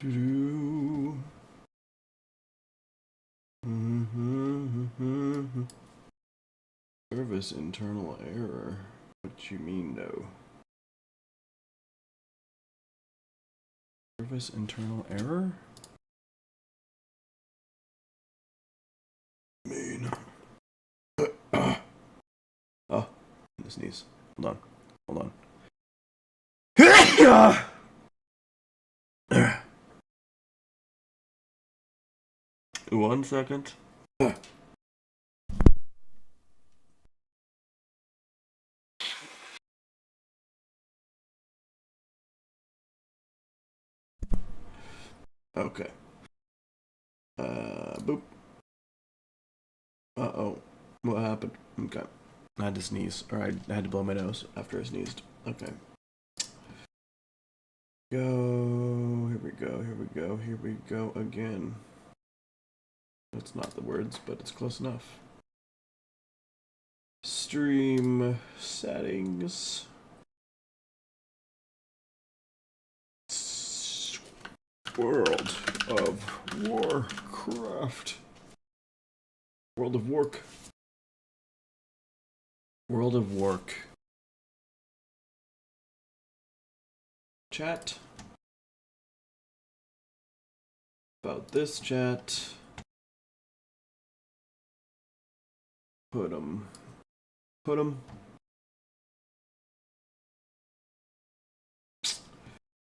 Doo-doo. Service internal error. What you mean, though? Service internal error? Mean. Oh, I sneeze. Hold on. 1 second. Okay. Boop. Uh-oh. What happened? Okay. I had to sneeze. Or I had to blow my nose after I sneezed. Okay. Here we go again. That's not the words, but it's close enough. Stream settings. World of Warcraft. World of Work. World of Work. Chat. About this chat. Put 'em.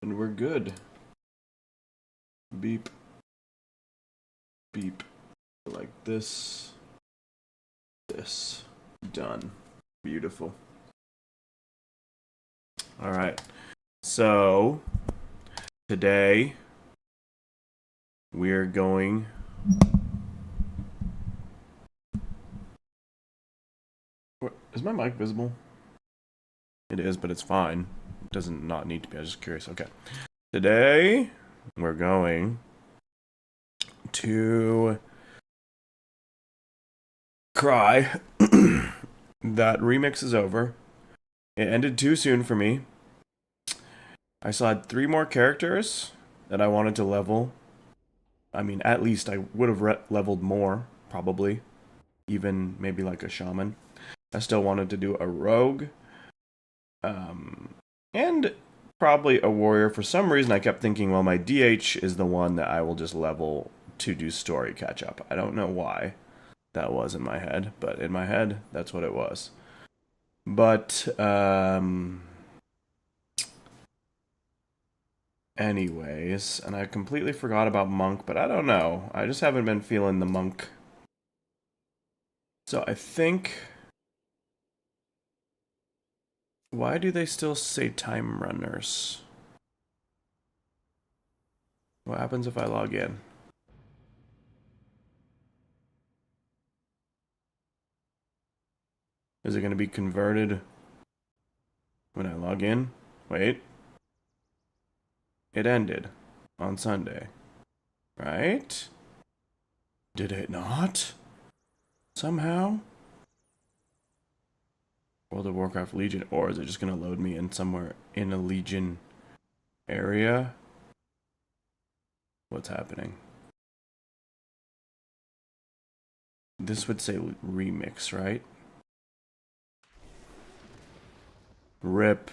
And we're good. Beep. Like this. Done. Beautiful. Alright. So, today, we're going... Is my mic visible? It is, but it's fine. It doesn't not need to be. I was just curious. Okay. Today, we're going to cry that remix is over. It ended too soon for me. I still had 3 more characters that I wanted to level. I mean, at least I would have leveled more, probably. Even maybe like a shaman. I still wanted to do a rogue. And probably a warrior. For some reason, I kept thinking, well, my DH is the one that I will just level to do story catch up. I don't know why that was in my head, but in my head, that's what it was. But, anyways, and I completely forgot about Monk, but I don't know. I just haven't been feeling the Monk. So I think... Why do they still say time runners? What happens if I log in? Is it going to be converted when I log in? Wait. It ended on Sunday. Right? Did it not? Somehow? World of Warcraft Legion, or is it just going to load me in somewhere in a Legion area? What's happening? This would say remix, right? RIP.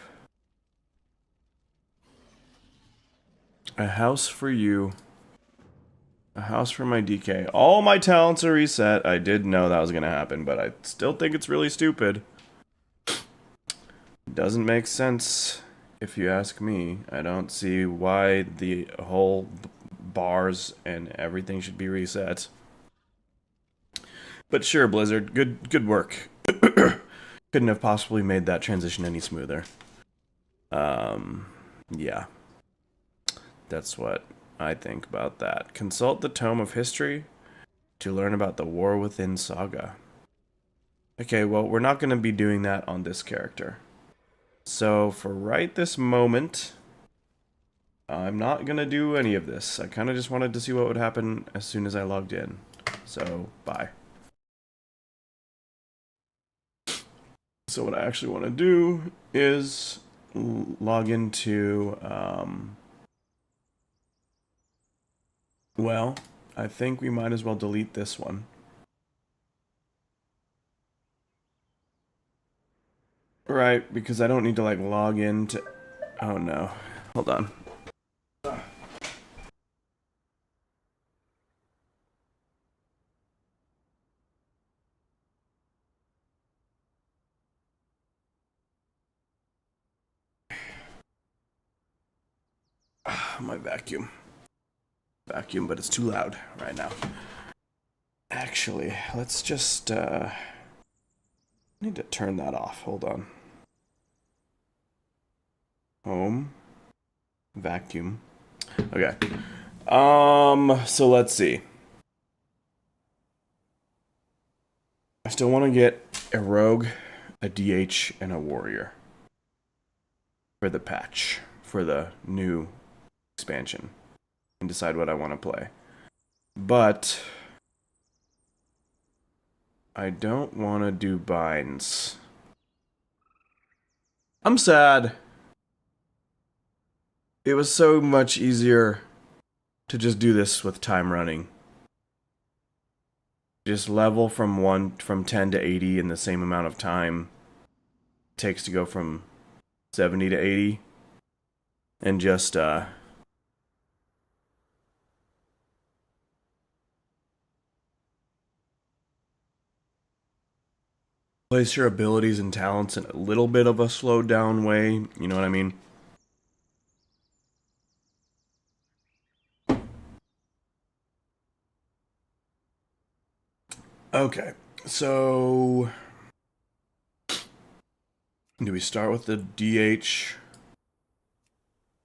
A house for you. A house for my DK. All my talents are reset. I did know that was going to happen, but I still think it's really stupid. Doesn't make sense, if you ask me. I don't see why the whole bars and everything should be reset. But sure, Blizzard, good work. Couldn't have possibly made that transition any smoother. Yeah. That's what I think about that. Consult the Tome of History to learn about the War Within saga. Okay, well, we're not going to be doing that on this character. So, for right this moment, I'm not going to do any of this. I kind of just wanted to see what would happen as soon as I logged in. So, bye. So what I actually want to do is log into Well, I think we might as well delete this one. Right, because I don't need to like log into... Oh no. Hold on. My vacuum. Vacuum, but it's too loud right now. Actually, let's just need to turn that off. Hold on. Home. Vacuum. Okay. So let's see. I still want to get a rogue, a DH, and a warrior for the patch, for the new expansion, and decide what I want to play. But I don't want to do binds. I'm sad. It was so much easier to just do this with time running. Just level from 10 to 80 in the same amount of time it takes to go from 70 to 80. And just place your abilities and talents in a little bit of a slowed down way. You know what I mean? Okay, so do we start with the DH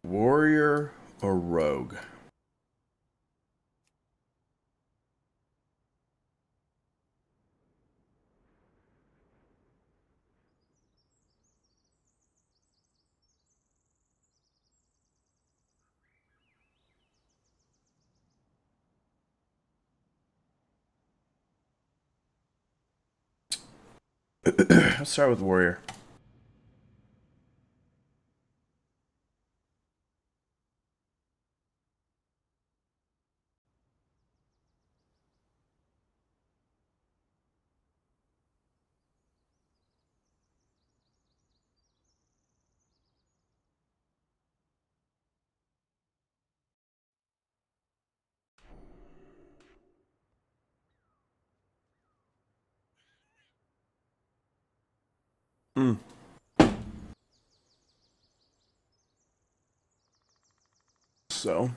warrior or rogue? Let's start with warrior. Hmm. So,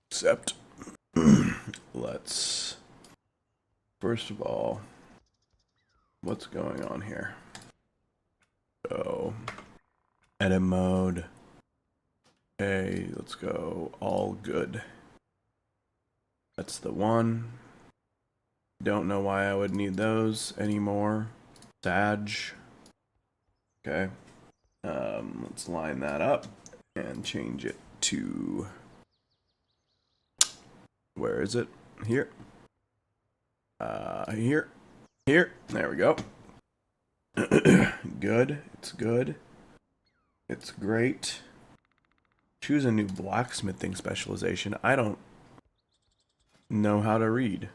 except, let's, first of all, what's going on here? So, edit mode. Okay, let's go all good. That's the one. Don't know why I would need those anymore. Sag. Okay. Let's line that up and change it to... Where is it? Here. Here. Here. There we go. Good. It's good. It's great. Choose a new blacksmithing specialization. I don't know how to read.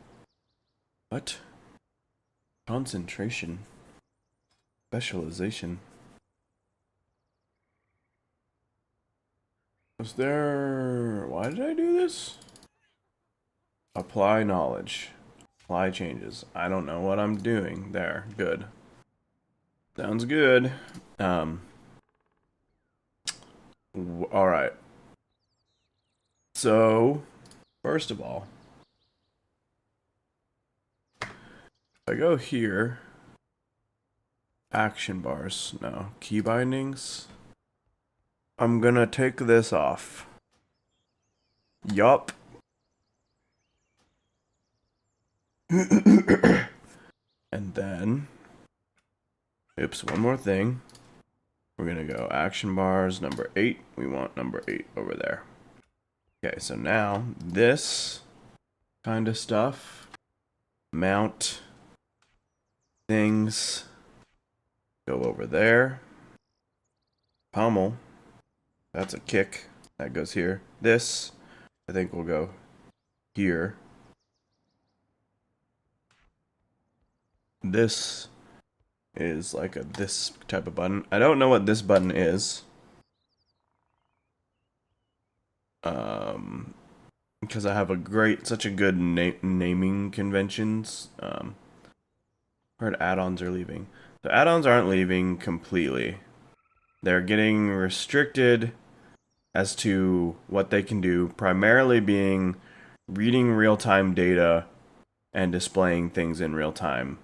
What? Concentration. Specialization. Was there... Why did I do this? Apply knowledge. Apply changes. I don't know what I'm doing. There. Good. Sounds good. Alright. So, first of all, if I go here, action bars, no, key bindings, I'm gonna take this off. Yup. And then, oops, one more thing. We're gonna go action bars, number 8. We want number 8 over there. Okay, so now this kind of stuff, mount things, go over there. Pommel, that's a kick. That goes here. This, I think, will go here. This is like this type of button. I don't know what this button is. Because I have such a good naming conventions. Heard add-ons are leaving. The add-ons aren't leaving completely. They're getting restricted as to what they can do, primarily being reading real-time data and displaying things in real time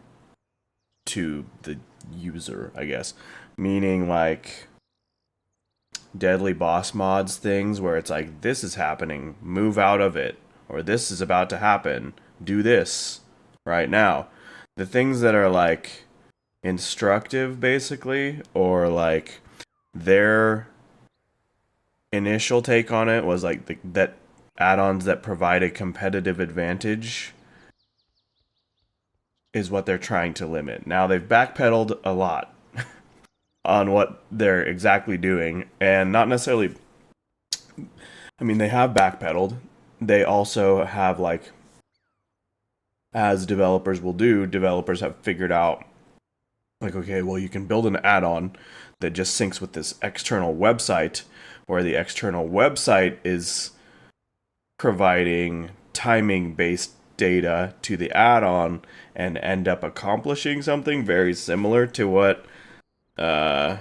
to the user, I guess. Meaning like deadly boss mods things where it's like, this is happening, move out of it, or this is about to happen, do this right now. The things that are like instructive basically, or like their initial take on it was like that add-ons that provide a competitive advantage is what they're trying to limit. Now they've backpedaled a lot on what they're exactly doing, and not necessarily, I mean, they have backpedaled. They also have, like, as developers will do, developers have figured out, like, okay, well, you can build an add-on that just syncs with this external website, where the external website is providing timing-based data to the add-on and end up accomplishing something very similar to what an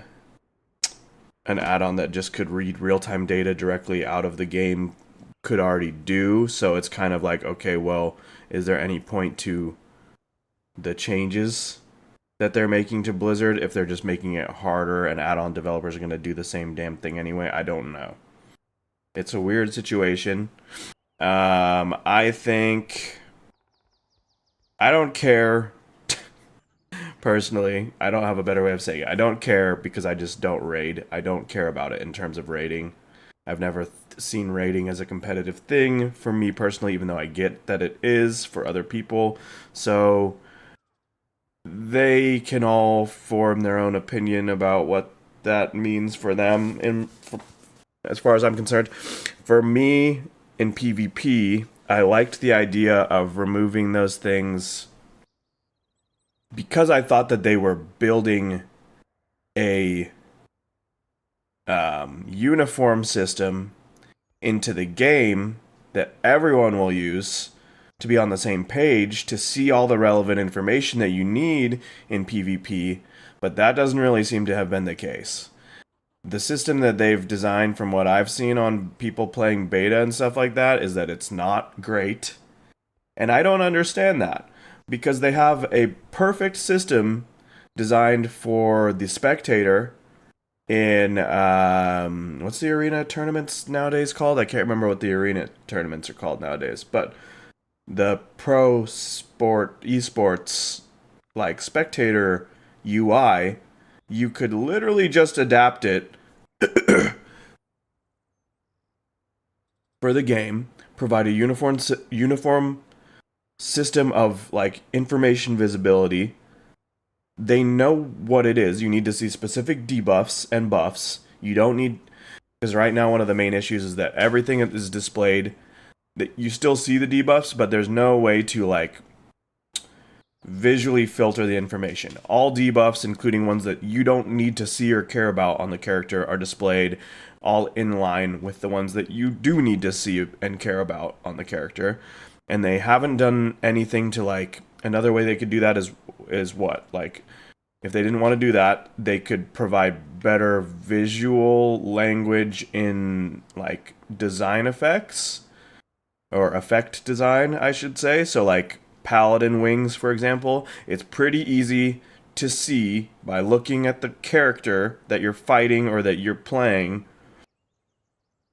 add-on that just could read real-time data directly out of the game could already do. So it's kind of like, okay, well, is there any point to the changes that they're making to Blizzard if they're just making it harder and add-on developers are going to do the same damn thing anyway? I don't know. It's a weird situation. I think I don't care. Personally, I don't have a better way of saying it. I don't care because I just don't raid. I don't care about it in terms of raiding. I've never seen raiding as a competitive thing for me personally, even though I get that it is for other people. So they can all form their own opinion about what that means for them. And as far as I'm concerned, for me in PvP, I liked the idea of removing those things because I thought that they were building a uniform system into the game that everyone will use to be on the same page to see all the relevant information that you need in PvP, but that doesn't really seem to have been the case. The system that they've designed, from what I've seen on people playing beta and stuff like that, is that it's not great. And I don't understand that, because they have a perfect system designed for the spectator in, what's the arena tournaments nowadays called? I can't remember what the arena tournaments are called nowadays, but the pro sport, esports, like spectator UI, you could literally just adapt it for the game, provide a uniform system of like information visibility. They know what it is. You need to see specific debuffs and buffs. You don't need, because right now one of the main issues is that everything is displayed, that you still see the debuffs, but there's no way to like visually filter the information. All debuffs, including ones that you don't need to see or care about on the character, are displayed all in line with the ones that you do need to see and care about on the character. And they haven't done anything to like, another way they could do that is what? Like, if they didn't want to do that, they could provide better visual language in like design effects, or effect design, I should say. So like paladin wings, for example, it's pretty easy to see by looking at the character that you're fighting or that you're playing.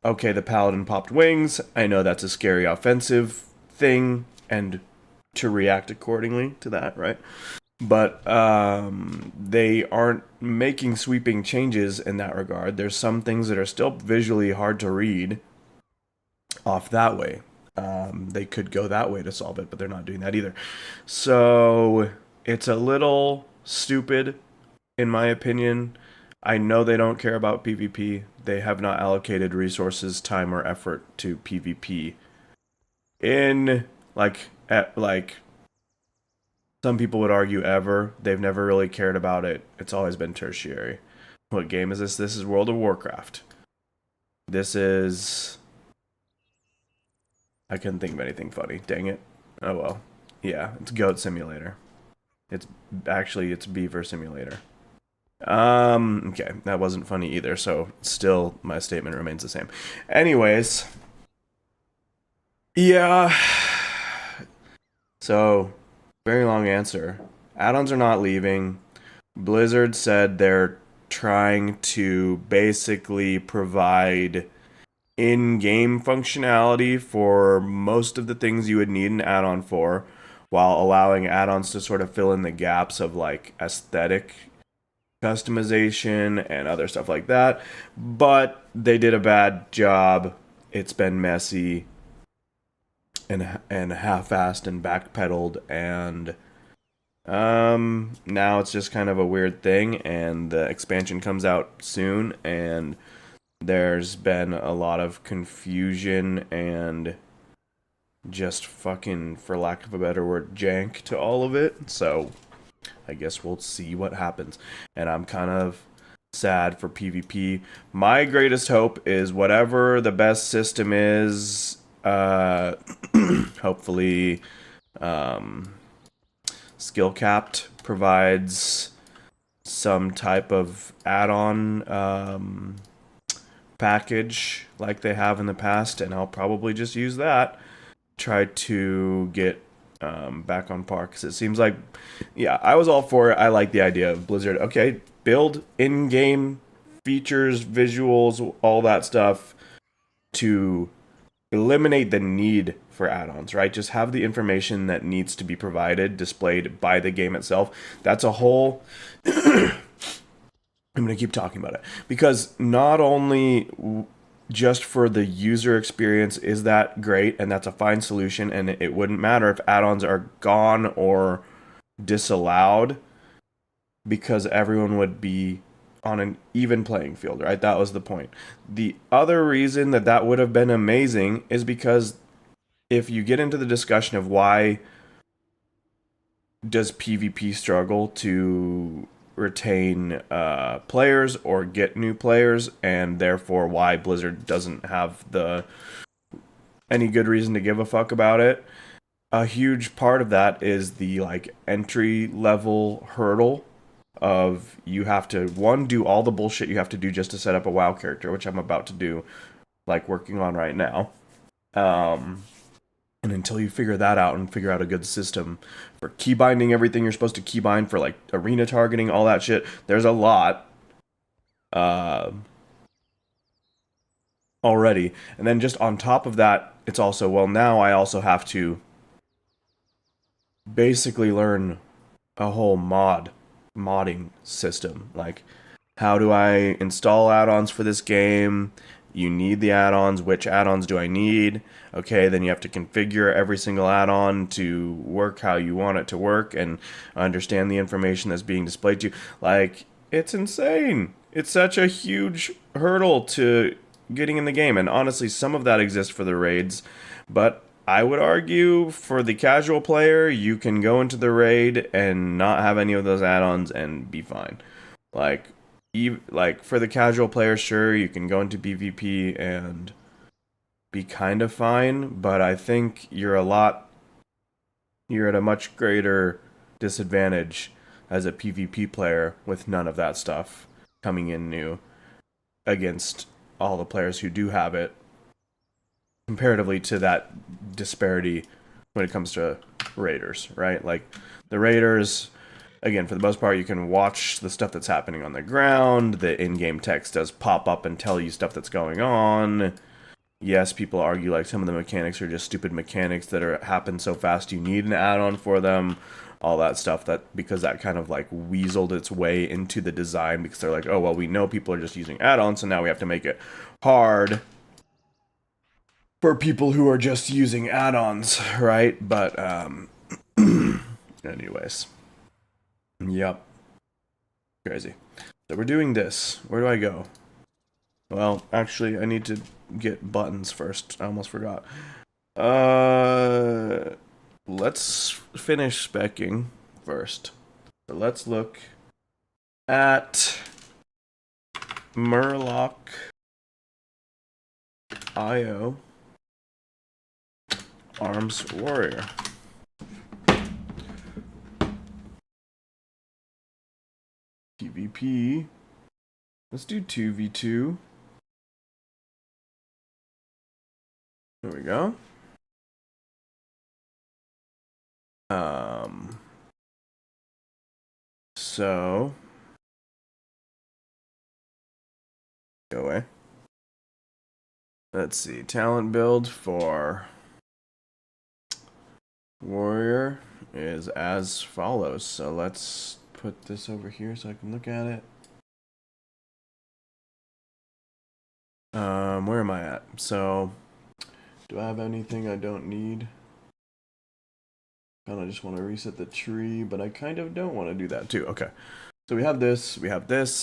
Okay, the paladin popped wings. I know that's a scary offensive thing, and to react accordingly to that, right? But they aren't making sweeping changes in that regard. There's some things that are still visually hard to read off that way. They could go that way to solve it, but they're not doing that either. So it's a little stupid, in my opinion. I know they don't care about PvP. They have not allocated resources, time, or effort to PvP. In like some people would argue ever, they've never really cared about it. It's always been tertiary. What game is this? This is World of Warcraft. This is... I couldn't think of anything funny. Dang it. Oh well. Yeah, it's Goat Simulator. It's Beaver Simulator. Okay, that wasn't funny either, so still my statement remains the same. Anyways, yeah. So, very long answer. Add-ons are not leaving. Blizzard said they're trying to basically provide in-game functionality for most of the things you would need an add-on for, while allowing add-ons to sort of fill in the gaps of like aesthetic customization and other stuff like that. But they did a bad job. It's been messy and half-assed and backpedaled, and now it's just kind of a weird thing, and the expansion comes out soon, and there's been a lot of confusion and just fucking, for lack of a better word, jank to all of it. So I guess we'll see what happens. And I'm kind of sad for PvP. My greatest hope is whatever the best system is, hopefully skill capped provides some type of add-on package like they have in the past, and I'll probably just use that. Try to get back on par, because it seems like, yeah, I was all for it. I like the idea of Blizzard. Okay, build in-game features, visuals, all that stuff to eliminate the need for add-ons, right? Just have the information that needs to be provided displayed by the game itself. That's a whole... I'm going to keep talking about it, because not only just for the user experience is that great, and that's a fine solution, and it wouldn't matter if add-ons are gone or disallowed, because everyone would be on an even playing field, right? That was the point. The other reason that would have been amazing is because if you get into the discussion of why does PvP struggle to retain players or get new players, and therefore why Blizzard doesn't have any good reason to give a fuck about it, a huge part of that is the like entry level hurdle of you have to do all the bullshit you have to do just to set up a WoW character, which I'm about to do, like working on right now. And until you figure that out and figure out a good system for keybinding everything you're supposed to keybind for, like arena targeting, all that shit, there's a lot already. And then just on top of that, it's also, well, now I also have to basically learn a whole modding system. Like, how do I install add-ons for this game? You need the add-ons. Which add-ons do I need? Okay, then you have to configure every single add-on to work how you want it to work and understand the information that's being displayed to you. Like, it's insane. It's such a huge hurdle to getting in the game. And honestly, some of that exists for the raids. But I would argue for the casual player, you can go into the raid and not have any of those add-ons and be fine. Like for the casual player, sure, you can go into PvP and be kind of fine, but I think you're at a much greater disadvantage as a PvP player with none of that stuff coming in new against all the players who do have it, comparatively to that disparity when it comes to raiders, right? Like the raiders, again, for the most part, you can watch the stuff that's happening on the ground. The in-game text does pop up and tell you stuff that's going on. Yes, people argue like some of the mechanics are just stupid mechanics that happen so fast you need an add-on for them. All that stuff, because that kind of like weaseled its way into the design, because they're like, oh, well, we know people are just using add-ons, so now we have to make it hard for people who are just using add-ons, right? But anyways. Yep. Crazy. So we're doing this. Where do I go? Well, actually, I need to get buttons first. I almost forgot. Let's finish specking first. So let's look at Murloc.io Arms Warrior. PvP. Let's do 2v2. There we go. So go away. Let's see. Talent build for Warrior is as follows. So let's put this over here so I can look at it. Where am I at? So do I have anything I don't need? Kind of just want to reset the tree, but I kind of don't want to do that too. Okay. So we have this,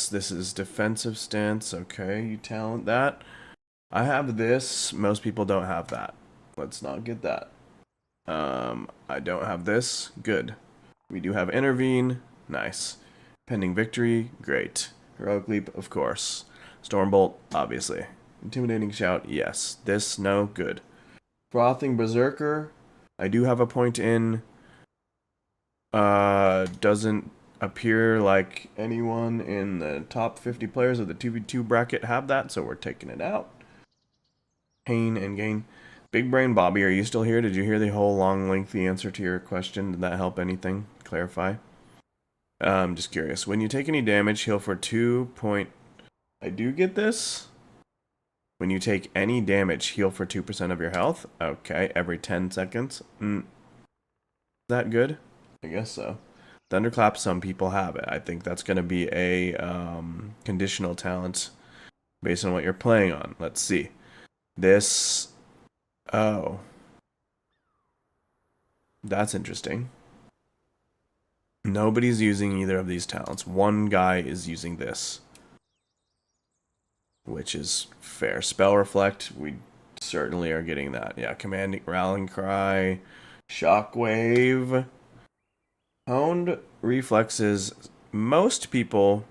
this is defensive stance, okay, you talent that. I have this, most people don't have that. Let's not get that. I don't have this, good. We do have intervene, nice. Pending victory, great. Heroic leap, of course. Stormbolt, obviously. Intimidating shout, yes. This, no, good. Frothing berserker, I do have a point in. Doesn't appear like anyone in the top 50 players of the 2v2 bracket have that, so we're taking it out. Pain and gain. Big Brain Bobby, are you still here? Did you hear the whole long, lengthy answer to your question? Did that help anything? Clarify? Just curious. When you take any damage, heal for 2 point... I do get this? When you take any damage, heal for 2% of your health? Okay, every 10 seconds. Is that good? I guess so. Thunderclap, some people have it. I think that's going to be a conditional talent based on what you're playing on. Let's see. This... Oh. That's interesting. Nobody's using either of these talents. One guy is using this, which is fair. Spell Reflect, we certainly are getting that. Yeah, Commanding Rallying Cry, Shockwave, Honed Reflexes. Most people,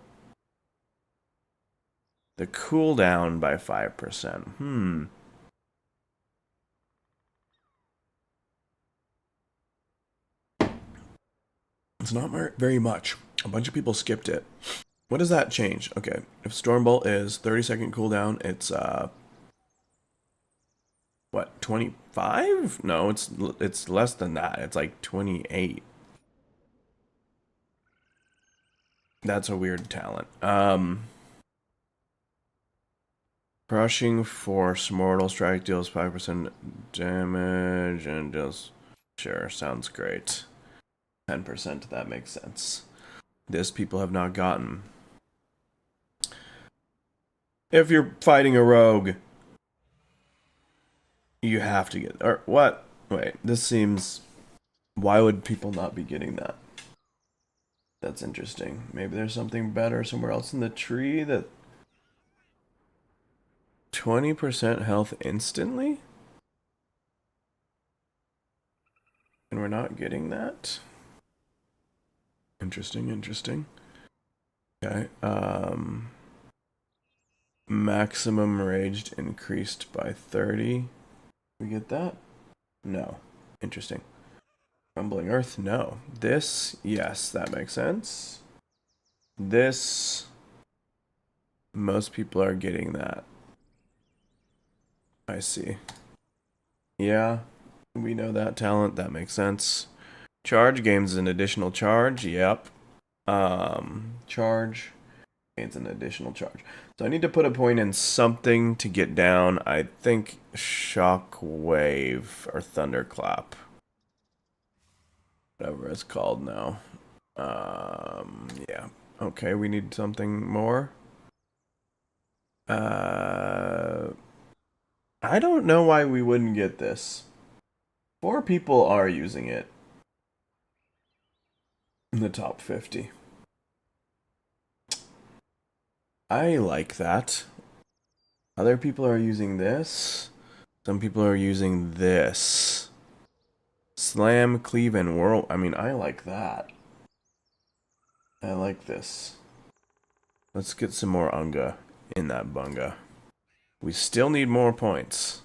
the cooldown by 5%. It's not very much. A bunch of people skipped it. What does that change? Okay, if Stormbolt is 30-second cooldown, it's what, 25? No, it's less than that. It's like 28. That's a weird talent. Crushing Force, Mortal Strike deals 5% damage and deals... Sure, sounds great. 10%, that makes sense. This people have not gotten. If you're fighting a rogue, you have to get... Or what? Wait, this seems... Why would people not be getting that? That's interesting. Maybe there's something better somewhere else in the tree that... 20% health instantly? And we're not getting that? Interesting. Okay, maximum raged increased by 30. We get that? No. Interesting. Rumbling Earth? No. This? Yes, that makes sense. This... Most people are getting that. I see. Yeah, we know that talent. That makes sense. Charge gains an additional charge. Yep. Charge gains an additional charge. So I need to put a point in something to get down. I think Shockwave or Thunderclap. Whatever it's called now. Yeah. Okay, we need something more. I don't know why we wouldn't get this. 4 people are using it. In the top 50. I like that. Other people are using this. Some people are using this. Slam, cleave, and whirl. I mean, I like that. I like this. Let's get some more unga in that bunga. We still need more points.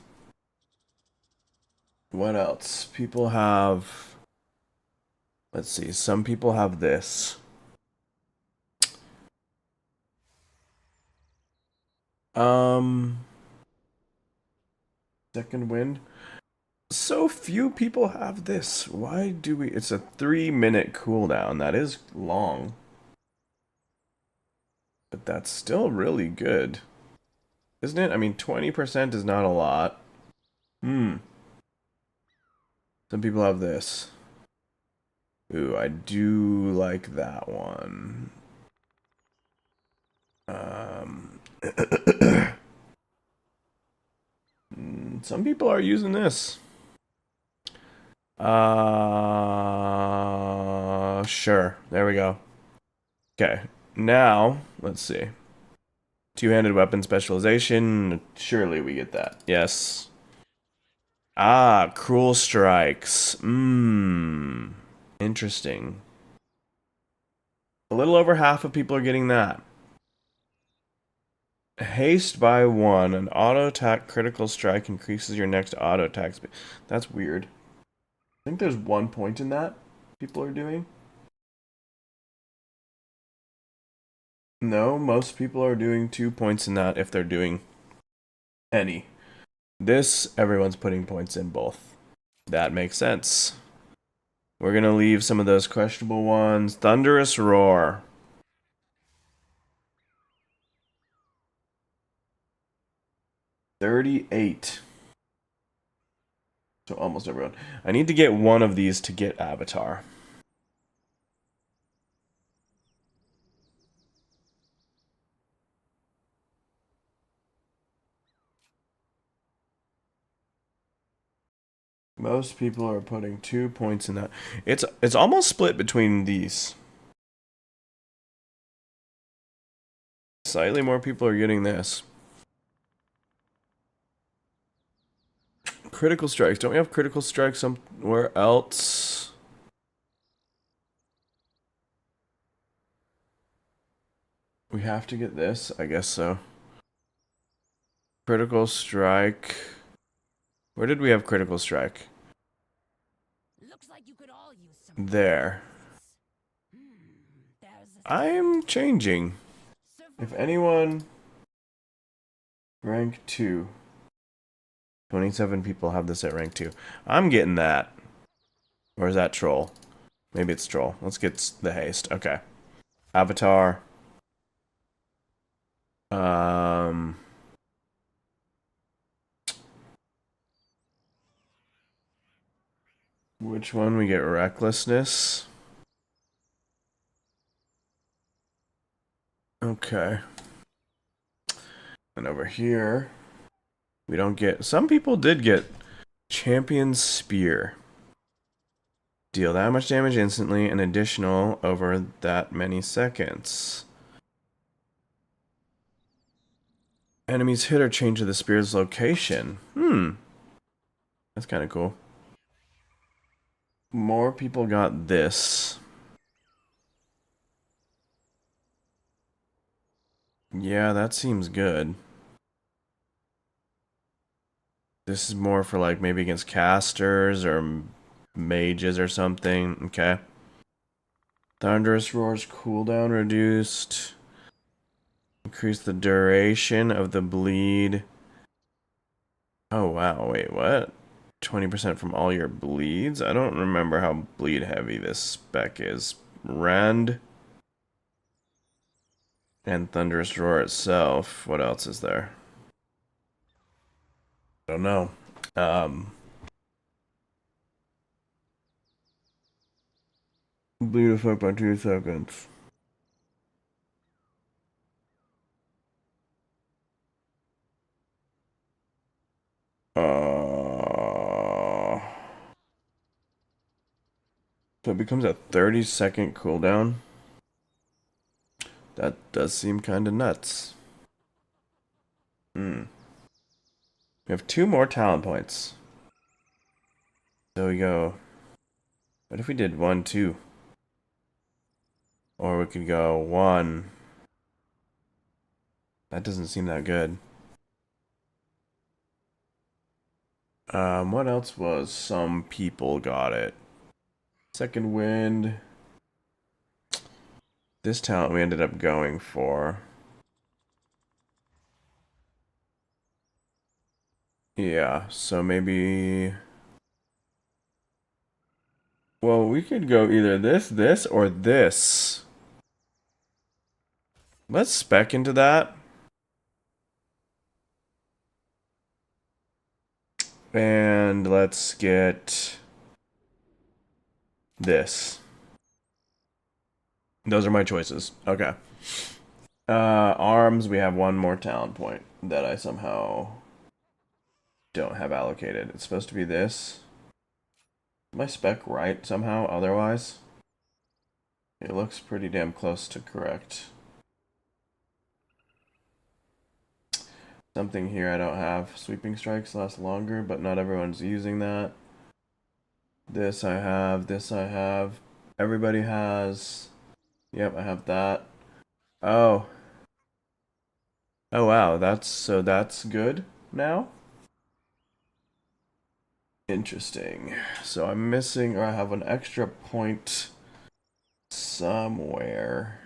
What else? People have... Let's see. Some people have this. Second wind. So few people have this. Why do we... It's a 3-minute cooldown. That is long. But that's still really good. Isn't it? I mean, 20% is not a lot. Some people have this. Ooh, I do like that one. Some people are using this. Sure. There we go. Okay. Now, let's see. Two-handed weapon specialization. Surely we get that. Yes. Ah, cruel strikes. Interesting. A little over half of people are getting that. Haste by 1. An auto attack critical strike increases your next auto attack speed. That's weird. I think there's 1 point in that people are doing. No, most people are doing 2 points in that if they're doing any. This, everyone's putting points in both. That makes sense. We're going to leave some of those questionable ones. Thunderous Roar. 38. So almost everyone. I need to get one of these to get Avatar. Most people are putting 2 points in that. It's almost split between these. Slightly more people are getting this. Critical strikes. Don't we have critical strikes somewhere else? We have to get this? I guess so. Critical strike. Where did we have critical strike? Looks like you could all use some There. I'm changing. If anyone... Rank 2. 27 people have this at rank 2. I'm getting that. Or is that troll? Maybe it's troll. Let's get the haste. Okay. Avatar. Which one? We get recklessness. Okay. And over here, we don't get... Some people did get Champion's Spear. Deal that much damage instantly and additional over that many seconds. Enemies hit or change to the spear's location. That's kind of cool. More people got this. Yeah, that seems good. This is more for like maybe against casters or mages or something. Okay. Thunderous Roar's cooldown reduced. Increase the duration of the bleed. Oh wow, wait, what? 20% from all your bleeds? I don't remember how bleed heavy this spec is. Rend. And Thunderous Roar itself. What else is there? I don't know. Bleed effect by 2 seconds. So it becomes a 30-second cooldown. That Does seem kind of nuts. We have 2 more talent points. So we go. What if we did 1, 2? Or we could go 1. That doesn't seem that good. What else was? Some people got it. Second wind. This talent we ended up going for. Yeah, so maybe... Well, we could go either this, or this. Let's spec into that. And let's get this. Those are my choices. Okay. Arms, we have 1 more talent point that I somehow don't have allocated. It's supposed to be this. Is my spec right somehow otherwise? It looks pretty damn close to correct. Something here I don't have. Sweeping strikes last longer, but not everyone's using that. This I have. This I have. Everybody has. Yep, I have that. Oh. Oh wow, that's good now? Interesting. So I'm missing, or I have an extra point somewhere.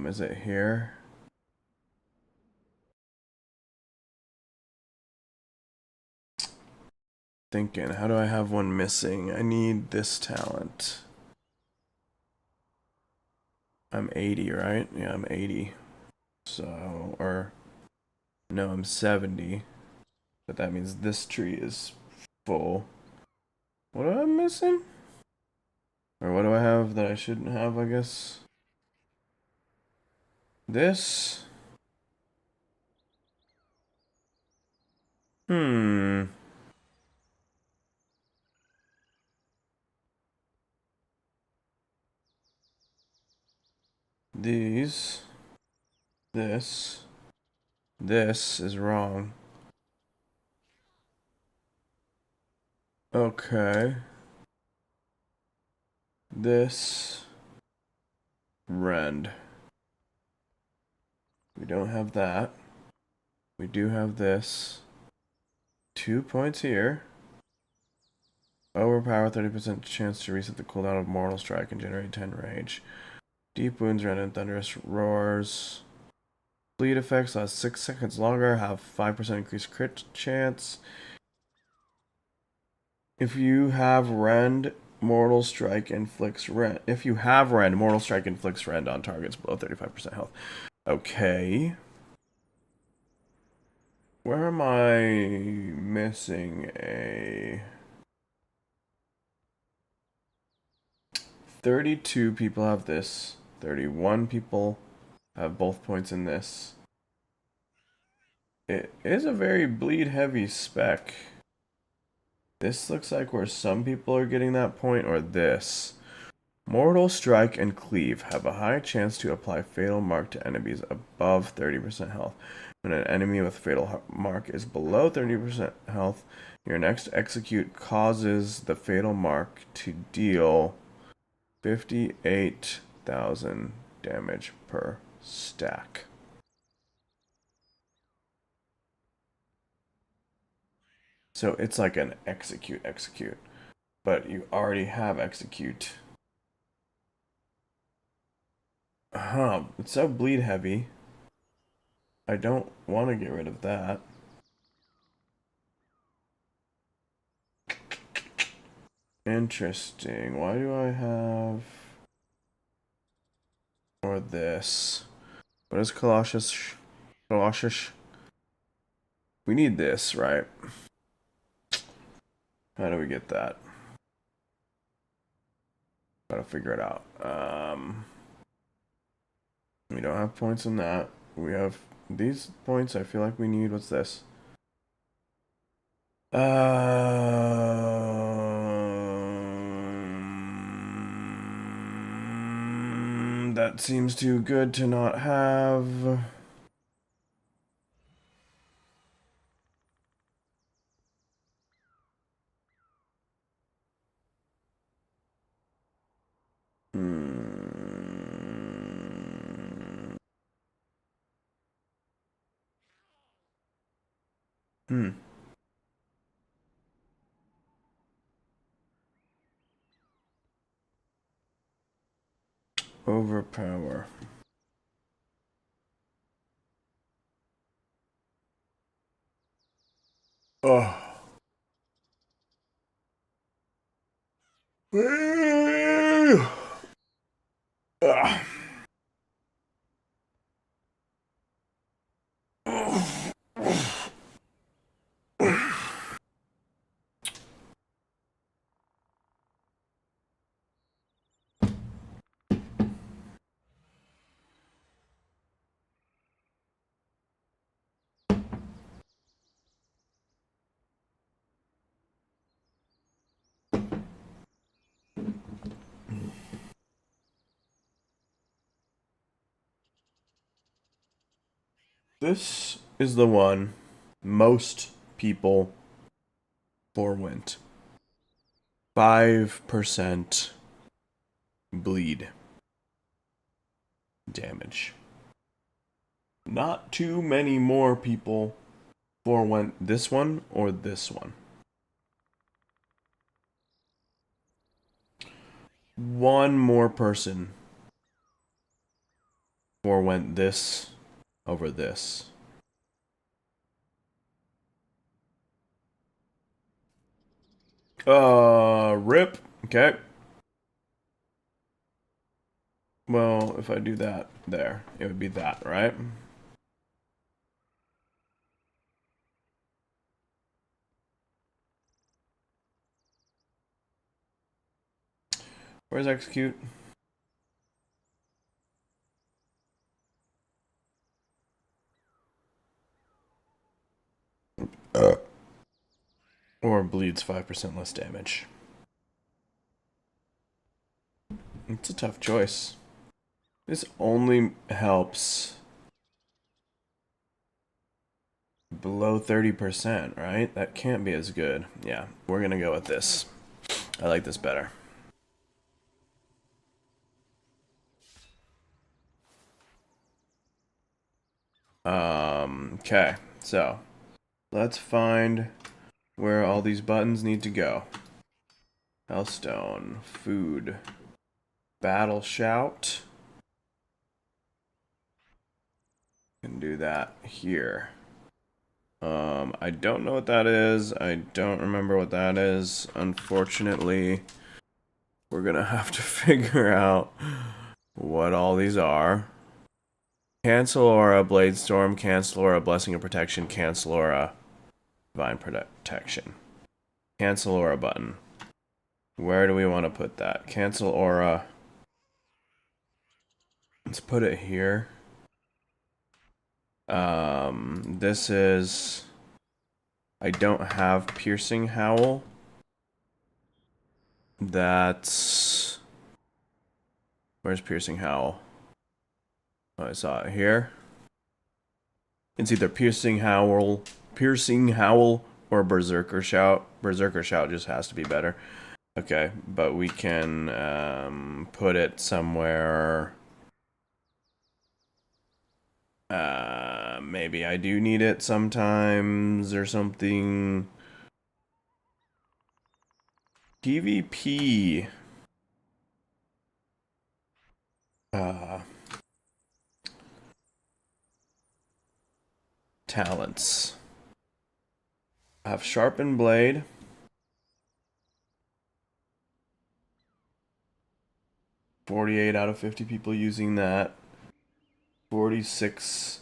Is it here? Thinking, how do I have one missing? I need this talent. I'm 80, right? Yeah, I'm 80. So, or, no, I'm 70. But that means this tree is full. What am I missing? Or what do I have that I shouldn't have, I guess? This? Hmm. These. This. This is wrong. Okay. This. Rend. We don't have that. We do have this. 2 points here. Overpower, 30% chance to reset the cooldown of Mortal Strike and generate 10 rage. Deep wounds, random thunderous roars. Bleed effects last 6 seconds longer, have 5% increased crit chance. If you have Rend, Mortal Strike inflicts Rend. If you have Rend, Mortal Strike inflicts Rend on targets below 35% health. Okay. Where am I missing a... 32 people have this. 31 people have both points in this. It is a very bleed heavy spec. This looks like where some people are getting that point, or this. Mortal Strike and Cleave have a high chance to apply Fatal Mark to enemies above 30% health. When an enemy with Fatal Mark is below 30% health, your next execute causes the Fatal Mark to deal 58,000 damage per stack. So it's like an execute, but you already have execute. It's so bleed heavy. I don't want to get rid of that. Interesting. Why do I have... Or this? What is Colossus? We need this, right? How do we get that? Gotta figure it out. We don't have points in that. We have these points I feel like we need. What's this? That seems too good to not have. Hmm. Overpower. Oh. Ah. This is the one most people forwent. 5% bleed damage. Not too many more people forwent this one or this one. One more person forwent this over this. Rip. Okay. Well, if I do that there, it would be that, right? Where's execute? Or bleeds 5% less damage. It's a tough choice. This only helps below 30%, right? That can't be as good. Yeah, we're gonna go with this. I like this better. Okay, so let's find where all these buttons need to go. Hellstone, food, battle shout. Can do that here. I don't know what that is. I don't remember what that is. Unfortunately, we're gonna have to figure out what all these are. Cancel Aura, Blade Storm, Cancel Aura, Blessing of Protection, Cancel Aura, Divine Protection. Cancel Aura button. Where do we want to put that? Cancel Aura. Let's put it here. This is... I don't have Piercing Howl. That's... Where's Piercing Howl? Oh, I saw it here. It's either Piercing Howl, or Berserker Shout. Berserker Shout just has to be better. Okay, but we can put it somewhere. Maybe I do need it sometimes or something. PvP. Talents. I have Sharpened Blade. $48 out of 50 people using that. 46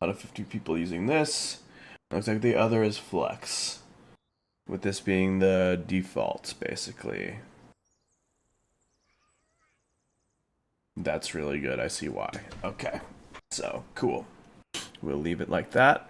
out of 50 people using this. Looks like the other is Flex. With this being the default, basically. That's really good. I see why. Okay. So, cool. We'll leave it like that.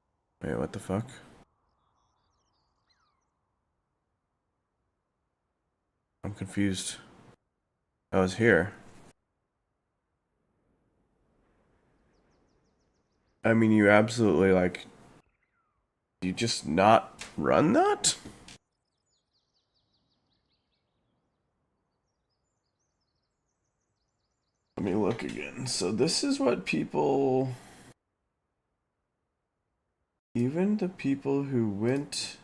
Wait, what the fuck? I'm confused. I was here. I mean, you absolutely, like... You just not run that? Let me look again. So this is what people... Even the people who went...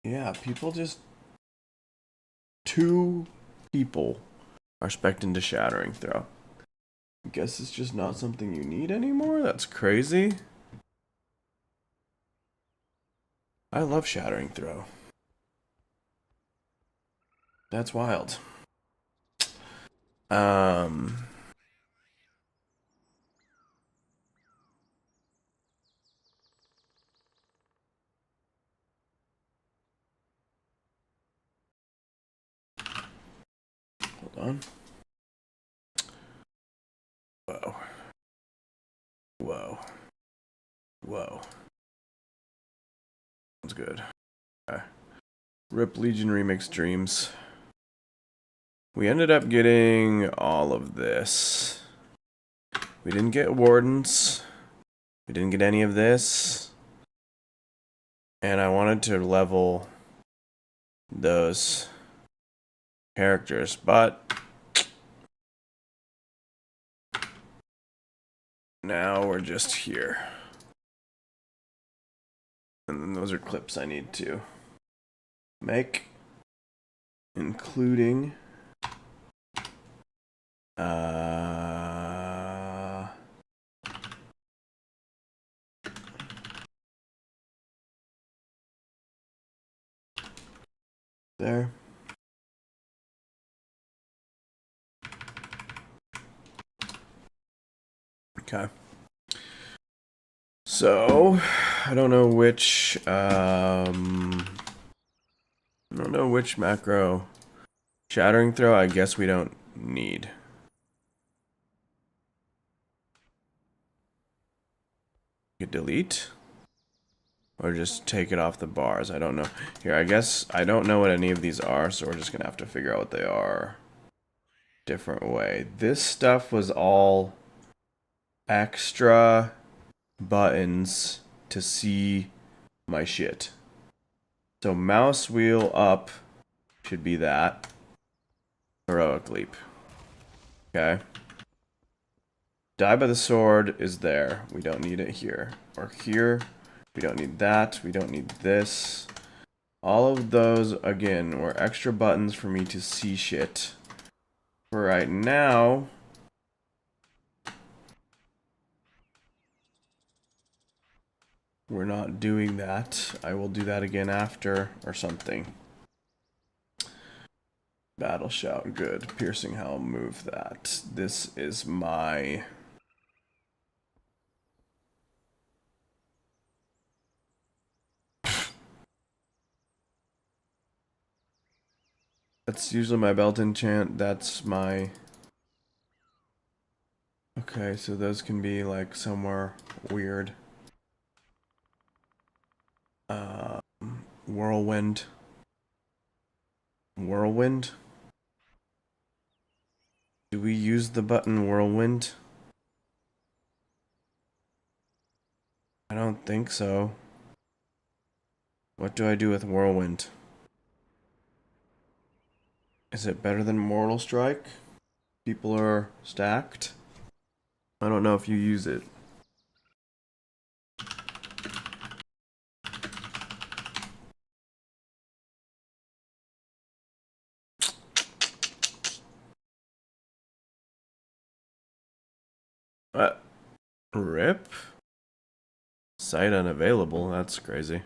Yeah, people just... 2 people are spec'd into Shattering Throw. I guess it's just not something you need anymore? That's crazy. I love Shattering Throw. That's wild. Hold on. Whoa. Whoa. Whoa. Sounds good. Okay. Rip Legion Remix Dreams. We ended up getting all of this. We didn't get Wardens. We didn't get any of this. And I wanted to level those characters, but now we're just here. And then those are clips I need to make, including there. Okay. So, I don't know which macro. Shattering Throw, I guess we don't need. You could delete? Or just take it off the bars. I don't know. Here, I guess I don't know what any of these are, so we're just gonna have to figure out what they are. Different way. This stuff was all extra buttons to see my shit. So mouse wheel up should be that. Heroic leap. Okay. Die by the sword is there. We don't need it here. Or here. We don't need that. We don't need this. All of those, again, were extra buttons for me to see shit. For right now... We're not doing that. I will do that again after, or something. Battle shout, good. Piercing helm, move that. This is my... That's usually my belt enchant. That's my... Okay, so those can be like somewhere weird. Whirlwind. Whirlwind? Do we use the button Whirlwind? I don't think so. What do I do with Whirlwind? Is it better than Mortal Strike? People are stacked? I don't know if you use it. Rip? Site unavailable, that's crazy.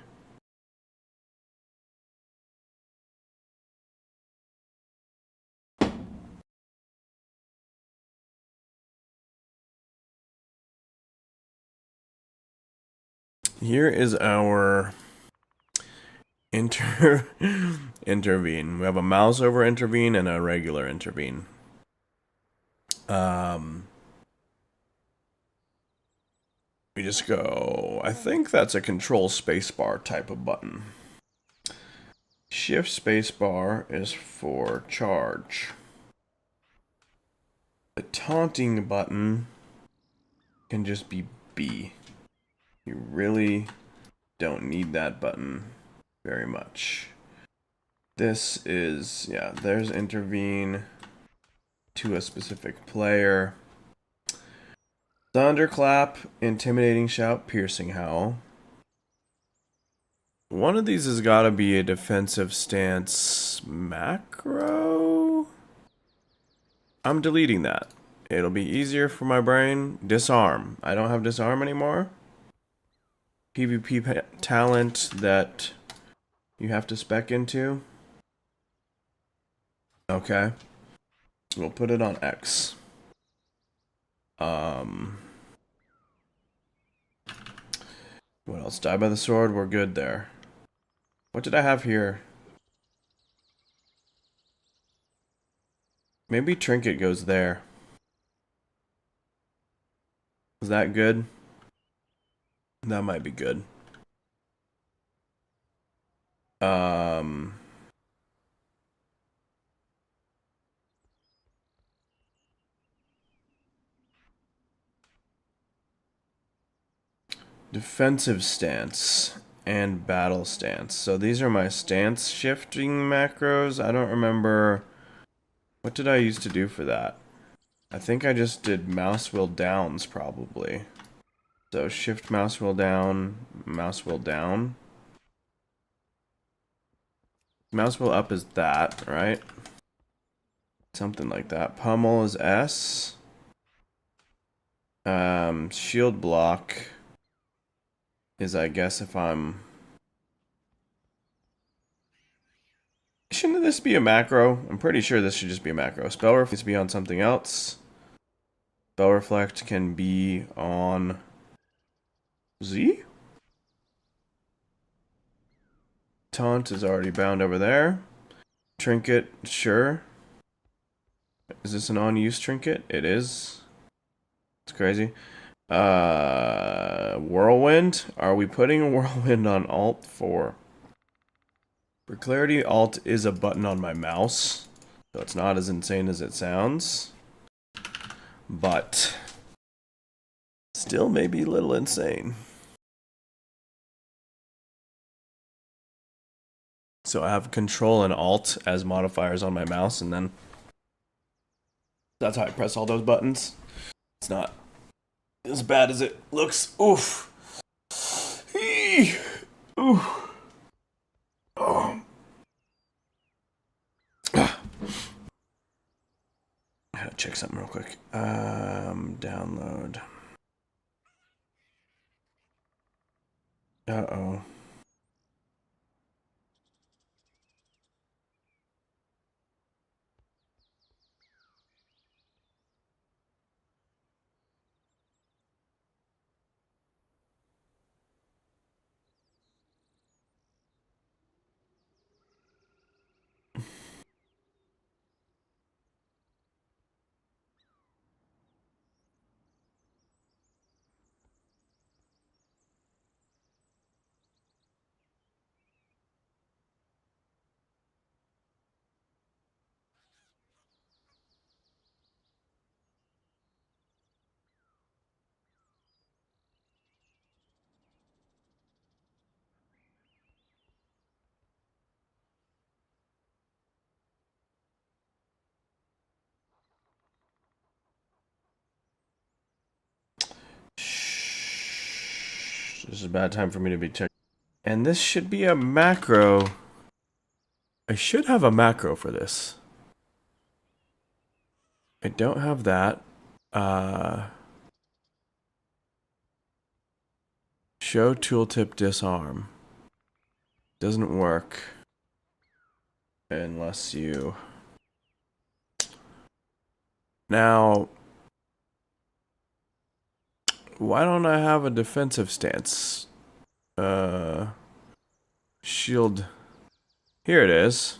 Here is our intervene. We have a mouse over intervene and a regular intervene. We just go, I think that's a control spacebar type of button. Shift spacebar is for charge. The taunting button can just be B. You really don't need that button very much. This is, yeah, there's intervene to a specific player. Thunderclap, intimidating shout, piercing howl. One of these has got to be a defensive stance macro. I'm deleting that. It'll be easier for my brain. Disarm. I don't have disarm anymore. PvP talent that you have to spec into. Okay. We'll put it on X. What else? Die by the sword. We're good there. What did I have here? Maybe trinket goes there. Is that good? That might be good. Defensive stance and battle stance. So these are my stance shifting macros. I don't remember. What did I used to do for that? I think I just did mouse wheel downs probably. So shift mouse wheel down, mouse wheel down. Mouse wheel up is that, right? Something like that. Pummel is S. Shield block is, I guess, if I'm... Shouldn't this be a macro? I'm pretty sure this should just be a macro. Spell reflect needs to be on something else. Spell reflect can be on Z. Taunt is already bound over there. Trinket, sure. Is this an on-use trinket? It is. It's crazy. Whirlwind. Are we putting a whirlwind on Alt 4? For clarity, Alt is a button on my mouse, so it's not as insane as it sounds. But still maybe a little insane. So I have Control and Alt as modifiers on my mouse, and then that's how I press all those buttons. It's not as bad as it looks. Oof. Oof. Oh. I gotta check something real quick. Download. Uh-oh. This is a bad time for me to be checking. And this should be a macro. I should have a macro for this. I don't have that. Show tooltip disarm. Doesn't work. Unless you... Now... Why don't I have a defensive stance? Shield. Here it is.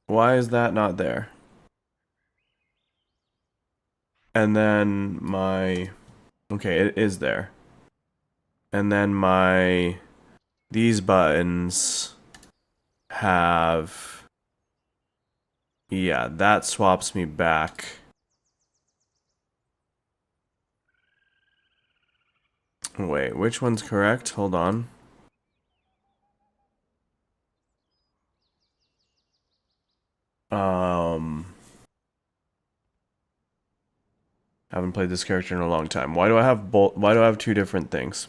Why is that not there? And then my... Okay, it is there. And then my... These buttons have... Yeah, that swaps me back. Wait, which one's correct? Hold on. Haven't played this character in a long time. Why do I have why do I have two different things?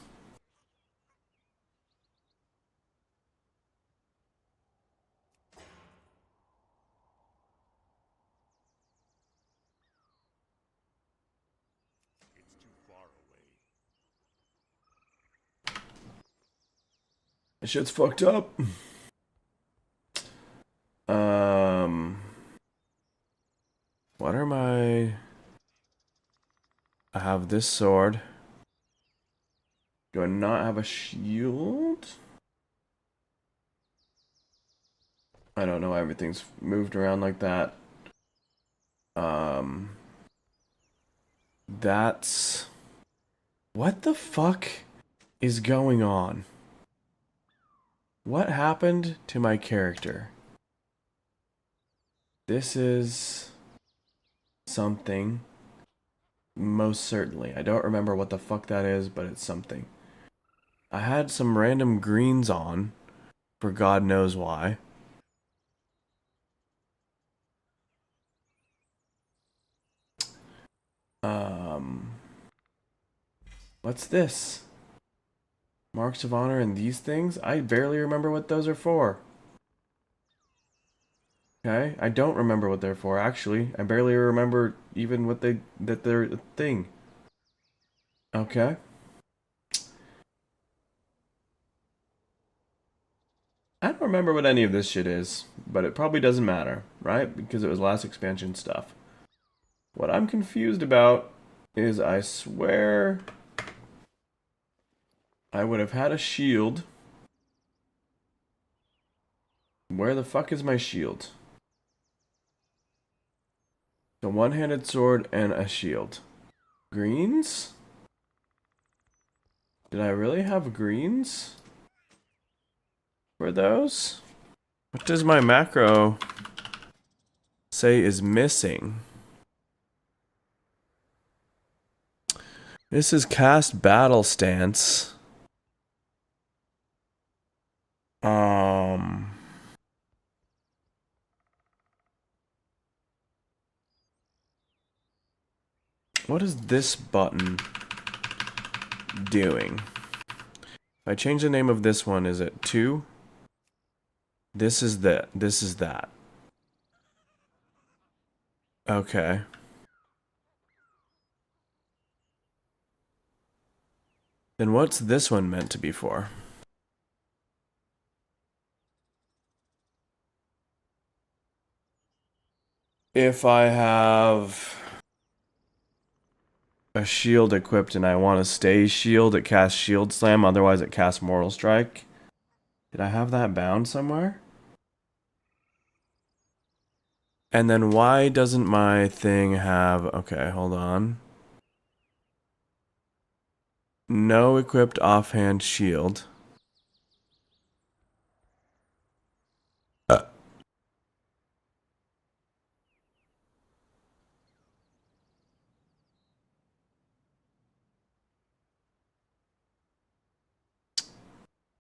This shit's fucked up. What are my... I have this sword. Do I not have a shield? I don't know why everything's moved around like that. That's... What the fuck is going on? What happened to my character? This is... something. Most certainly. I don't remember what the fuck that is, but it's something. I had some random greens on, for God knows why. What's this? Marks of honor and these things? I barely remember what those are for. Okay, I don't remember what they're for, actually. I barely remember even what that they're a thing. Okay. I don't remember what any of this shit is, but it probably doesn't matter, right? Because it was last expansion stuff. What I'm confused about is I swear I would have had a shield. Where the fuck is my shield? A one-handed sword and a shield. Greens? Did I really have greens for those? What does my macro say is missing? This is cast battle stance. What is this button doing? If I change the name of this one, is it 2? This is that. This is that. Okay. Then what's this one meant to be for? If I have a shield equipped and I want to stay shield, it casts shield slam, otherwise it casts mortal strike. Did I have that bound somewhere? And then why doesn't my thing have... Okay, hold on. No equipped offhand shield.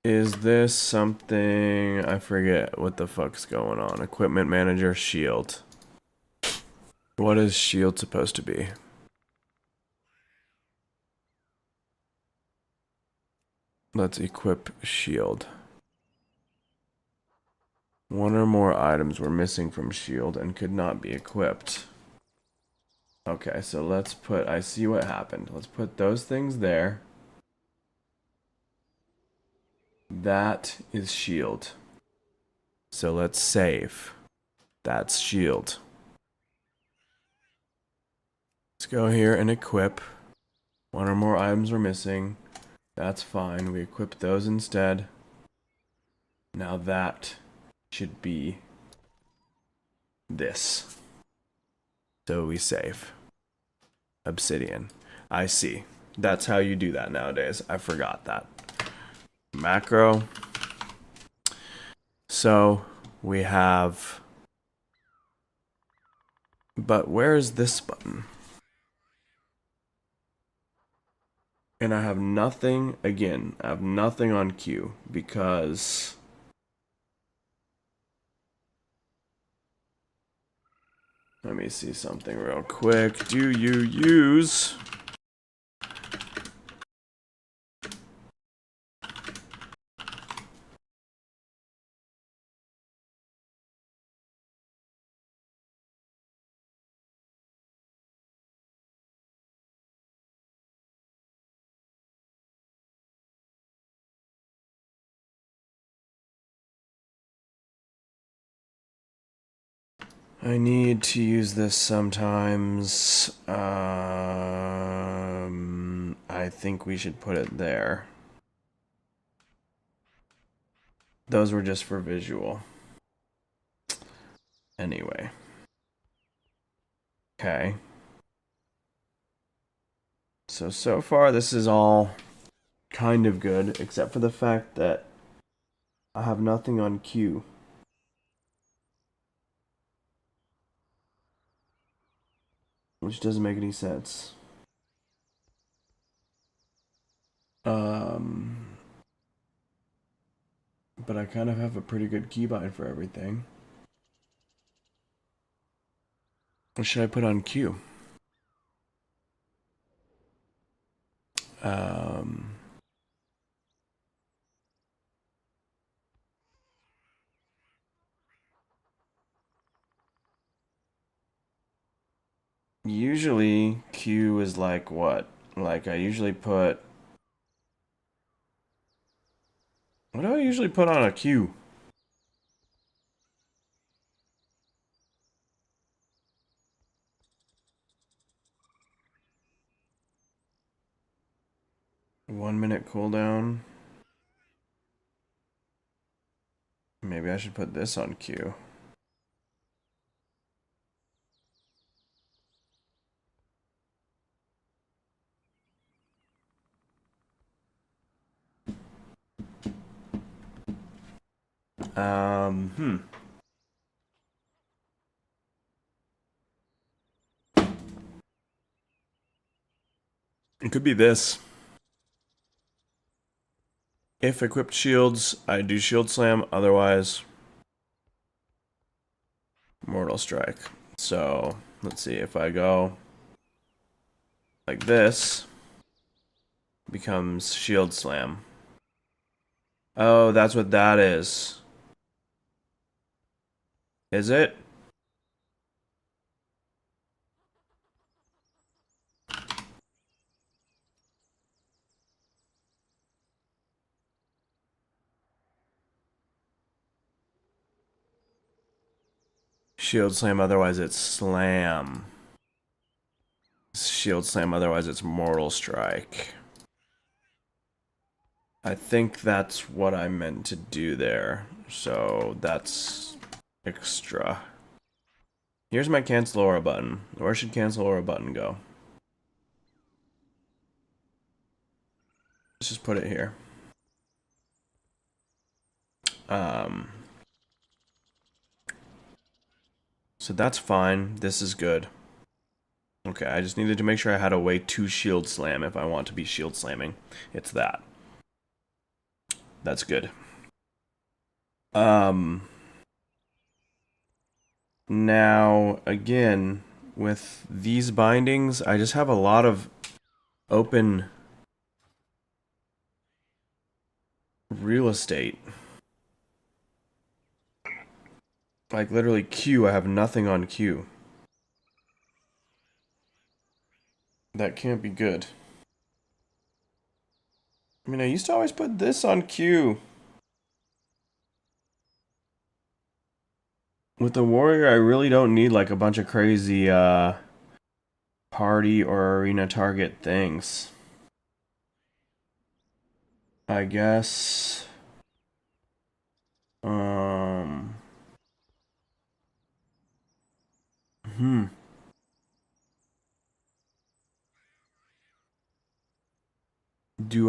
Is this something... I forget what the fuck's going on. Equipment manager shield. What is shield supposed to be? Let's equip shield. One or more items were missing from shield and could not be equipped. Okay, so let's put... I see what happened. Let's put those things there. That is shield. So let's save. That's shield. Let's go here and equip. One or more items were missing. That's fine. We equip those instead. Now that should be this. So we save. Obsidian. I see. That's how you do that nowadays. I forgot that. Macro. So we have... But where is this button? And I have nothing, again, I have nothing on Q because... Let me see something real quick. Do you use... I need to use this sometimes. I think we should put it there. Those were just for visual. Anyway. Okay. So far this is all kind of good, except for the fact that I have nothing on Q. Which doesn't make any sense. But I kind of have a pretty good keybind for everything. What should I put on Q? Usually Q is like what? Like I usually put... What do I usually put on a Q? One minute cooldown. Maybe I should put this on Q. It could be this. If equipped shields, I do shield slam. Otherwise, mortal strike. So let's see if I go like this, becomes shield slam. Oh, that's what that is. Is it? Shield slam, otherwise it's slam. Shield slam, otherwise it's mortal strike. I think that's what I meant to do there. So that's extra. Here's my cancel aura button. Where should cancel aura button go? Let's just put it here. So that's fine. This is good. Okay, I just needed to make sure I had a way to shield slam if I want to be shield slamming. It's that. That's good. Now, again, with these bindings, I just have a lot of open real estate. Like, literally Q, I have nothing on Q. That can't be good. I mean, I used to always put this on Q. With the warrior, I really don't need, like, a bunch of crazy, party or arena target things. I guess... Do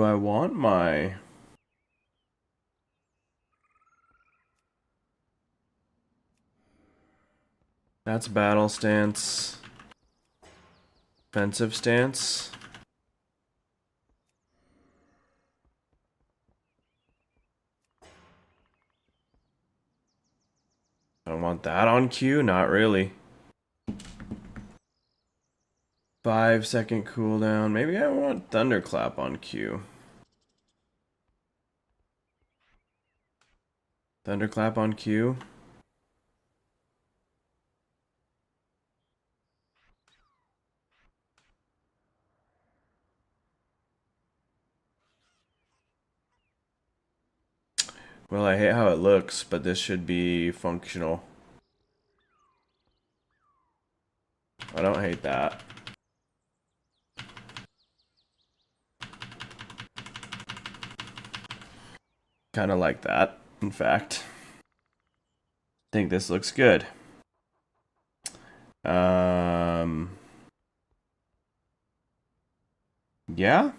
I want my... That's battle stance. Defensive stance. I want that on cue? Not really. 5-second cooldown. Maybe I want Thunderclap on cue. Thunderclap on cue. Well, I hate how it looks, but this should be functional. I don't hate that. Kind of like that, in fact. I think this looks good. Yeah.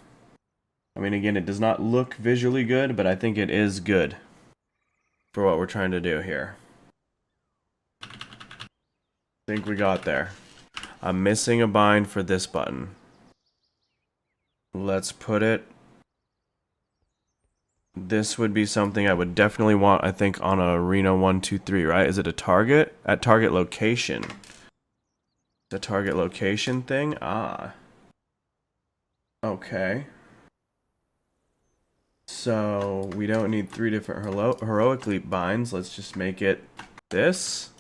I mean, again, it does not look visually good, but I think it is good for what we're trying to do here. I think we got there. I'm missing a bind for this button. Let's put it... This would be something I would definitely want, I think, on a Arena 1, 2, 3, right? Is it a target? At target location. The target location thing? Ah. Okay. So, we don't need 3 different heroic leap binds. Let's just make it this.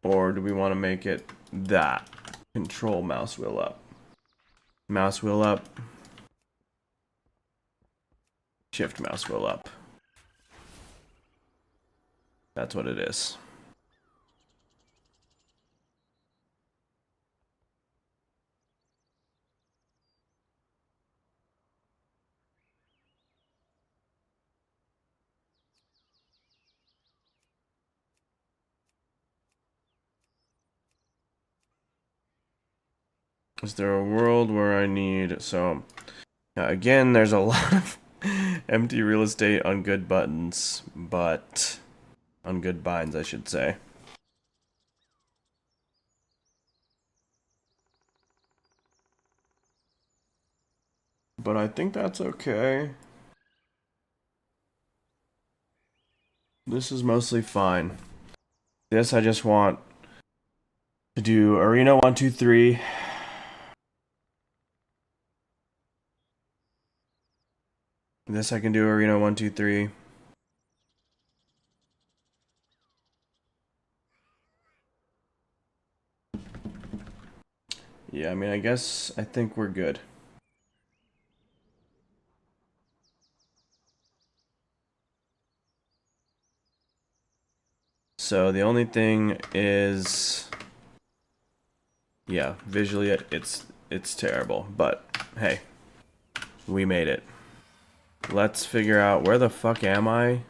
Or do we want to make it that? Control mouse wheel up. Mouse wheel up. Shift mouse wheel up. That's what it is. Is there a world where I need... So, again, there's a lot of empty real estate on good buttons, but... On good binds, I should say. But I think that's okay. This is mostly fine. This I just want to do Arena 1, 2, 3. This I can do Arena 1, 2, 3. Yeah, I mean, I think we're good. So the only thing is, yeah, visually it's terrible, but hey, we made it. Let's figure out where the fuck am I?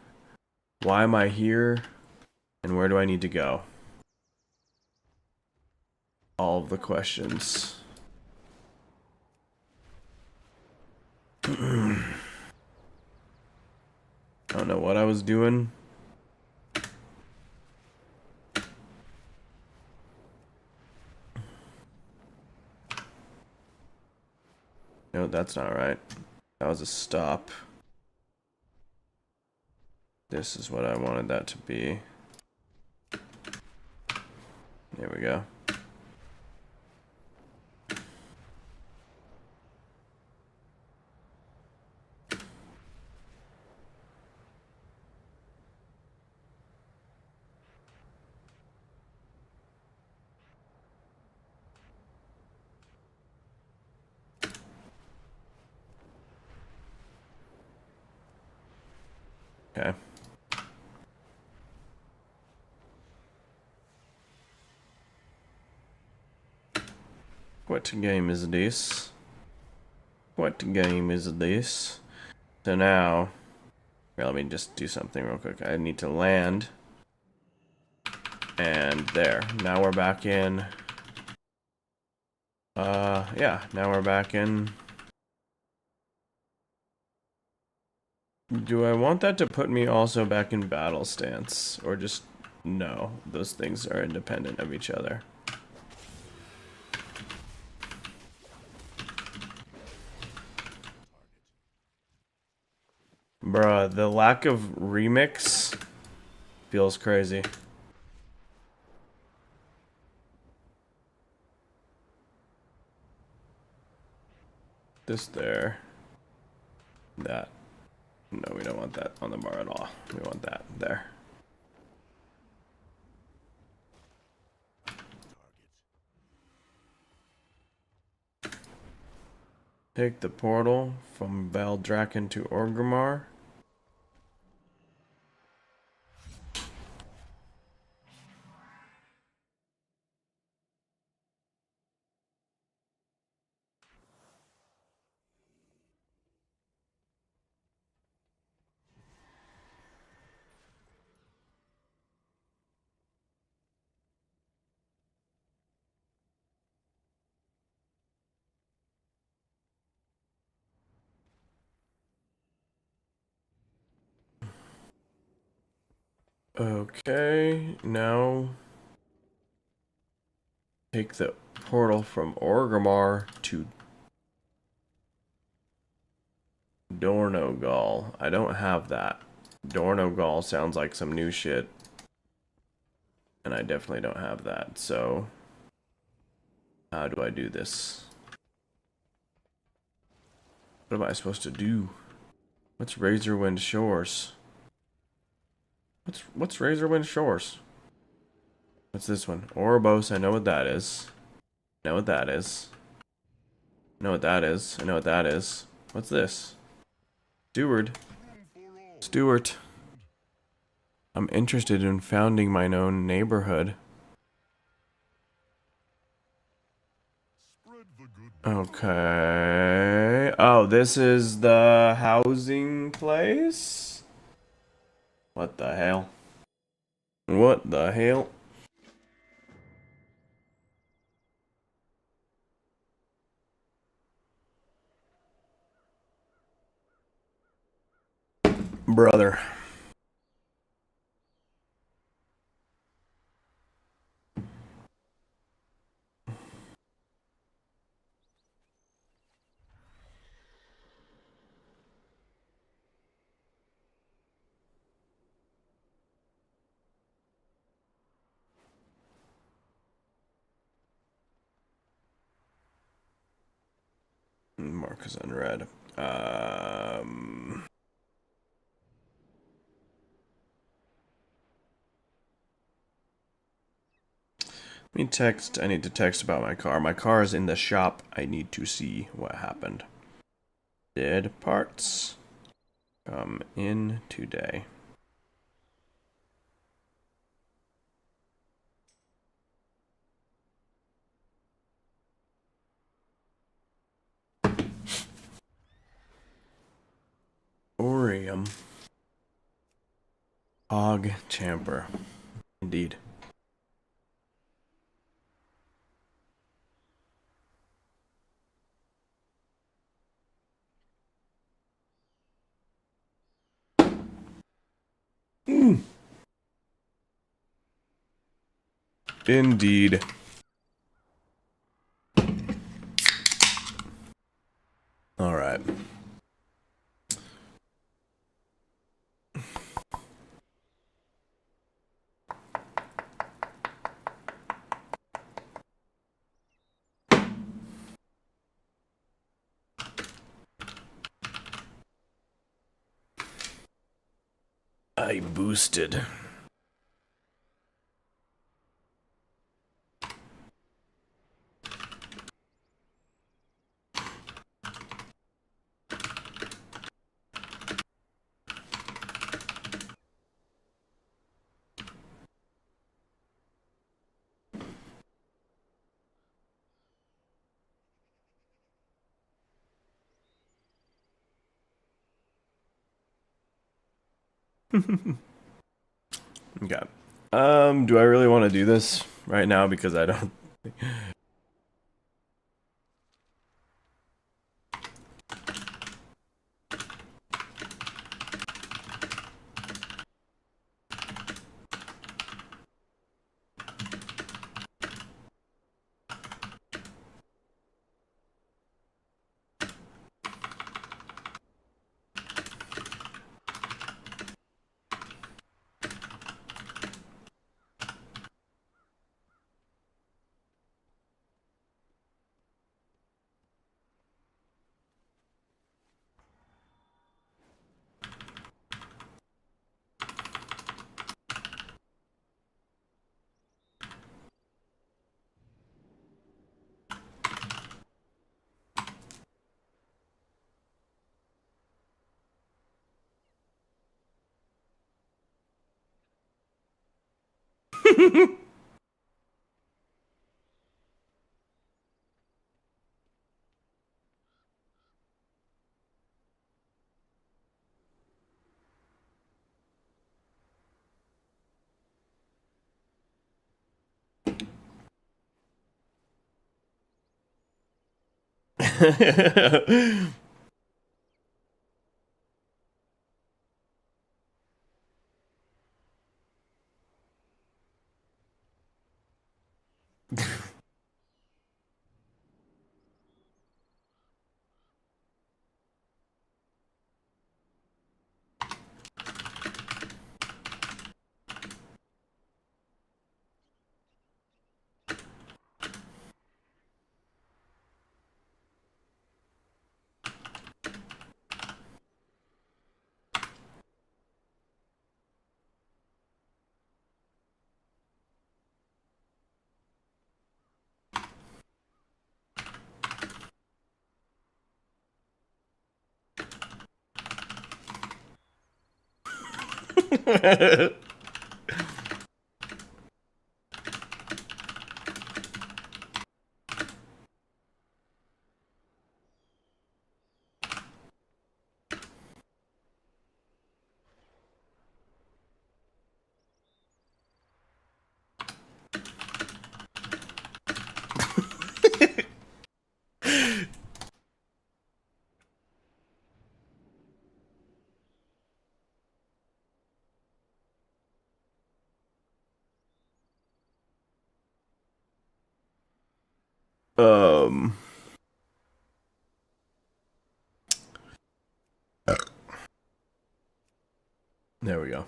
Why am I here? And where do I need to go? All of the questions. I don't know what I was doing. No, that's not right. That was a stop. This is what I wanted that to be. There we go. Okay. What game is this? What game is this? So now, here, let me just do something real quick. I need to land. And there. Now we're back in Yeah, now we're back in. Do I want that to put me also back in battle stance? Or just, no, those things are independent of each other. Bruh, the lack of remix feels crazy. This there. That. No, we don't want that on the bar at all. We want that there. Take the portal from Veltayne to Orgrimmar. Okay, now take the portal from Orgrimmar to Dornogal. I don't have that. Dornogal sounds like some new shit. And I definitely don't have that, so how do I do this? What am I supposed to do? What's Razorwind Shores? What's Razorwind Shores? What's this one? Ouroboros, I know what that is. I know what that is. I know what that is. I know what that is. What's this? Stewart. I'm interested in founding my own neighborhood. Okay. Oh, this is the housing place? What the hell? What the hell? Brother. Mark is unread. Let me text. I need to text about my car. My car is in the shop. I need to see what happened. Dead parts come in today. Orium. Pogchampions. Indeed. Indeed. All right. I boosted. Okay. Do I really want to do this right now? Because I don't. um there we go.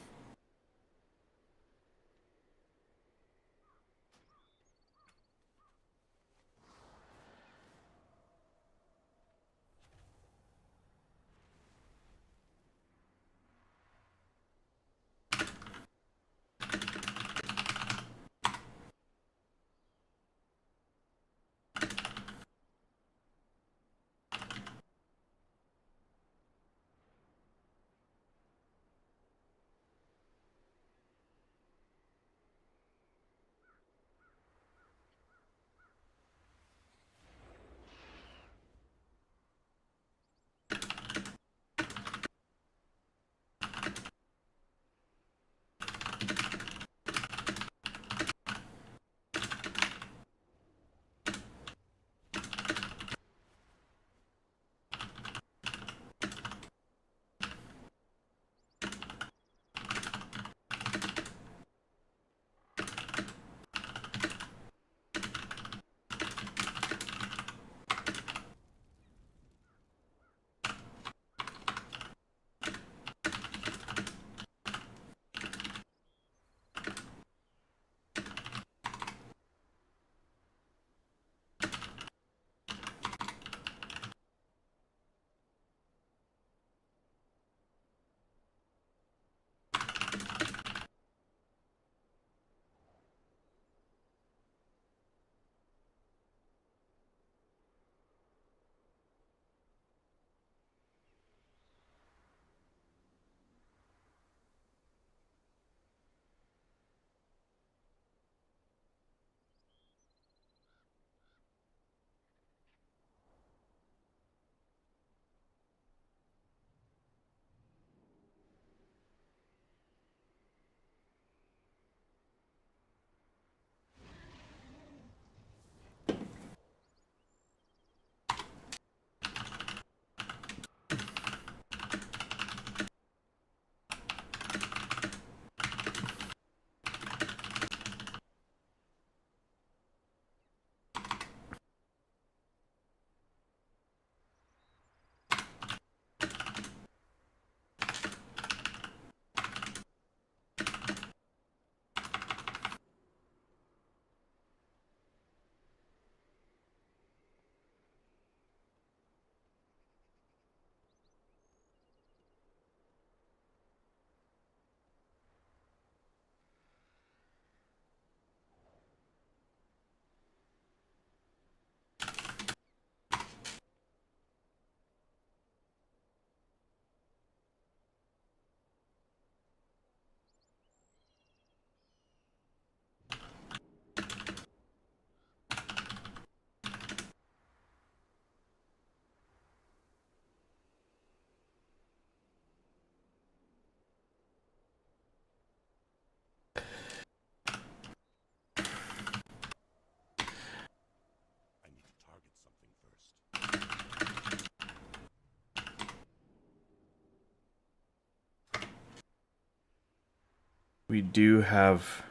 we do have...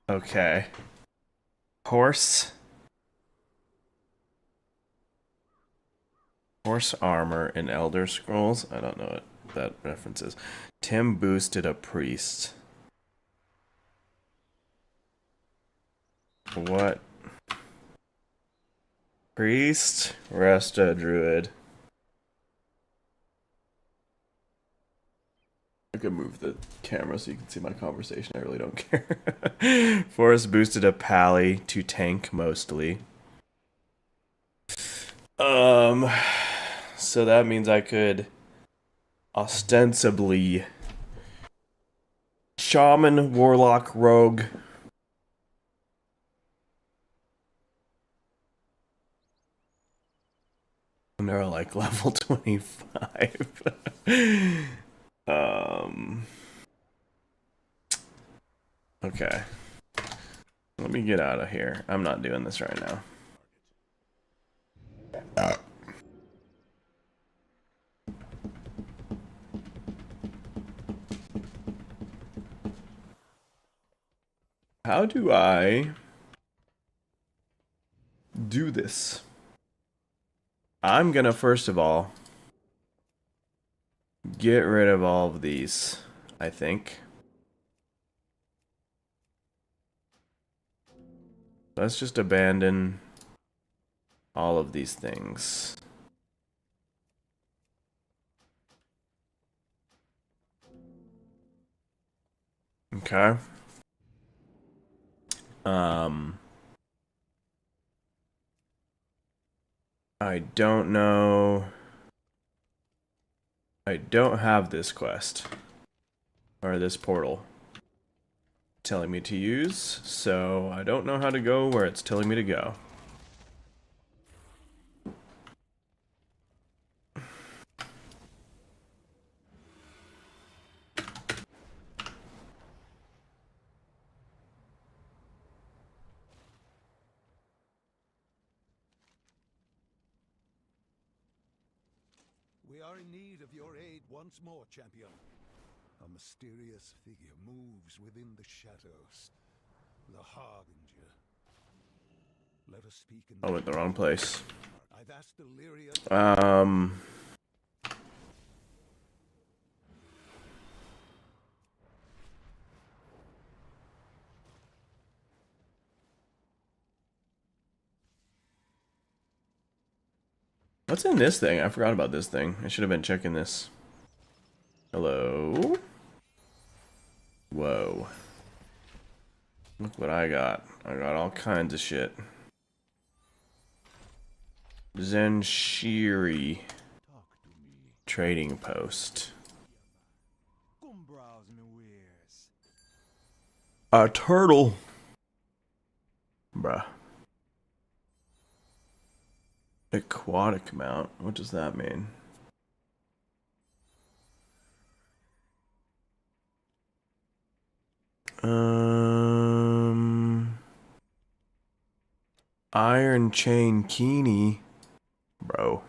Okay. Horse armor in Elder Scrolls. I don't know what that reference is. Tim boosted a priest. What? Priest? Resta druid. I could move the camera so you can see my conversation. I really don't care. Forest boosted a pally to tank mostly. So that means I could ostensibly shaman, warlock, rogue. And they're like level 25. Okay. Let me get out of here. I'm not doing this right now. How do I do this? I'm gonna first of all get rid of all of these, I think. Let's just abandon all of these things. Okay. I don't know. I don't have this quest. Or this portal. Telling me to use, so I don't know how to go where it's telling me to go. We are in need of your aid once more, champion. A mysterious figure moves within the shadows. The Harbinger. Let us speak in I went the wrong place. I've asked the lyricist. What's in this thing? I forgot about this thing. I should have been checking this. Hello? Whoa. Look what I got. I got all kinds of shit. Zenshiri. Trading post. A turtle. Bruh. Aquatic mount. What does that mean? Iron chain Keeney. Bro.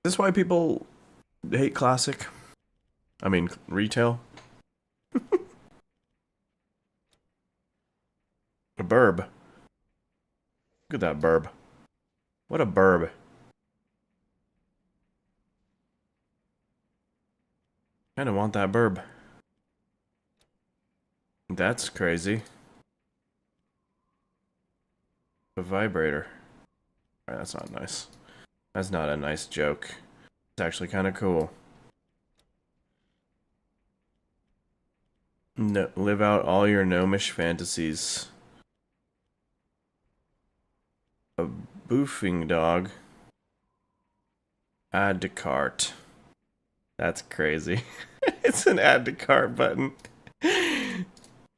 Is this why people hate classic? I mean, retail? A burb. Look at that burb. What a burb. Kinda want that burb. That's crazy. A vibrator. Alright, that's not nice. That's not a nice joke. It's actually kinda cool. No, live out all your gnomish fantasies. A boofing dog. Add to cart. That's crazy. It's an add to cart button.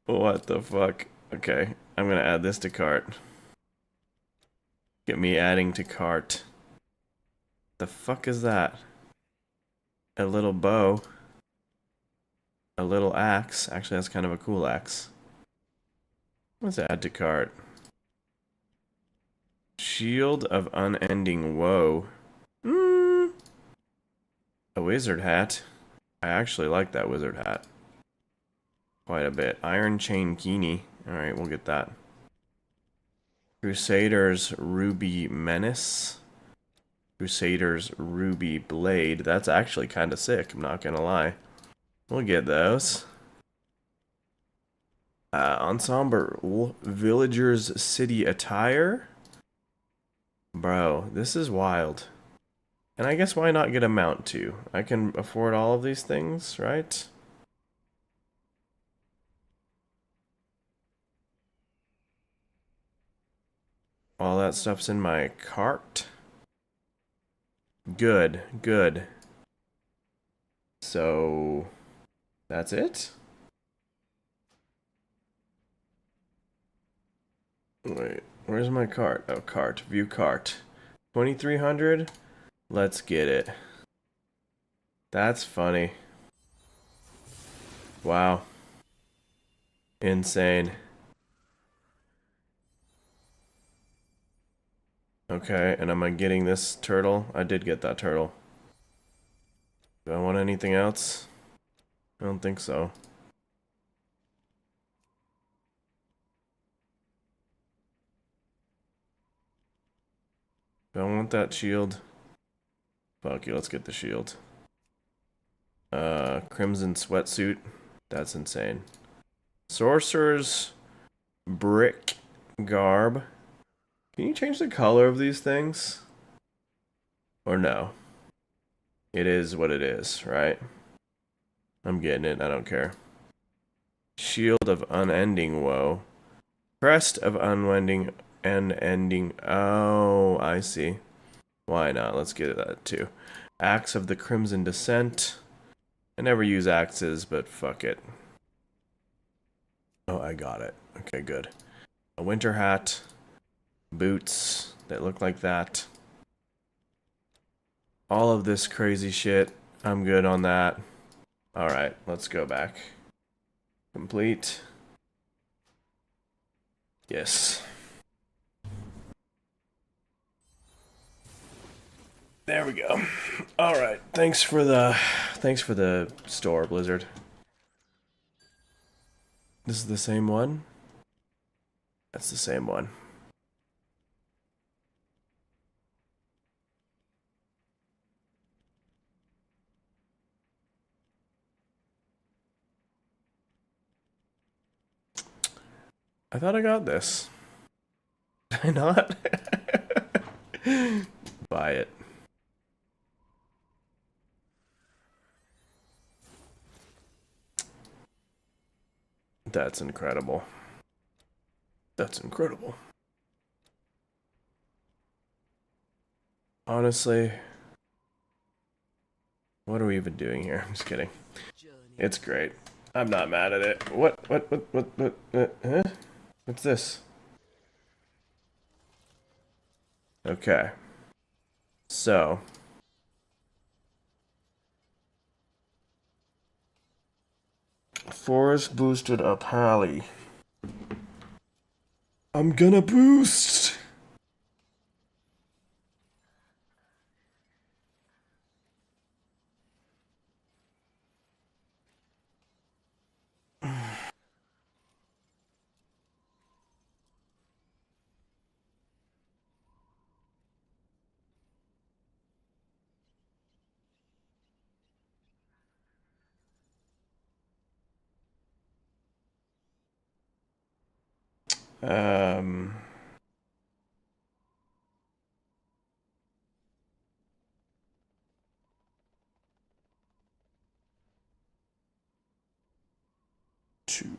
What the fuck? Okay, I'm gonna add this to cart. Get me adding to cart. The fuck is that? A little bow. A little axe. Actually, that's kind of a cool axe. Let's add to cart. Shield of unending woe. A wizard hat. I actually like that wizard hat quite a bit. Iron chain kini. Alright, we'll get that. Crusader's ruby menace. Crusader's ruby blade. That's actually kind of sick, I'm not gonna lie. We'll get those. Ensemble villagers city attire. Bro, this is wild. And I guess why not get a mount too? I can afford all of these things, right? All that stuff's in my cart. Good, good. So, that's it? Wait, where's my cart? Oh, cart. View cart. 2,300? Let's get it. That's funny. Wow. Insane. Okay, and am I getting this turtle? I did get that turtle. Do I want anything else? I don't think so. Do I want that shield? Fuck you, let's get the shield. Crimson sweatsuit. That's insane. Sorcerer's brick garb. Can you change the color of these things? Or no? It is what it is, right? I'm getting it, I don't care. Shield of unending woe. Crest of unending and ending. Oh, I see. Why not? Let's get that too. Axe of the Crimson Descent. I never use axes, but fuck it. Oh, I got it. Okay, good. A winter hat. Boots that look like that. All of this crazy shit. I'm good on that. Alright, let's go back. Complete. Yes. There we go. Alright, thanks for the store, Blizzard. This is the same one? That's the same one. I thought I got this. Did I not? Buy it. That's incredible. That's incredible. Honestly, what are we even doing here? I'm just kidding. It's great. I'm not mad at it. What, huh? What's this? Okay. So. Forest boosted up Hallie. I'm gonna boost! Um... Two.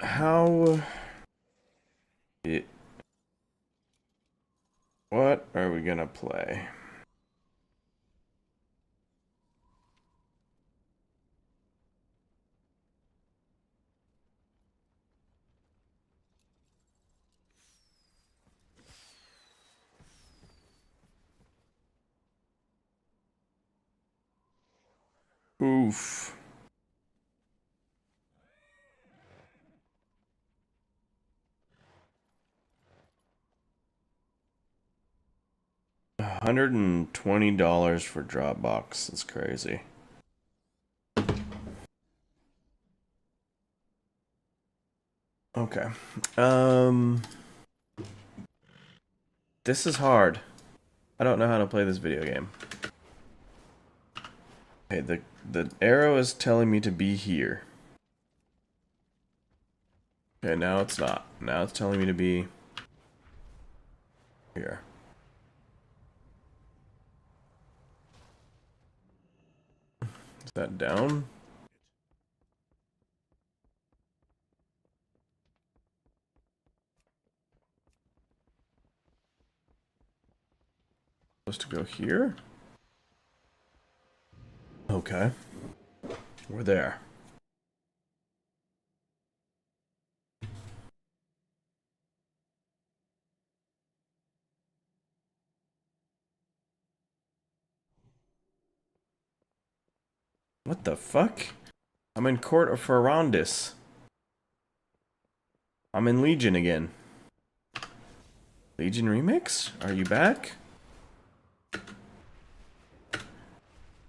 How... What are we gonna play? Oof. $120 for Dropbox. That's crazy. Okay. This is hard. I don't know how to play this video game. Okay, the arrow is telling me to be here. Okay, now it's not. Now it's telling me to be here. Is that down? Supposed to go here? Okay. We're there. What the fuck? I'm in Court of Ferrandis. I'm in Legion again. Legion Remix? Are you back?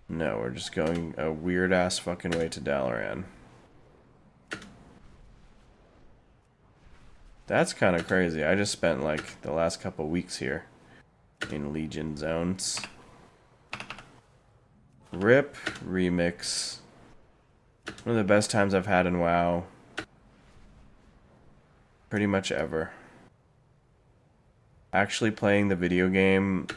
No, we're just going a weird-ass fucking way to Dalaran. That's kind of crazy. I just spent, like, the last couple weeks here in Legion zones. RIP Remix. One of the best times I've had in WoW. Pretty much ever. Actually playing the video game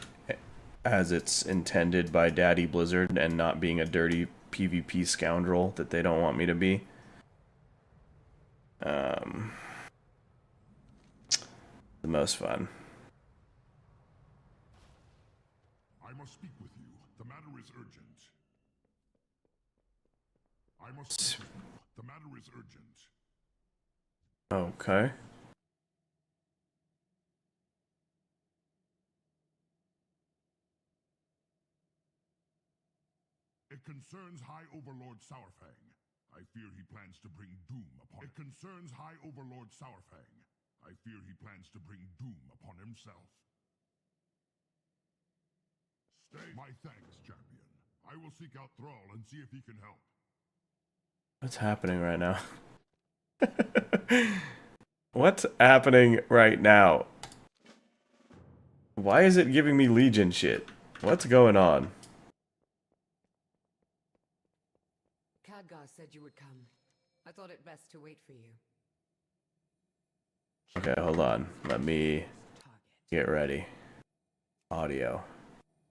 as it's intended by Daddy Blizzard and not being a dirty PvP scoundrel that they don't want me to be. The most fun. I must speak with you. The matter is urgent. I must speak with you. The matter is urgent. Okay. It concerns High Overlord Sourfang. I fear he plans to bring doom upon it. Concerns High Overlord Sourfang. I fear he plans to bring doom upon himself. Stay. My thanks, champion. I will seek out Thrall and see if he can help. What's happening right now? What's happening right now? Why is it giving me Legion shit? What's going on? Khadgar said you would come. I thought it best to wait for you. Okay, hold on. Let me get ready. Audio.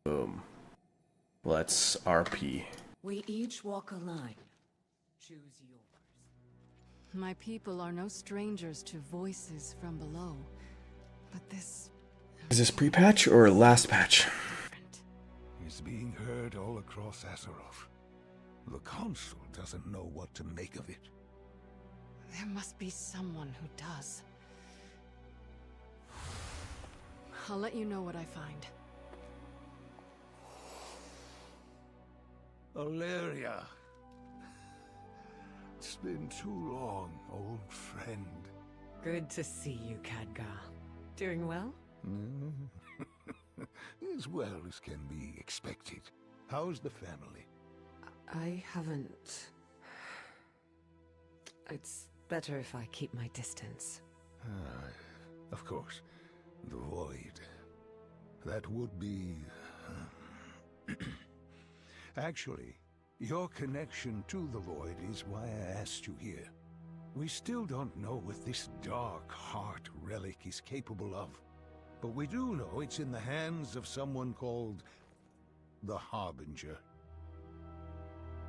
Boom. Let's RP. We each walk a line. Choose yours. My people are no strangers to voices from below, but this Is this pre-patch or last patch? Is being heard all across Azeroth. The Council doesn't know what to make of it. there must be someone who does. I'll let you know what I find. Valeria. It's been too long, old friend. Good to see you, Khadgar. Doing well? As well as can be expected. How's the family? I haven't... It's better if I keep my distance. Of course. The Void. That would be... Actually, your connection to the Void is why I asked you here. We still don't know what this dark heart relic is capable of. But we do know it's in the hands of someone called the Harbinger.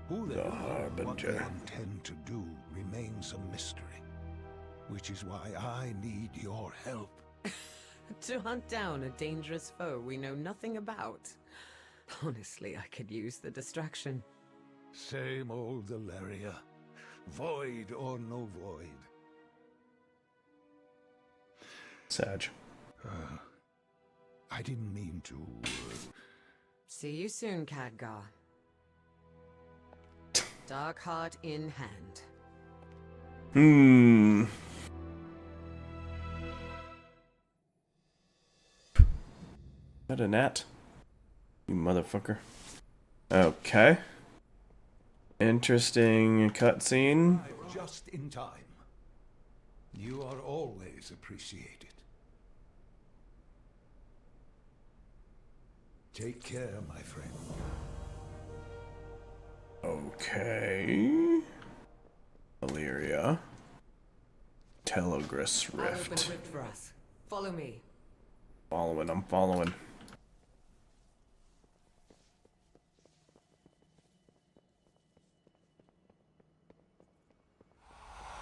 Who they are and what they intend to do remains a mystery. Which is why I need your help. To hunt down a dangerous foe we know nothing about. Honestly, I could use the distraction. Same old Valeria. Void or no void. Sag. I didn't mean to... See you soon, Khadgar. Dark heart in hand. Hmm. Is that a gnat? You motherfucker. Okay. Interesting cutscene. Just in time. You are always appreciated. Take care, my friend. Okay. Illyria. Telagris I'll open Rift. rift for us. Follow me. Following, I'm following.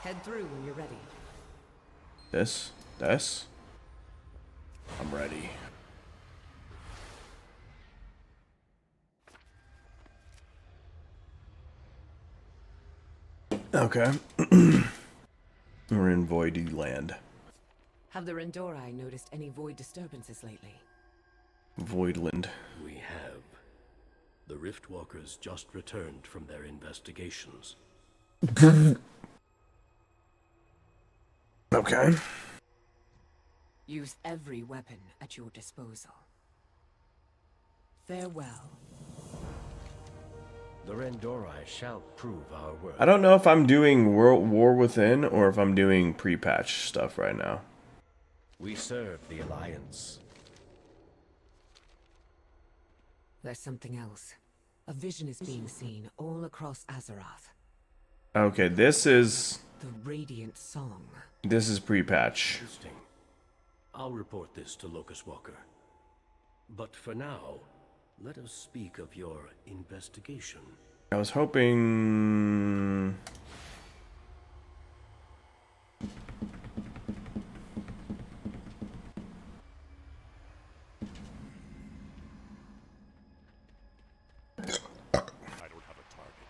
Head through when you're ready. This. I'm ready. Okay. We're in Voidy Land. Have the Rendorai noticed any void disturbances lately? Voidland. We have. The Riftwalkers just returned from their investigations. Okay. Use every weapon at your disposal. Farewell. The Rendorai shall prove our worth. I don't know if I'm doing World War Within or if I'm doing pre-patch stuff right now. We serve the Alliance. There's something else. A vision is being seen all across Azeroth. Okay, this is The Radiant Song. pre-patch. Interesting. I'll report this to Locust Walker. But for now, let us speak of your investigation. I was hoping... I don't have a target.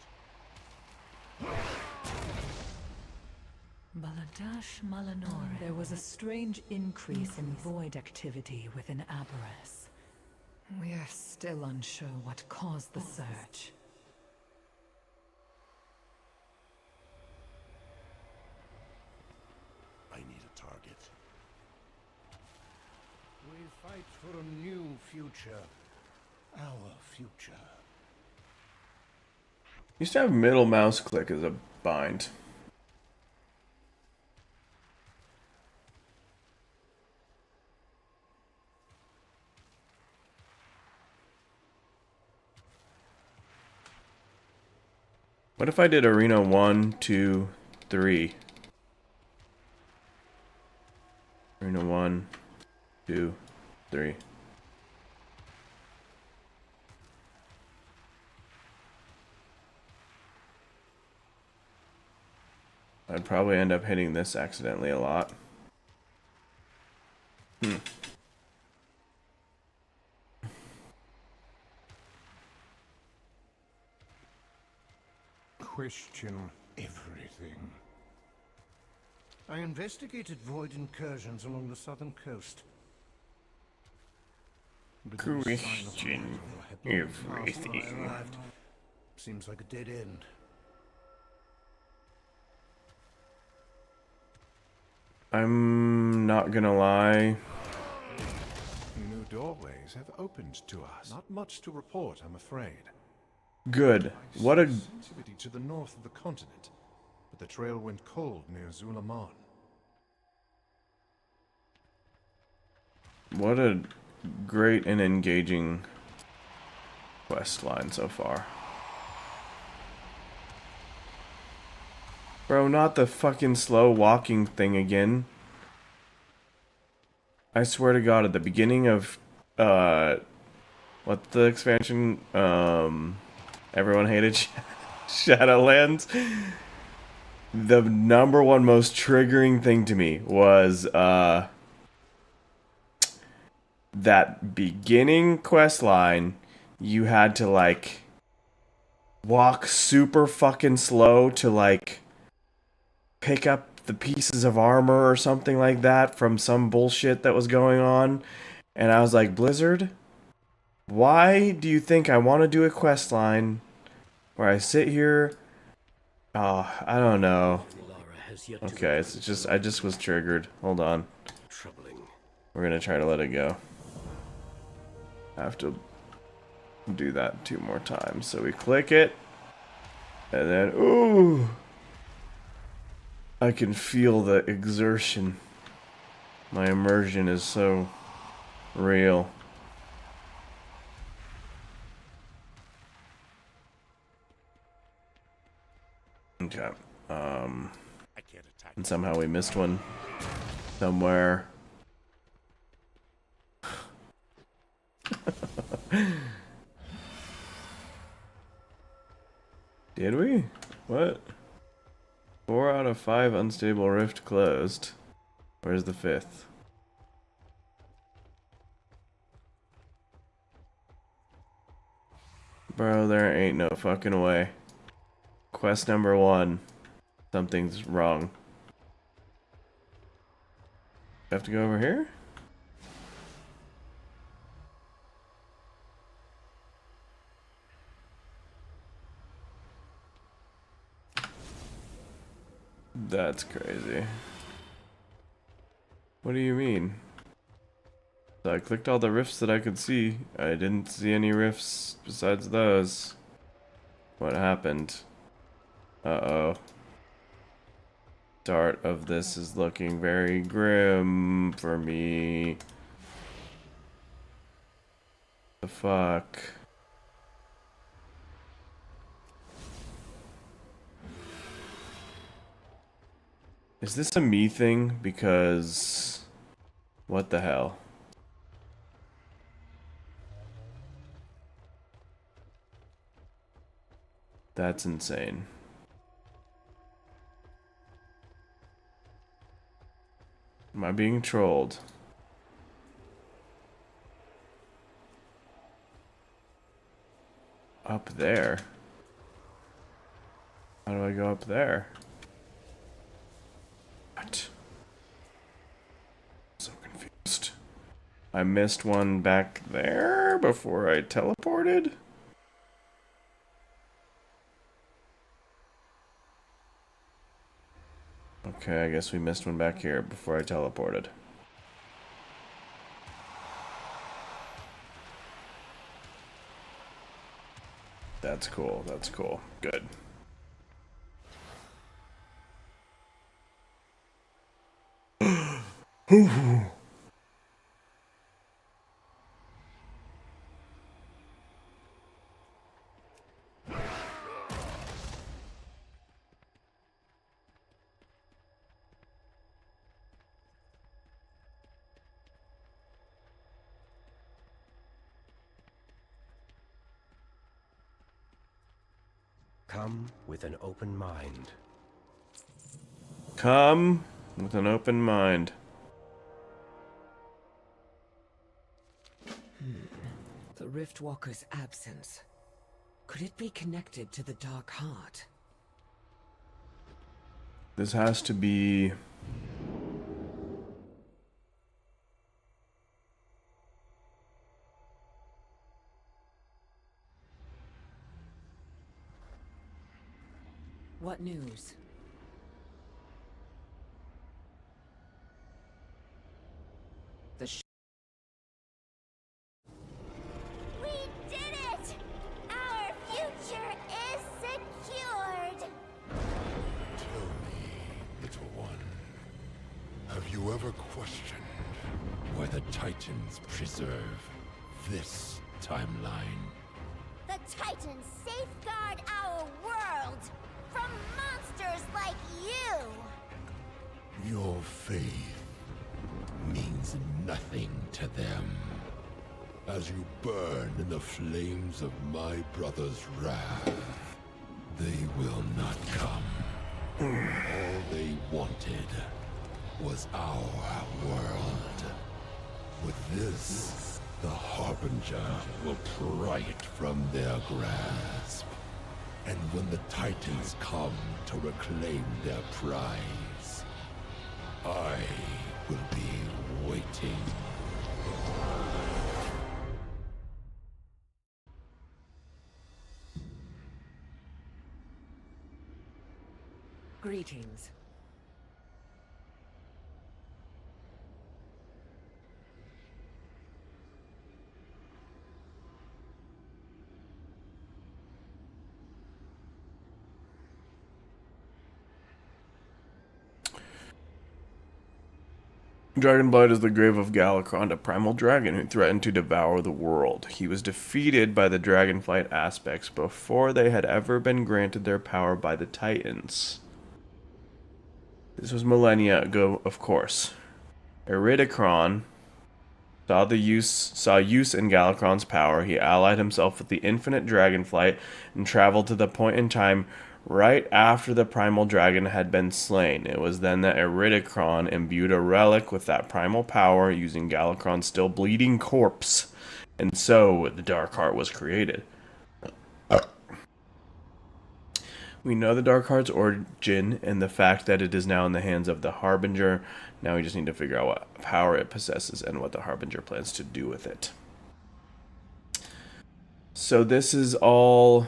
Baladash Malanor. There was a strange increase in void activity within Aberys. We are still unsure what caused the surge. I need a target. We fight for a new future. Our future. Used to have middle mouse click as a bind. What if I did Arena 1, 2, 3? Arena 1, 2, 3. I'd probably end up hitting this accidentally a lot. Question everything. I investigated void incursions along the southern coast. But there was sign of Question life or had not passed when I everything. arrived. Seems like a dead end. I'm not gonna lie. New doorways have opened to us. Not much to report, I'm afraid. Good. What a Activity to the north of the continent, but the trail went cold near Zulaman. what a great and engaging quest line so far. Bro, not the fucking slow walking thing again. I swear to God, at the beginning of what's the expansion? Everyone hated Shadowlands. The number one most triggering thing to me was that beginning quest line. You had to like walk super fucking slow to like pick up the pieces of armor or something like that from some bullshit that was going on. And I was like, Blizzard, why do you think I want to do a quest line where I sit here Oh, I don't know. Lara has yet to Okay, it's just I just was triggered. Hold on. troubling. We're gonna try to let it go. I have to do that 2 more times. So we click it, and then ooh, I can feel the exertion. My immersion is so real. Okay. And somehow we missed one somewhere. Did we? What? 4 out of 5 unstable rift closed. Where's the 5th? Bro, there ain't no fucking way. Quest number 1. Something's wrong. Have to go over here? That's crazy. What do you mean? So I clicked all the rifts that I could see. I didn't see any rifts besides those. What happened? Uh-oh. Start of this is looking very grim for me. The fuck? Is this a me thing? Because... what the hell? That's insane. Am I being trolled? Up there? How do I go up there? What? So confused. I missed one back there before I teleported? Okay, I guess we missed one back here before I teleported. That's cool, that's cool. Good. Come with an open mind. Come with an open mind. The Riftwalker's absence. Could it be connected to the Dark Heart? This has to be... What news? We did it! Our future is secured! Tell me, little one, have you ever questioned why the Titans preserve this timeline? The Titans safeguard our world from monsters like you! Your faith means nothing to them. As you burn in the flames of my brother's wrath, they will not come. All they wanted was our world. With this, the Harbinger will pry it from their grasp. And when the Titans come to reclaim their prize, I will be waiting. Greetings. Dragonblight is the grave of Galakron, a primal dragon who threatened to devour the world. He was defeated by the Dragonflight aspects before they had ever been granted their power by the Titans. This was millennia ago, of course. Iridikron saw use in Galakron's power. He allied himself with the infinite Dragonflight and traveled to the point in time right after the primal dragon had been slain. It was then that Iridikron imbued a relic with that primal power using Galakron's still bleeding corpse. And so the Dark Heart was created. We know the Dark Heart's origin and the fact that it is now in the hands of the Harbinger. Now we just need to figure out what power it possesses and what the Harbinger plans to do with it. So this is all...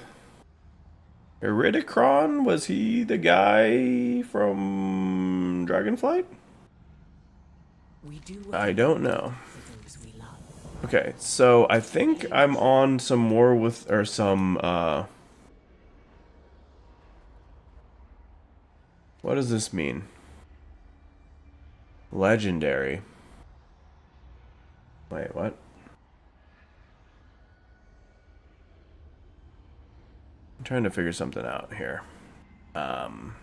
Iridikron? Was he the guy from Dragonflight? I don't know. Okay, so I think I'm on some more with, or some, what does this mean? Legendary. Wait, what? I'm trying to figure something out here. L.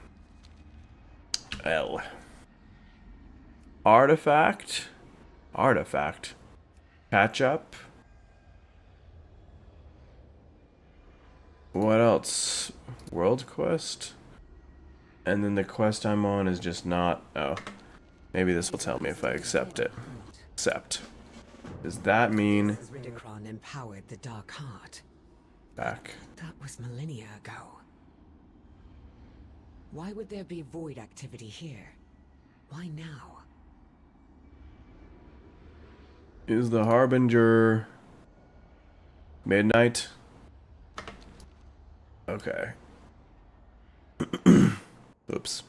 Artifact. Artifact. Catch up. What else? World quest? And then the quest I'm on is just not... Oh. Maybe this will tell me if I accept it. Accept. Does that mean... Iridikron empowered the Dark Heart. Back. That was millennia ago. Why would there be void activity here? Why now? Is the Harbinger... Midnight? Okay. Oops.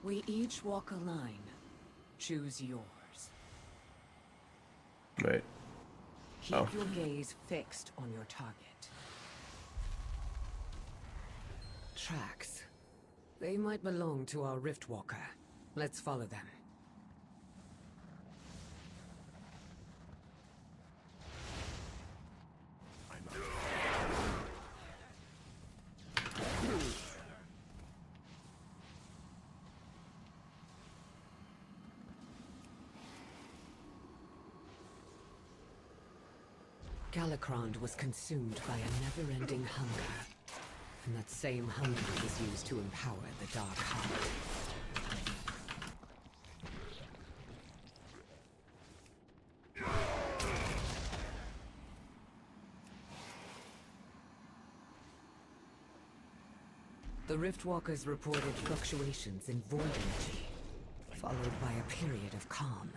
We each walk a line. Choose yours. Wait. Keep your gaze fixed on your target. Tracks. They might belong to our Riftwalker. Let's follow them. Galakron was consumed by a never-ending hunger. And that same hunger was used to empower the Dark Heart. The Riftwalkers reported fluctuations in void energy, followed by a period of calm.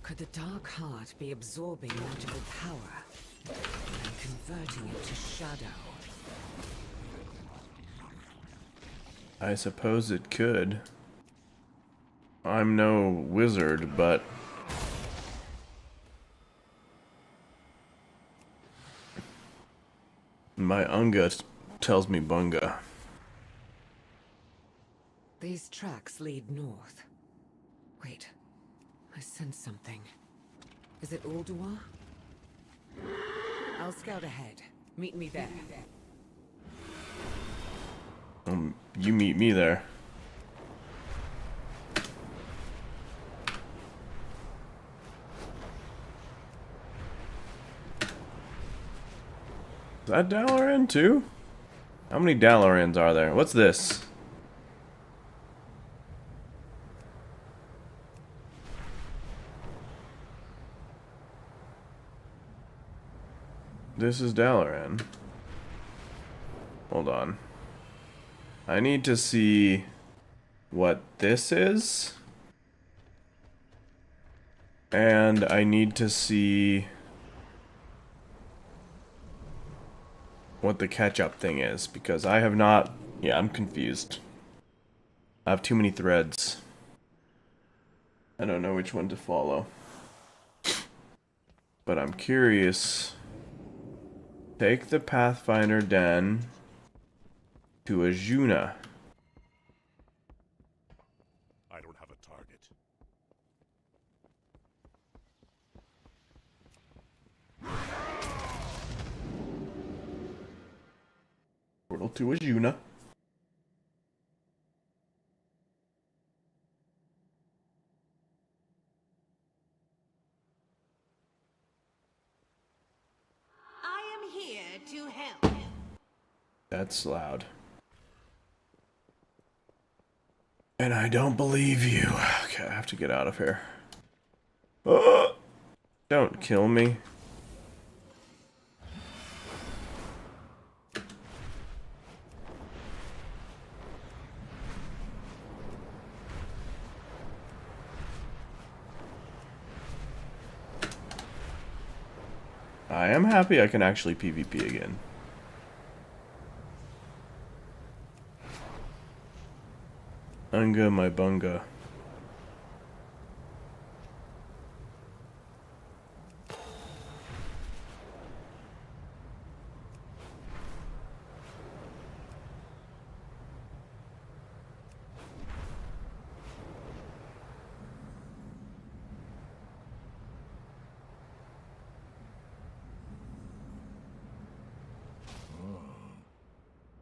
Could the Dark Heart be absorbing magical power and converting it to shadow? I suppose it could. I'm no wizard, but... my Unga tells me bunga. These tracks lead north. Wait, I sense something. Is it Ulduar? I'll scout ahead. Meet me there. You meet me there. Is that Dalaran too? How many Dalarans are there? What's this? This is Dalaran. Hold on. I need to see what this is. And I need to see what the catch-up thing is, because I have not... Yeah, I'm confused. I have too many threads. I don't know which one to follow. But I'm curious. Take the Pathfinder Den to Ajuna. I don't have a target. Portal to Ajuna. To help. That's loud. And I don't believe you. Okay, I have to get out of here. Don't kill me. I am happy I can actually PvP again. Unga my bunga.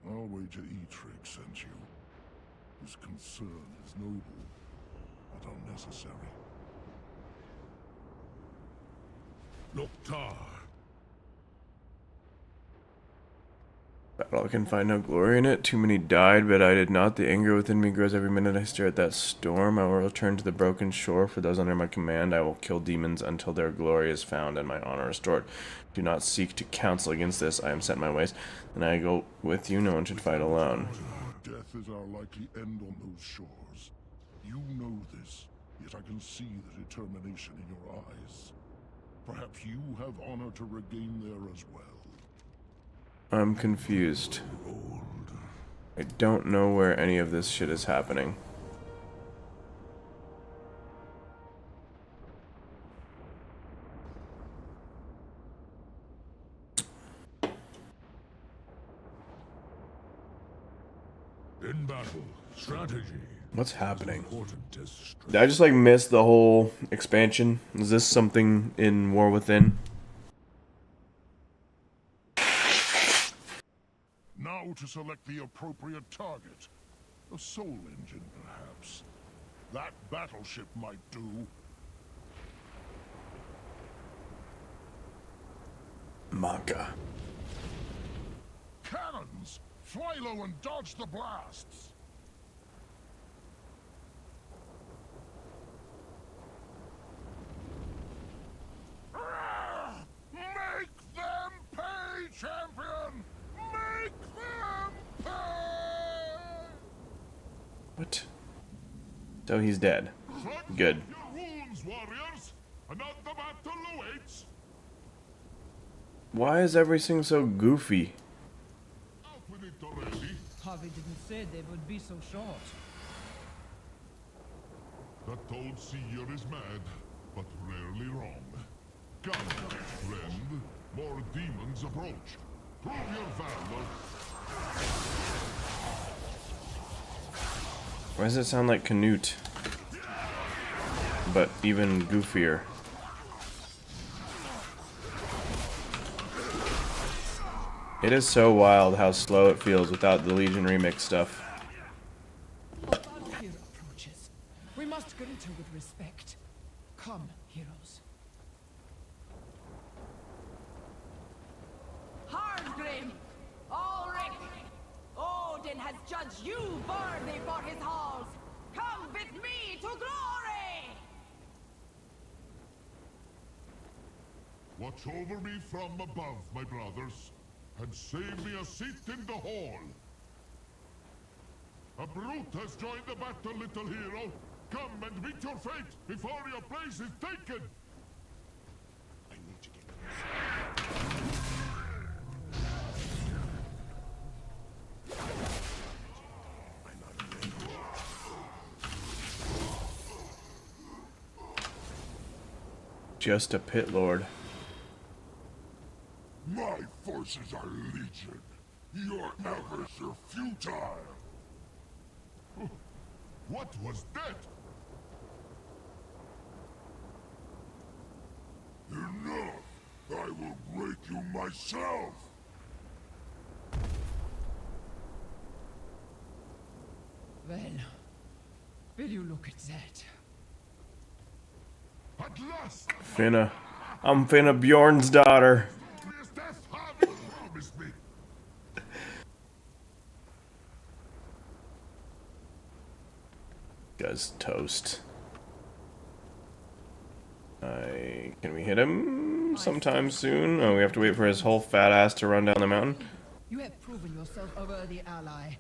I'll wager Etrick sent you. His concern is noble, but unnecessary. Loktar! Battle, I can find no glory in it. Too many died, but I did not. The anger within me grows every minute I stare at that storm. I will return to the broken shore. For those under my command, I will kill demons until their glory is found and my honor restored. Do not seek to counsel against this. I am set in my ways, and I go with you. No one should fight alone. Death is our likely end on those shores. You know this, yet I can see the determination in your eyes. Perhaps you have honor to regain there as well. I'm confused. I don't know where any of this shit is happening. In battle, strategy. What's happening? Did I just like miss the whole expansion? Is this something in War Within? Now to select the appropriate target. A soul engine, perhaps. That battleship might do. Maka. Cannons! Fly low and dodge the blasts! Make them pay, champion! Make them pay! What? So he's dead. Good. Your wounds, warriors! Another battle awaits! Why is everything so goofy? Out with it already! Harvey didn't say they would be so short. That old seer is mad, but rarely wrong. Come, friend. More demons approach. Prove your valor. Why does it sound like Canute? But even goofier. It is so wild how slow it feels without the Legion remix stuff. Here approaches. We must greet her with respect. Come, heroes. Hargrim! Ulrich! Odin has judged you worthy for his halls! Come with me to glory! Watch over me from above, my brothers, and save me a seat in the hall. A brute has joined the battle, little hero. Come and meet your fate before your place is taken. I need to get Just a pit lord. My forces are legion. Your efforts are futile. What was that? Enough! I will break you myself! Well, will you look at that? At last! I'm finna Bjorn's daughter. Death have you promised me? Guy's toast. Can we hit him sometime soon? Oh, we have to wait for his whole fat ass to run down the mountain. You have proven yourself a worthy ally. You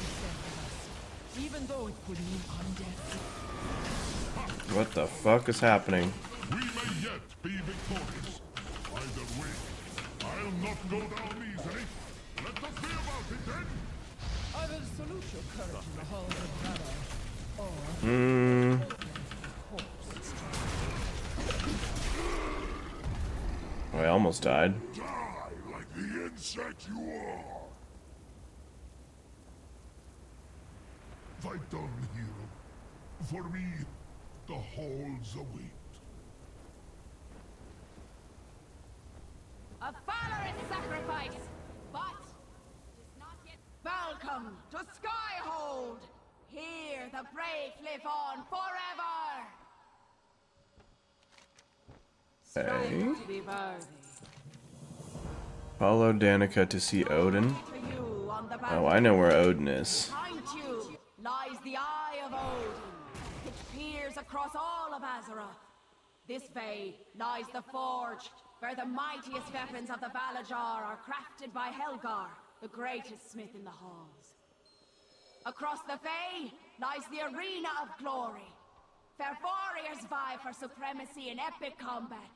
stand with us, even though it could mean undeath. What the fuck is happening? We may yet be victorious. Either way, I'll not go down easily. Let us be about it then. I will salute your courage in the halls of valor. Or Oh, I almost died. Die like the insect you are. Fight on, hero. For me, the halls await. A valorous sacrifice, but it is not yet. Welcome to Skyhold. Here the brave live on forever. Strive to be worthy. Follow Danica to see Odin. To you on the Oh, I know where Odin is. behind you lies the Eye of Odin. It peers across all of Azeroth. This bay lies the Forge, where the mightiest weapons of the Valajar are crafted by Helgar, the greatest smith in the halls. Across the bay lies the Arena of Glory, where warriors vie for supremacy in epic combat.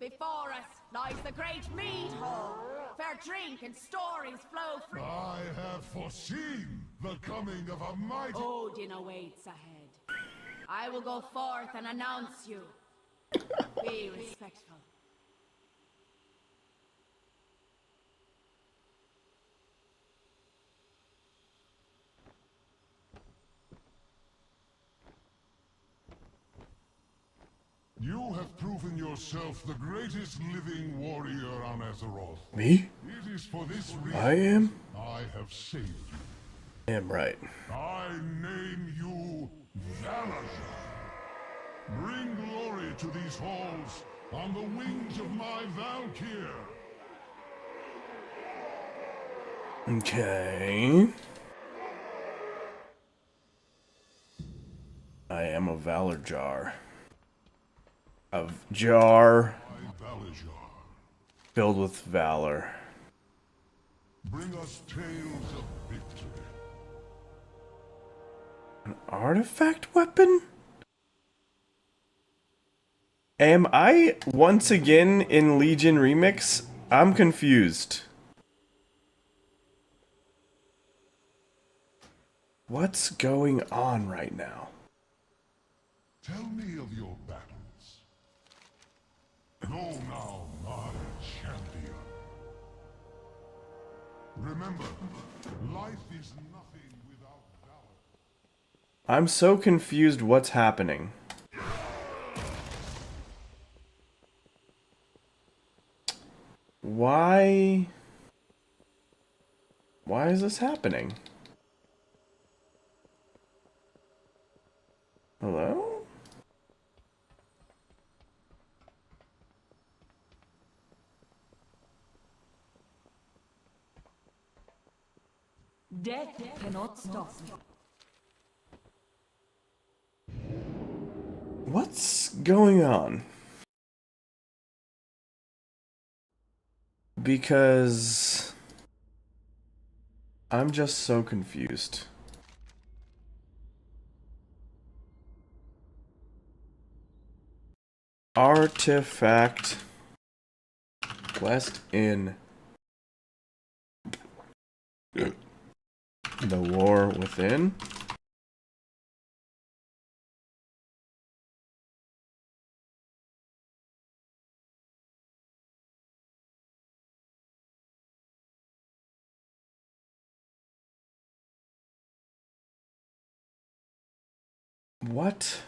Before us lies the Great Mead Hall, where drink and stories flow free. I have foreseen the coming of a mighty... Odin awaits ahead. I will go forth and announce you. Be respectful. You have proven yourself the greatest living warrior on Azeroth. Me? It is for this reason I am? I have saved you. Am right. I name you Valajar. Bring glory to these halls on the wings of my Valkyr. Okay. I am a Valor jar. A jar Valajar. filled with valor. Bring us tales of victory. An artifact weapon? Am I once again in Legion Remix? I'm confused. What's going on right now? Tell me of your battles. Go now, my champion. Remember, life is nothing without valor. I'm so confused what's happening. Why is this happening? Hello? Death cannot stop me. What's going on? Because I'm just so confused. Artifact quest in the War Within. What?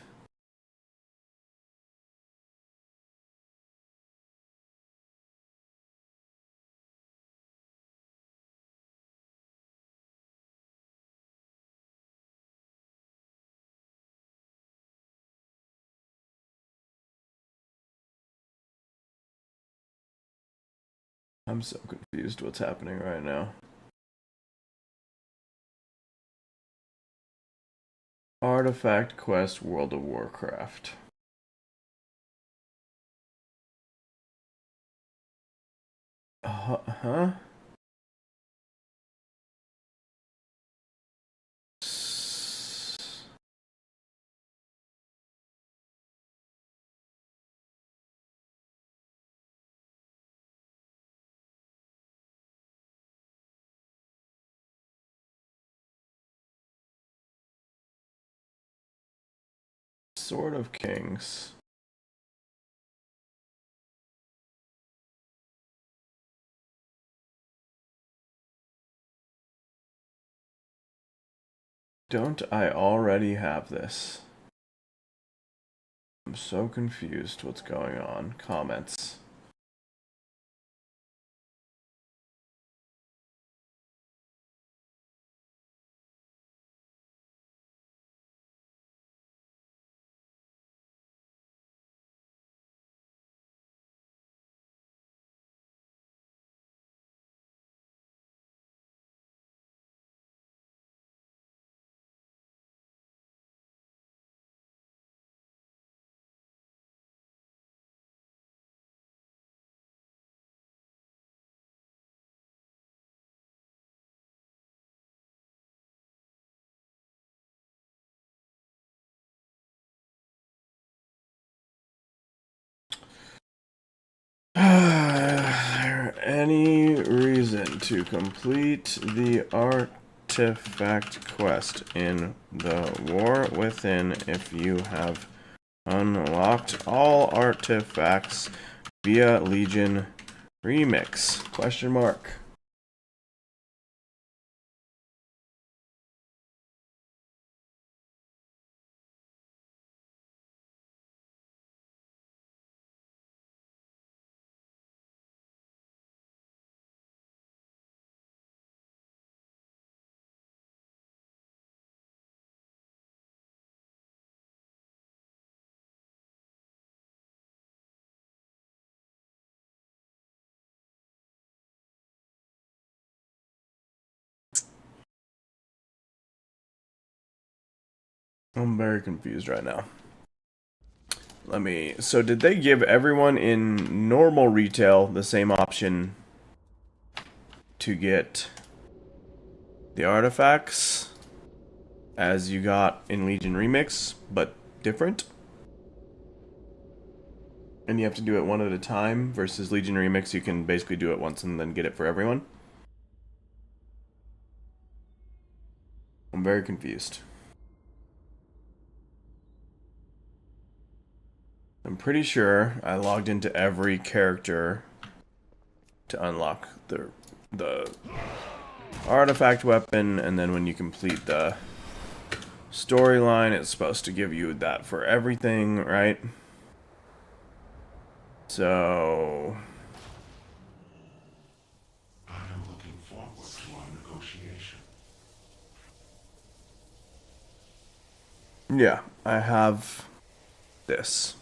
I'm so confused what's happening right now. Artifact Quest World of Warcraft. Huh? Sword of Kings. Don't I already have this? I'm so confused what's going on. Comments. Any reason to complete the artifact quest in the War Within if you have unlocked all artifacts via Legion Remix? Question mark. I'm very confused right now. So did they give everyone in normal retail the same option to get the artifacts as you got in Legion Remix, but different? And you have to do it one at a time versus Legion Remix, you can basically do it once and then get it for everyone? I'm very confused. I'm pretty sure I logged into every character to unlock the artifact weapon, and then when you complete the storyline, it's supposed to give you that for everything, right? So I'm looking forward to our negotiation. yeah, I have this.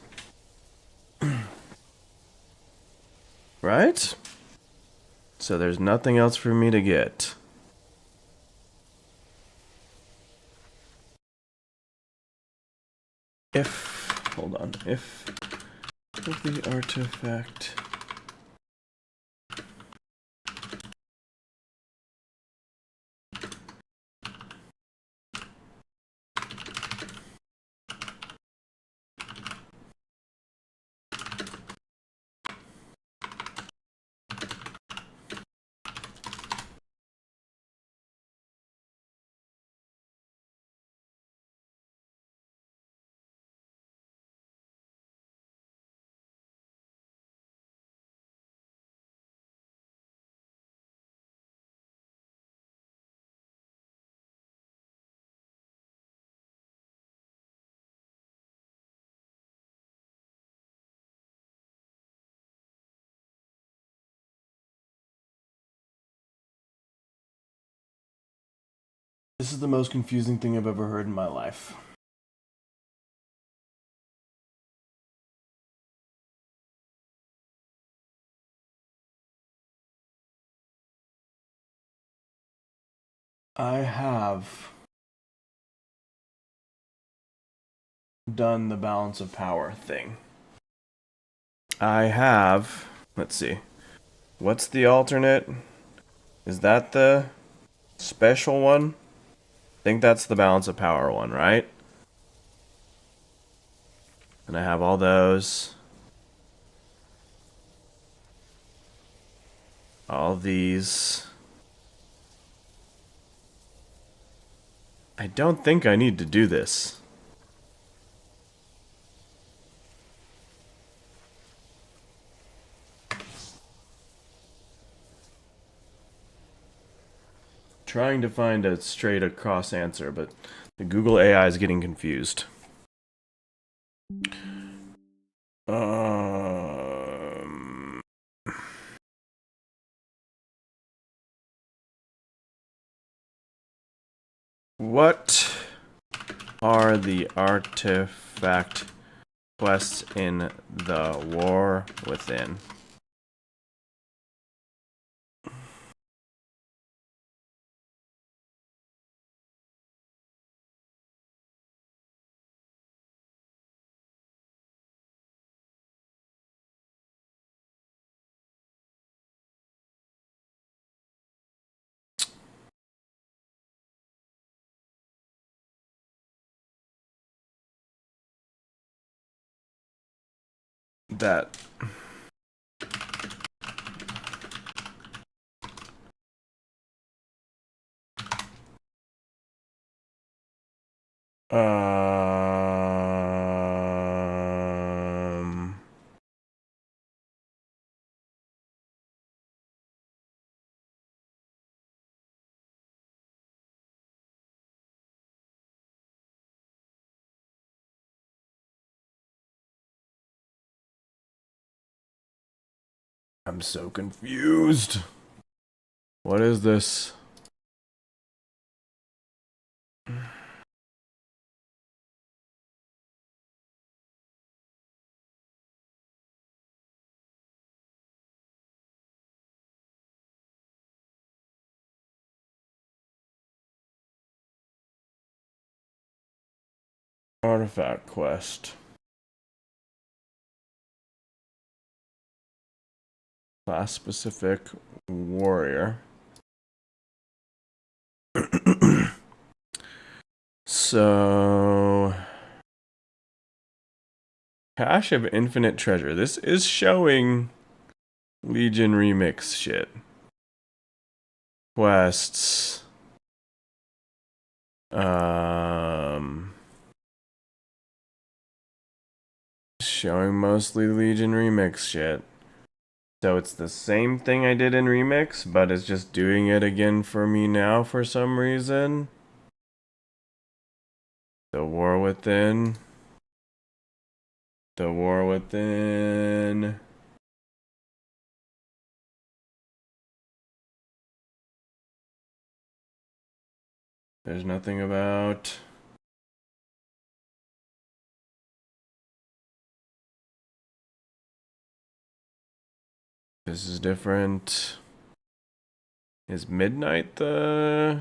Right? So there's nothing else for me to get. Hold on, if the artifact This is the most confusing thing I've ever heard in my life. I have done the balance of power thing. I have, let's see. What's the alternate? Is that the special one? I think that's the balance of power one, right? And I have all those. All these. I don't think I need to do this. Trying to find a straight across answer, but the Google AI is getting confused. What are the artifact quests in the War Within? That I'm so confused. What is this? Artifact quest. Class specific warrior. So, cache of infinite treasure. This is showing Legion remix shit. Quests. Showing mostly Legion remix shit. So it's the same thing I did in remix, but it's just doing it again for me now for some reason. The War Within. The War Within. There's nothing about... This is different. Is Midnight the...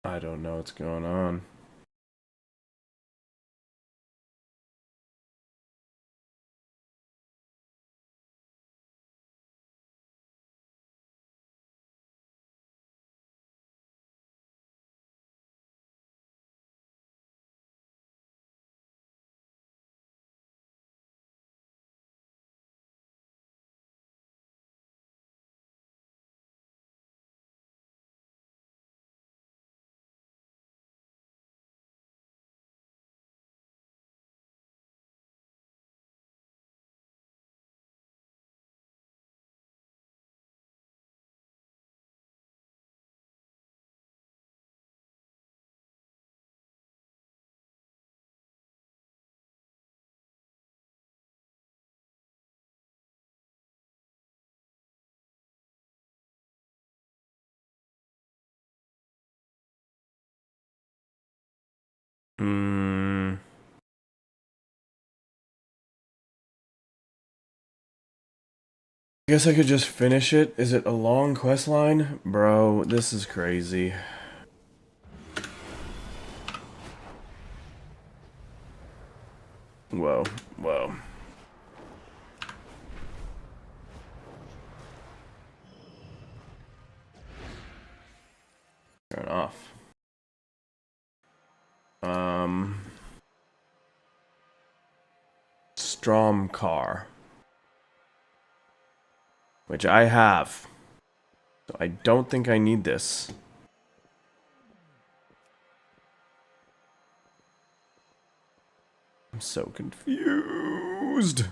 I don't know what's going on. I guess I could just finish it. Is it a long quest line? Bro, this is crazy. Whoa, whoa. Turn off. Strom car. Which I have. So I don't think I need this. I'm so confused.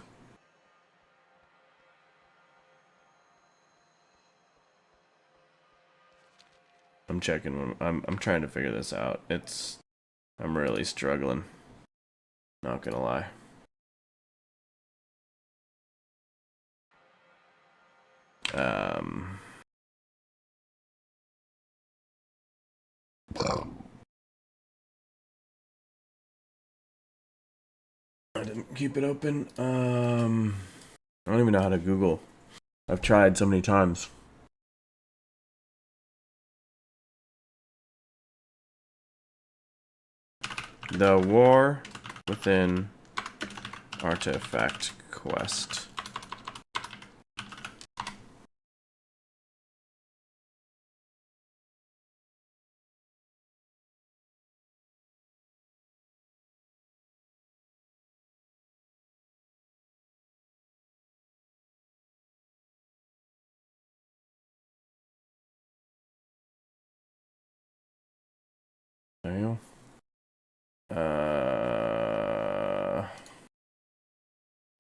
I'm checking. I'm trying to figure this out. I'm really struggling. Not gonna lie. I didn't keep it open. I don't even know how to Google. I've tried so many times. The War Within Artifact Quest. There you go.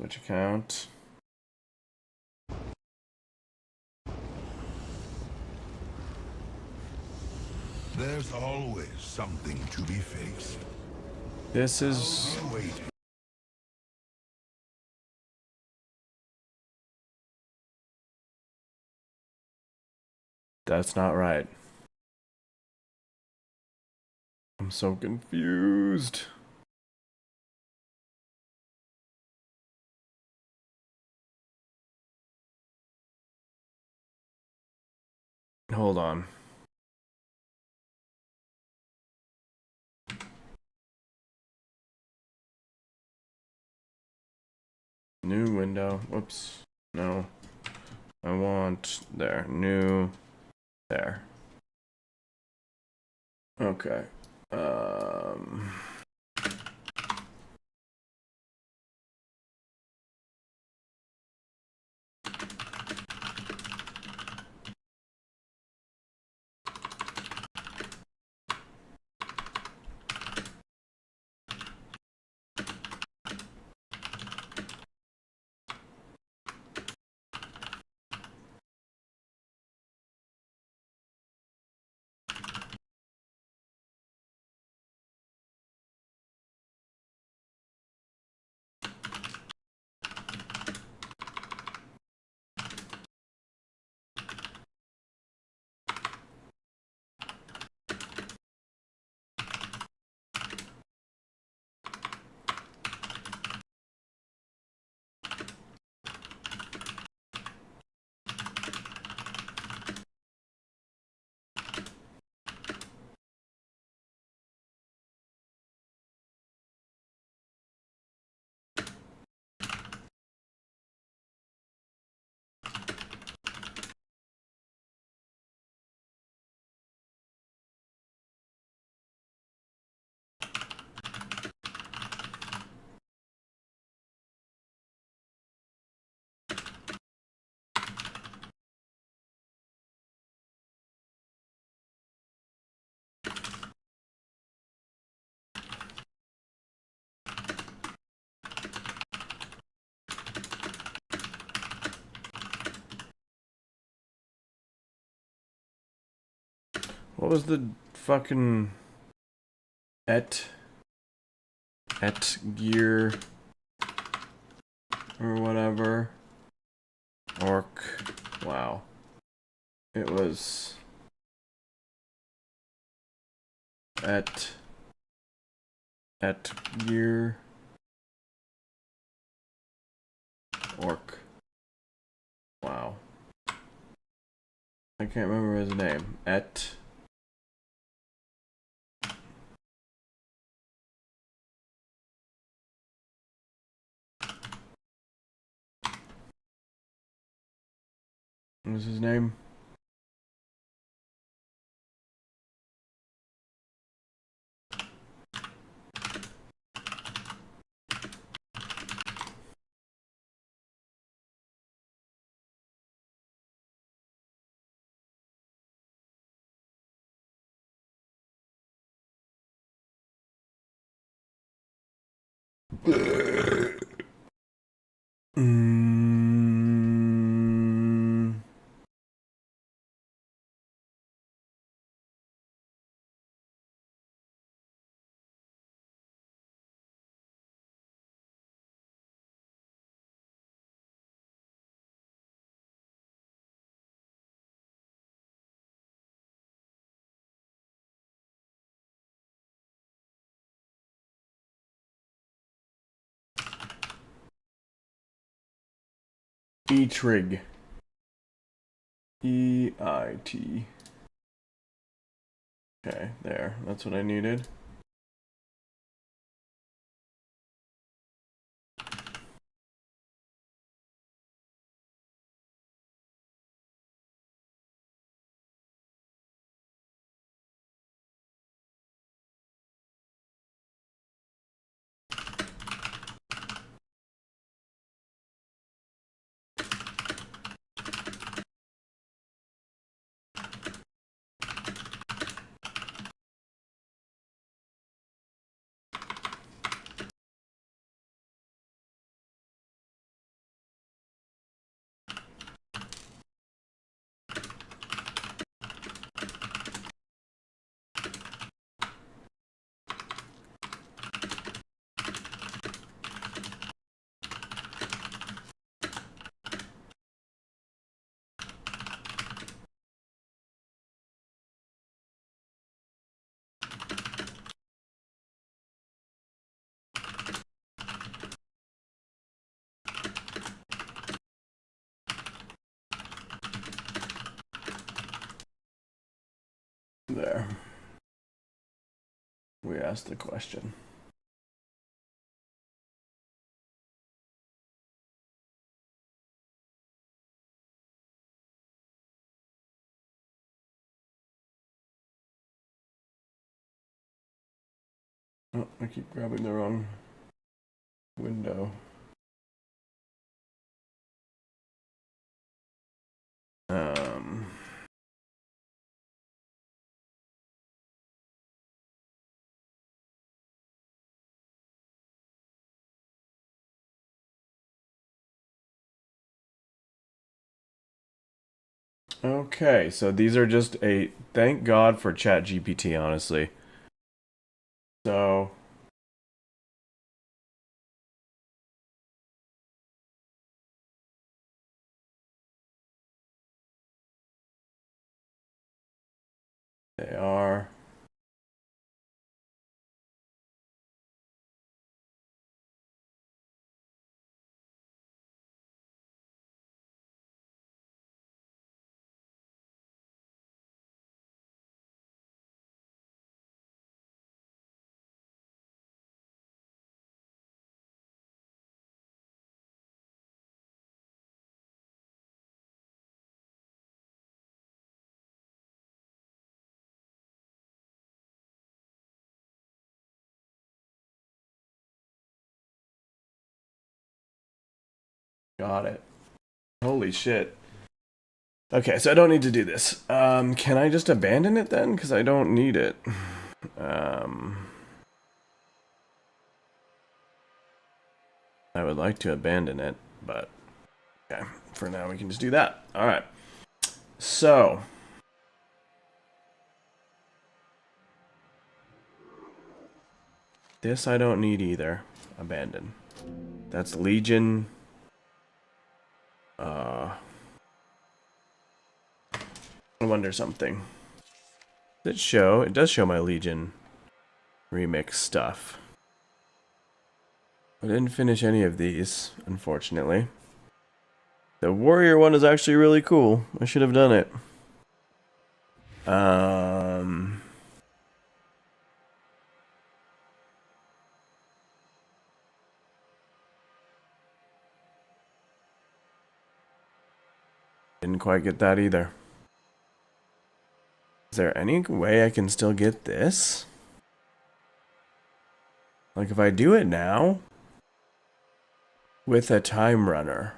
Switch account. There's always something to be faced. This is... That's not right. I'm so confused. Hold on. New window. Whoops. No. I want there. New. There. Okay. What was the fucking et gear or whatever? Orc. Wow. It was et at gear orc. Wow. I can't remember his name. Et. What was his name? E-Trig. E-I-T. Okay, there. That's what I needed. There. We asked the question. Oh, I keep grabbing the wrong window. Okay, so these are just a thank God for ChatGPT, honestly. So they are got it. Holy shit. Okay, so I don't need to do this. Can I just abandon it then? Because I don't need it. I would like to abandon it, but okay, for now we can just do that. All right. So this I don't need either. Abandon. That's Legion. I wonder something. Does it show? It does show my Legion remix stuff. I didn't finish any of these, unfortunately. The warrior one is actually really cool. I should have done it. Didn't quite get that either. Is there any way I can still get this? Like if I do it now with a time runner,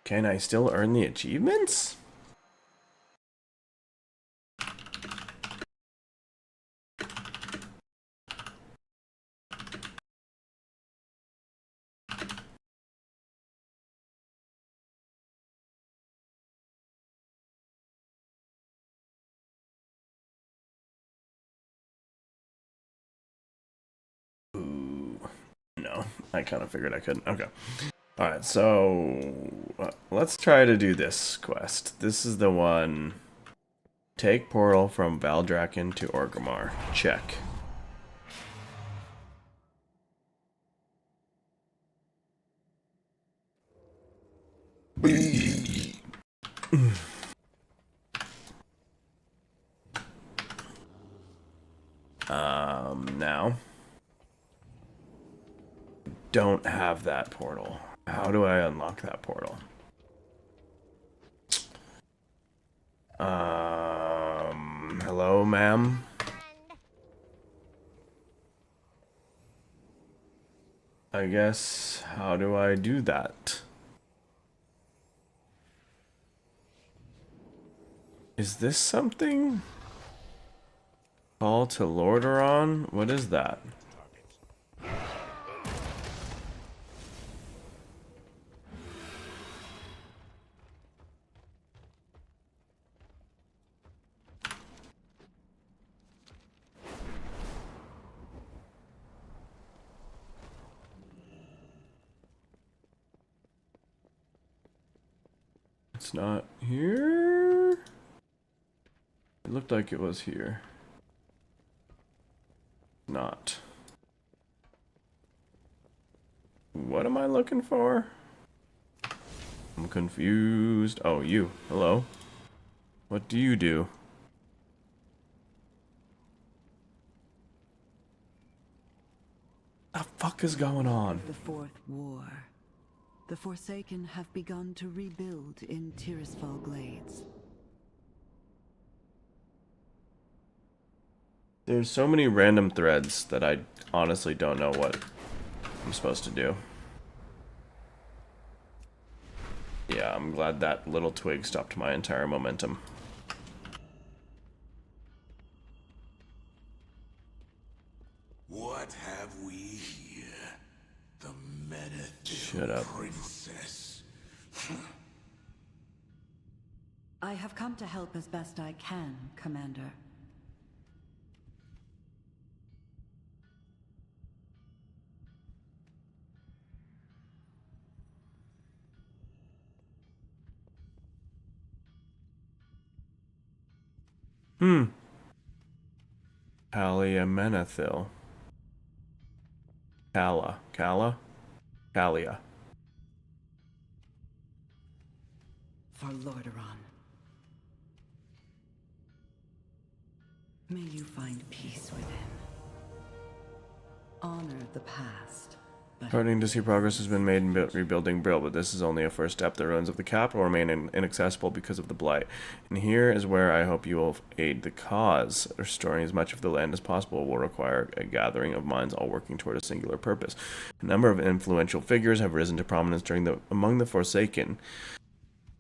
can I still earn the achievements? No, I kind of figured I couldn't. Okay. Alright, so let's try to do this quest. This is the one. Take portal from Valdrakken to Orgrimmar. Check. Now. Don't have that portal. How do I unlock that portal? Hello, ma'am? I guess, how do I do that? Is this something? Call to Lordaeron? What is that? It's not here. It looked like it was here. Not. What am I looking for? I'm confused. Oh, you. Hello. What do you do? The fuck is going on? The Fourth War. The Forsaken have begun to rebuild in Tirisfal Glades. There's so many random threads that I honestly don't know what I'm supposed to do. Yeah, I'm glad that little twig stopped my entire momentum. What have we here? The Shut up. princess. I have come to help as best I can, Commander. Paliamenethil. Kalia. For Lordaeron. May you find peace within. Honor the past. Starting to see progress has been made in rebuilding Brill, but this is only a first step. The ruins of the capital remain inaccessible because of the blight. And here is where I hope you will aid the cause. Restoring as much of the land as possible will require a gathering of minds all working toward a singular purpose. A number of influential figures have risen to prominence among the Forsaken.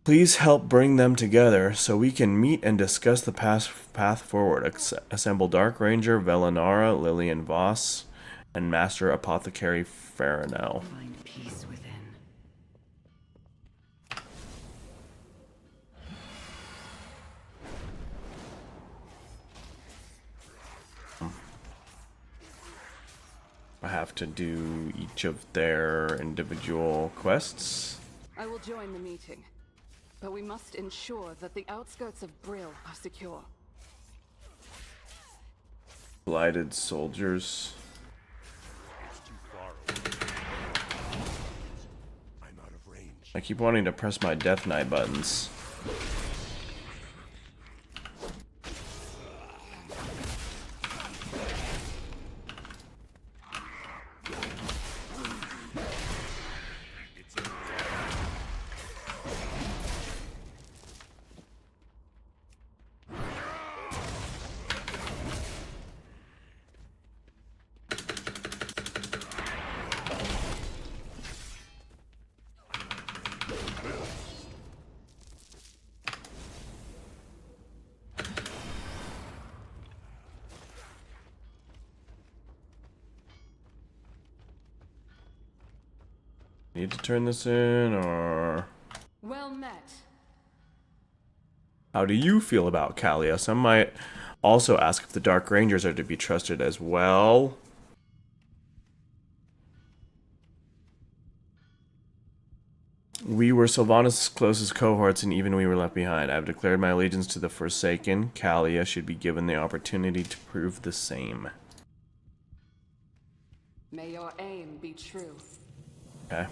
Please help bring them together so we can meet and discuss the path forward. Assemble Dark Ranger, Velinara, Lillian Voss, and Master Apothecary Farinell. Find peace within. I have to do each of their individual quests. I will join the meeting, but we must ensure that the outskirts of Brill are secure. Blighted soldiers. I keep wanting to press my Death Knight buttons. Need to turn this in, or... Well met. How do you feel about Kalia? Some might also ask if the Dark Rangers are to be trusted as well. We were Sylvanas' closest cohorts, and even we were left behind. I have declared my allegiance to the Forsaken. Kalia should be given the opportunity to prove the same. May your aim be true. Okay.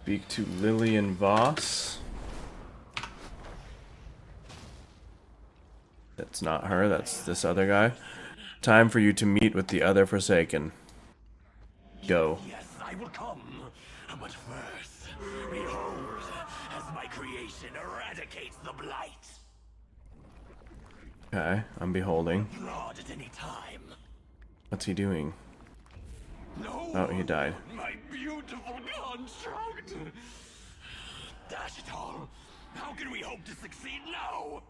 Speak to Lillian Voss. That's not her, that's this other guy. Time for you to meet with the other Forsaken. Go. Yes, I will come. But first, behold, as my creation eradicates the blight. Okay, I'm beholding. Applaud at any time. What's he doing? No, Oh, he died. my beautiful construct. Dash it all. How can we hope to succeed now?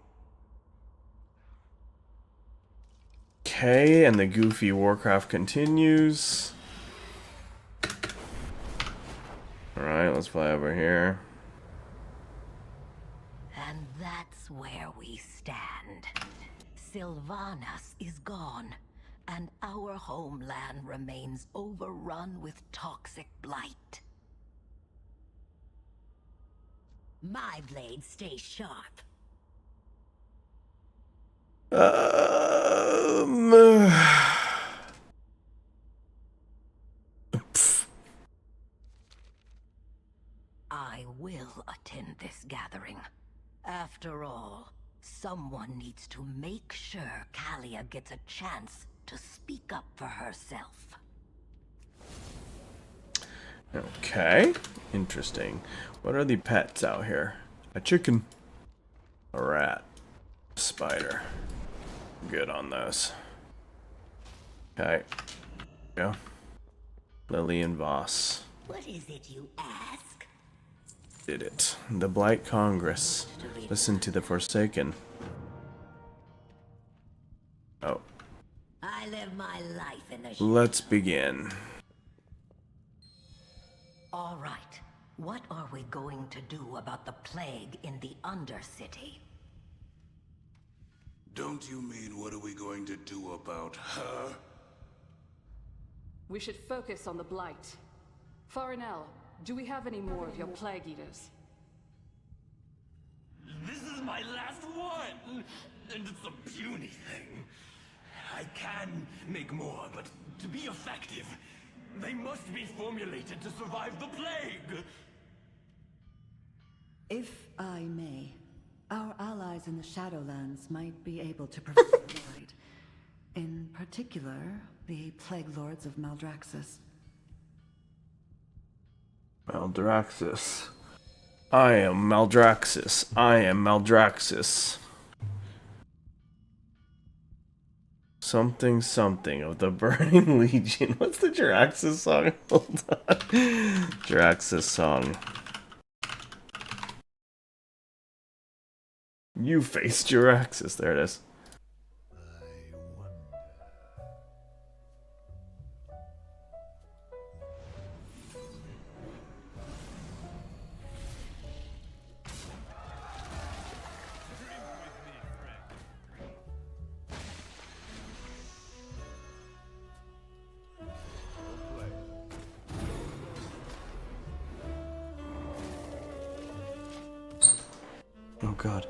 Okay, and the goofy Warcraft continues. Alright, let's fly over here. And that's where we stand. Sylvanas is gone, and our homeland remains overrun with toxic blight. My blade stays sharp. I will attend this gathering. After all, someone needs to make sure Kalia gets a chance to speak up for herself. Okay, interesting. What are the pets out here? A chicken, a rat, a spider. Good on those. Okay, go. Lillian Voss. What is it you ask? Did it. The Blight Congress. Listen to the Forsaken. Oh. I live my life in the Let's begin. All right. What are we going to do about the plague in the Undercity? Don't you mean what are we going to do about her? We should focus on the blight. Farinell, do we have any more of your plague eaters? This is my last one! And it's a puny thing. I can make more, but to be effective, they must be formulated to survive the plague! If I may, our allies in the Shadowlands might be able to prevent the blight. In particular, the Plague Lords of Maldraxxus. Maldraxxus. I am Maldraxxus. I am Maldraxxus. Something something of the Burning Legion. What's the Jaraxxus song? Hold on. Jaraxxus song. You face Jaraxxus. There it is. Oh god.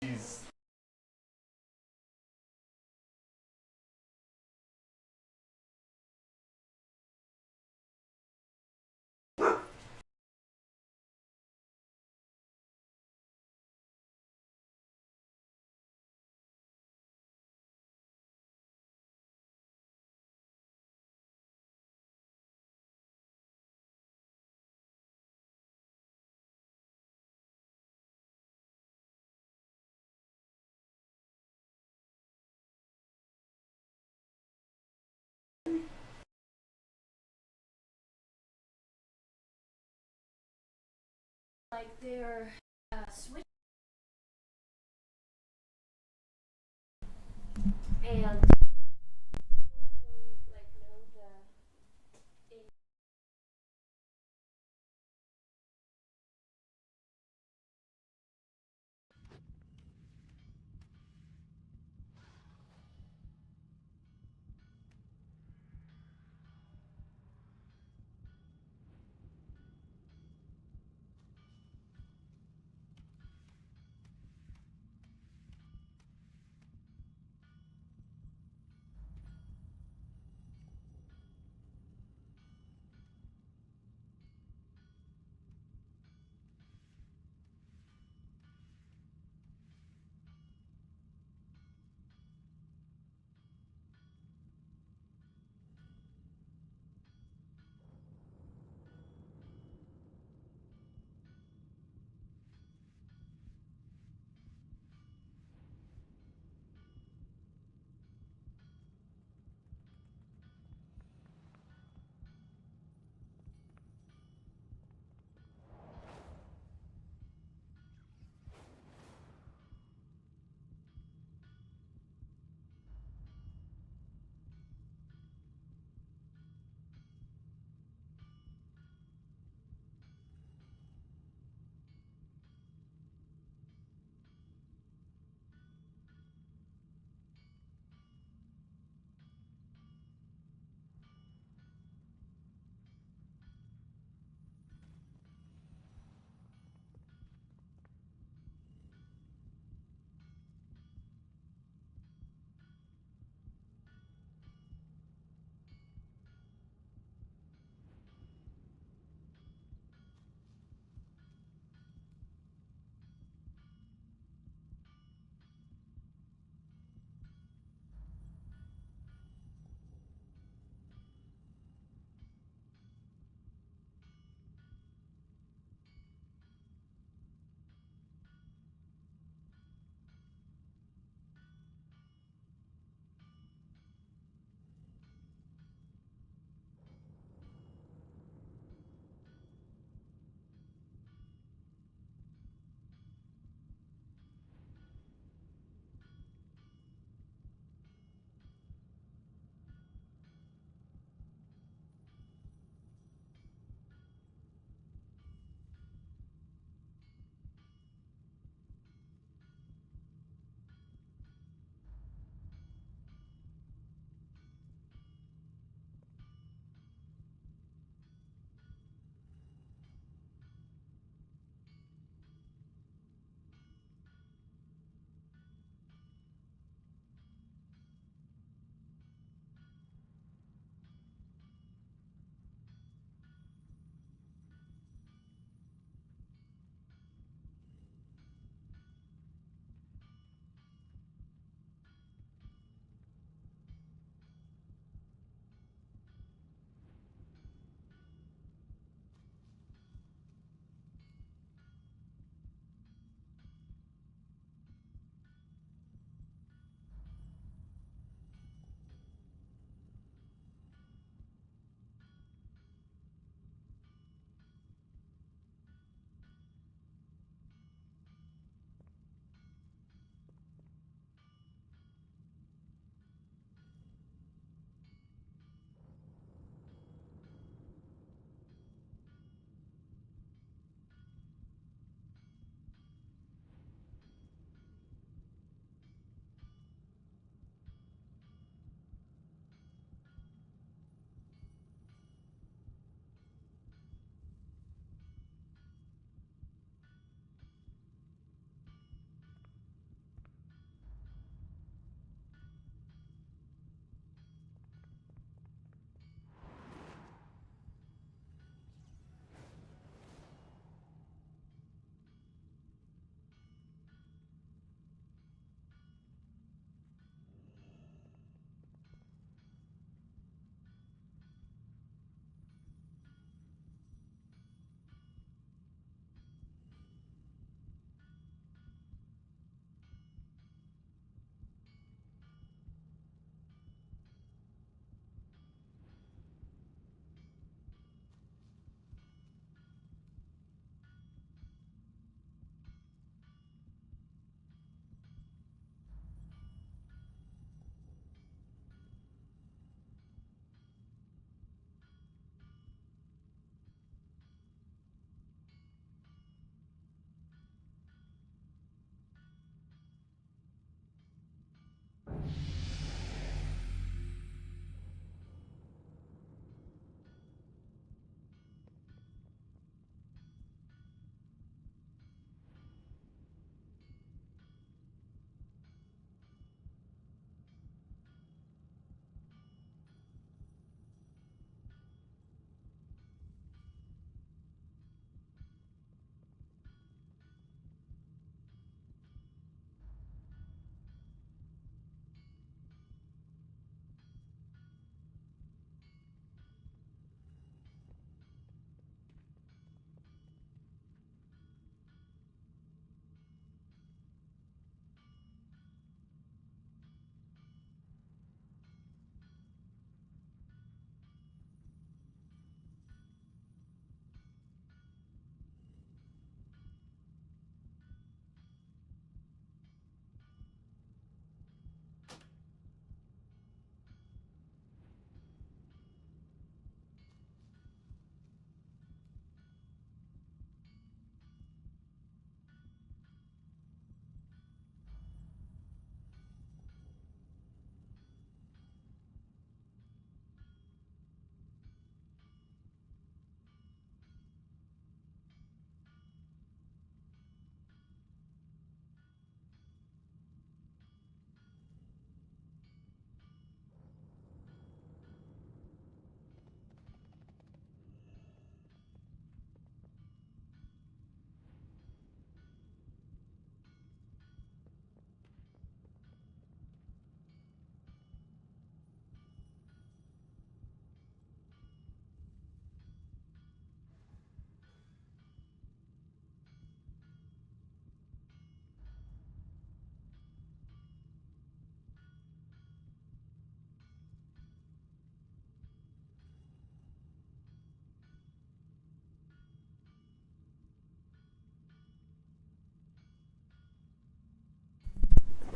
Just... Like they're switch and don't really like know the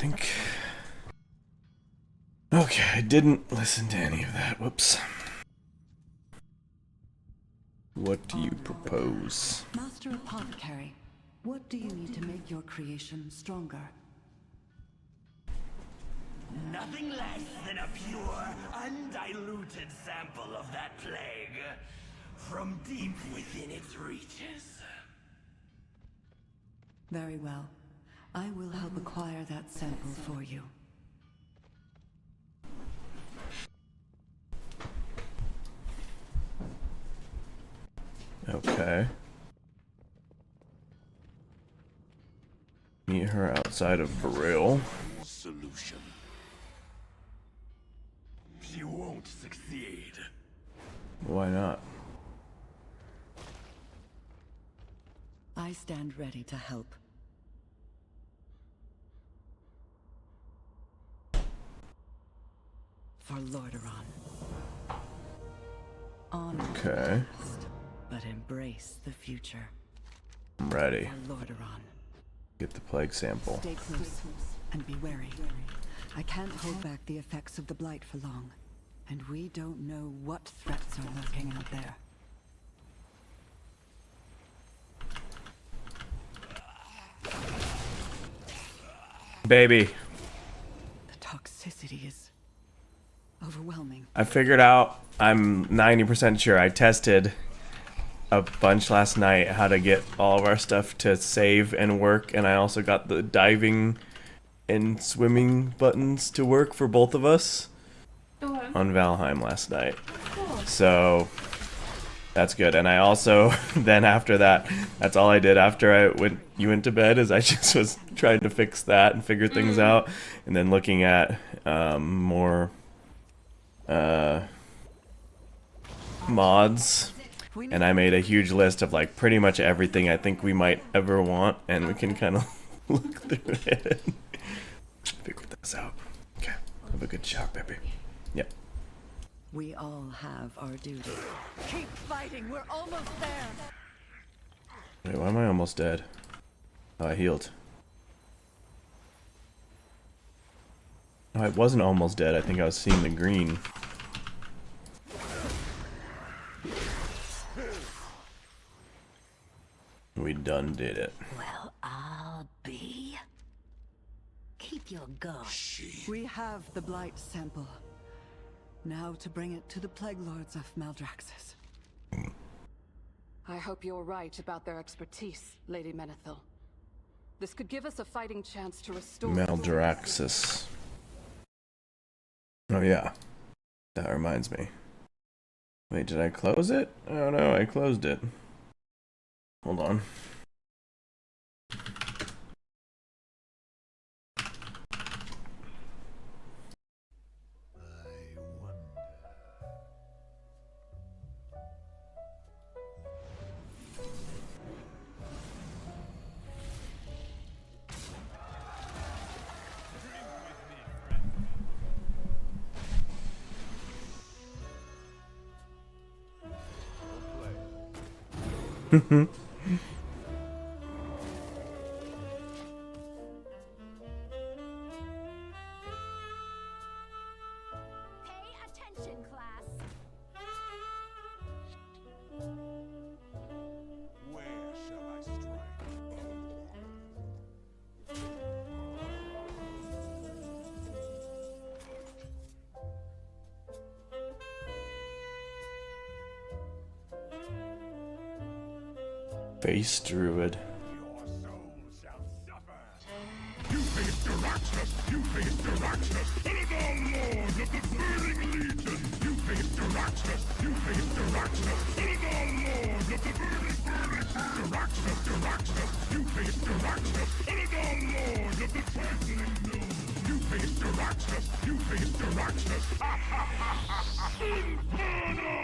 think. Okay, I didn't listen to any of that. Whoops. What do you propose? Master Apothecary, what do you need to make your creation stronger? Nothing less than a pure, undiluted sample of that plague from deep within its reaches. Very well. I will help acquire that sample for you. Okay. Meet her outside of Brill. Solution. You won't succeed. Why not? I stand ready to help. For Lordaeron. Honor Okay. the past, but embrace the future. I'm ready. For Lordaeron. Get the plague sample. Stay close and be wary. I can't hold back the effects of the Blight for long, and we don't know what threats are lurking out there. Baby. The toxicity is overwhelming. I figured out, I'm 90% sure I tested a bunch last night how to get all of our stuff to save and work, and I also got the diving and swimming buttons to work for both of us on Valheim last night. So that's good. And I also then after that, that's all I did after you went to bed, is I just was trying to fix that and figure things out, and then looking at more mods. And I made a huge list of like pretty much everything I think we might ever want, and we can kind of look through it and figure this out. Okay, have a good shower, baby. Yep. We all have our duty. Keep fighting, we're almost there. Wait, why am I almost dead? Oh, I healed. Oh, I wasn't almost dead. I think I was seeing the green. We done did it. Well, I'll be. Keep your guard. We have the Blight sample. Now to bring it to the Plague Lords of Maldraxxus. I hope you're right about their expertise, Lady Menethil. This could give us a fighting chance to restore Maldraxxus. Oh yeah. That reminds me. Wait, did I close it? Oh no, I closed it. Hold on. Attention, class. Where shall I strike? Face Druid. You face the Raxus! You face the Raxus! Illidan Lord of the Burning Legion! You face the Raxus! You face the Raxus! Illidan Lord of the Burning The Raxus! The Raxus! You face the Raxus! Illidan Lord of the Trampling Gnome! You face the Raxus! You face the Raxus! Ha ha ha ha ha! Inferno!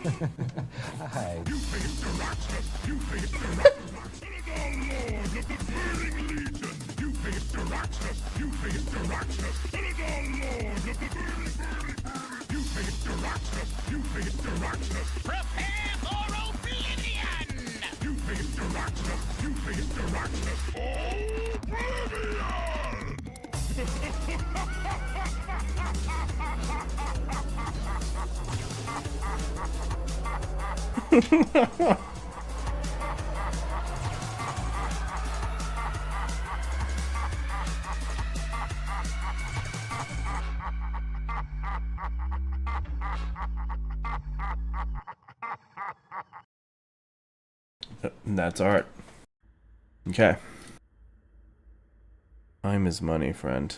Hi. You face the Raxus! You face the Raxus! Illidan Lord of the Burning Legion! You face the Raxus! You face the Raxus! Illidan Lord of the Burning You face the Raxus! You face the Raxus! Prepare for oblivion! That's art. Okay. Time is money, friend.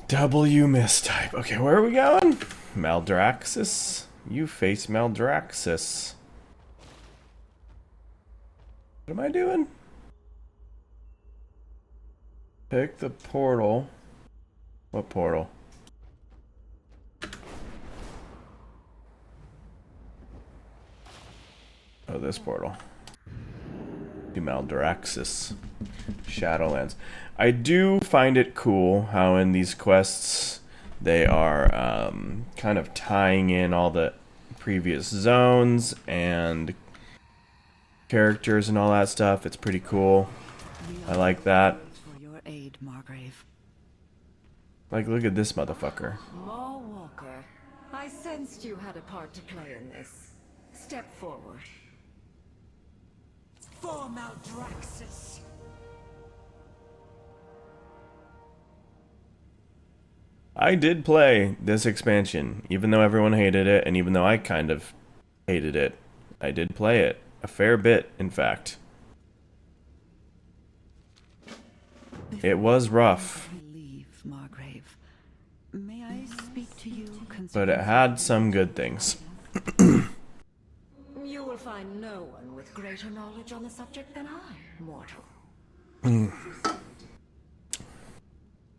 W mistype. Okay, where are we going? Maldraxxus? You face Maldraxxus. What am I doing? Pick the portal. What portal? Oh, this portal. To Maldraxxus. Shadowlands. I do find it cool how in these quests they are kind of tying in all the previous zones and characters and all that stuff. It's pretty cool. I like that. For your aid, Margrave. Like, look at this motherfucker. Maw Walker, I sensed you had a part to play in this. Step forward. For Maldraxxus. I did play this expansion, even though everyone hated it, and even though I kind of hated it. I did play it. A fair bit, in fact. It was rough. Leave, Margrave. May I speak to you But it had some good things. You will find no one with greater knowledge on the subject than I, mortal.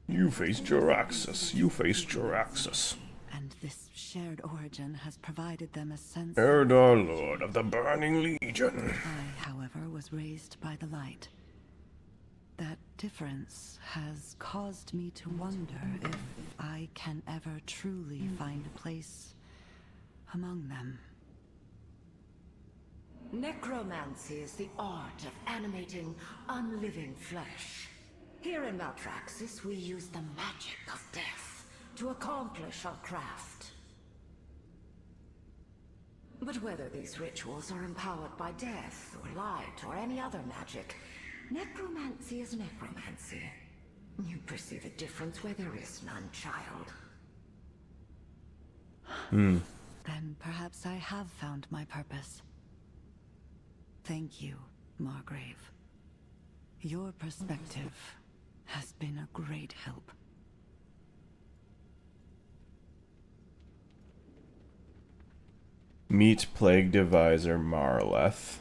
You faced Jaraxxus. You faced Jaraxxus. And this shared origin has provided them a sense Eredar, Lord of the Burning Legion. I, however, was raised by the light. That difference has caused me to wonder if I can ever truly find a place among them. Necromancy is the art of animating unliving flesh. Here in Maldraxxus, we use the magic of death to accomplish our craft. But whether these rituals are empowered by death, or light, or any other magic, necromancy is necromancy. You perceive a difference where there is none, child. Then perhaps I have found my purpose. Thank you, Margrave. Your perspective has been a great help. Meet Plague Deviser Marleth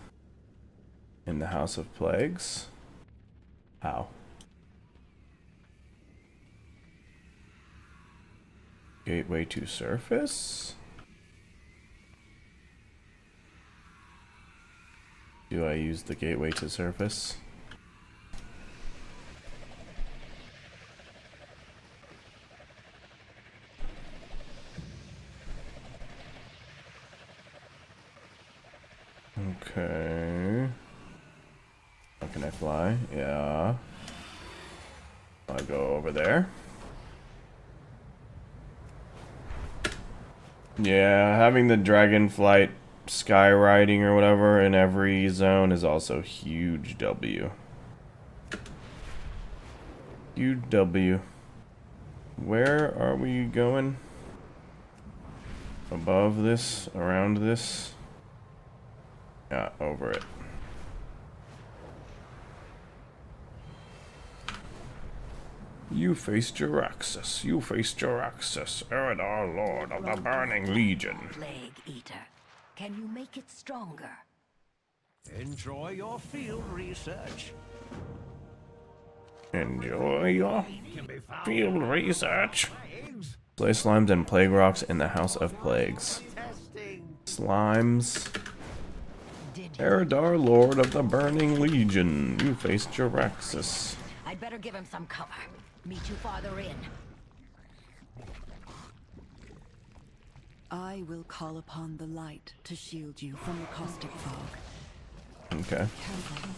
in the House of Plagues. How? Gateway to surface? Do I use the gateway to surface? Okay. How can I fly? Yeah. I'll go over there. Yeah, having the dragon flight skywriting or whatever in every zone is also huge W. Huge W. Where are we going? Above this? Around this? Yeah, over it. You face Jaraxxus. You face Jaraxxus, Eredar, Lord of the Burning Legion. Plague Eater, can you make it stronger? Enjoy your field research. Enjoy your field research. Slay slimes and plague rocks in the House of Plagues. Slimes. Eredar, Lord of the Burning Legion. You face Jaraxxus. I'd better give him some cover. Meet you farther in. I will call upon the light to shield you from the caustic fog. Okay. Careful.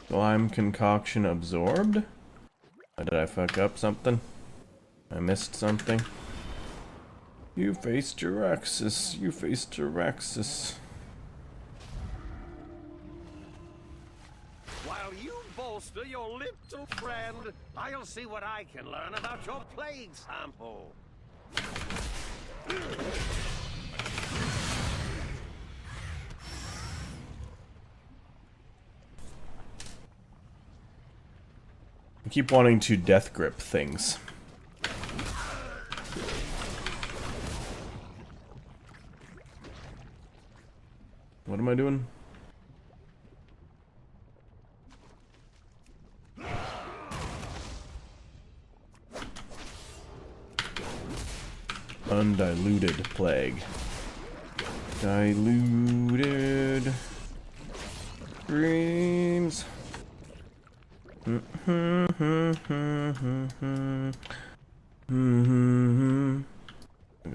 Slime concoction absorbed? Did I fuck up something? I missed something? You faced Jiraxis. You faced Jiraxis. While you bolster your little friend, I'll see what I can learn about your plague sample. I keep wanting to death grip things. What am I doing? Undiluted plague. Diluted dreams. Go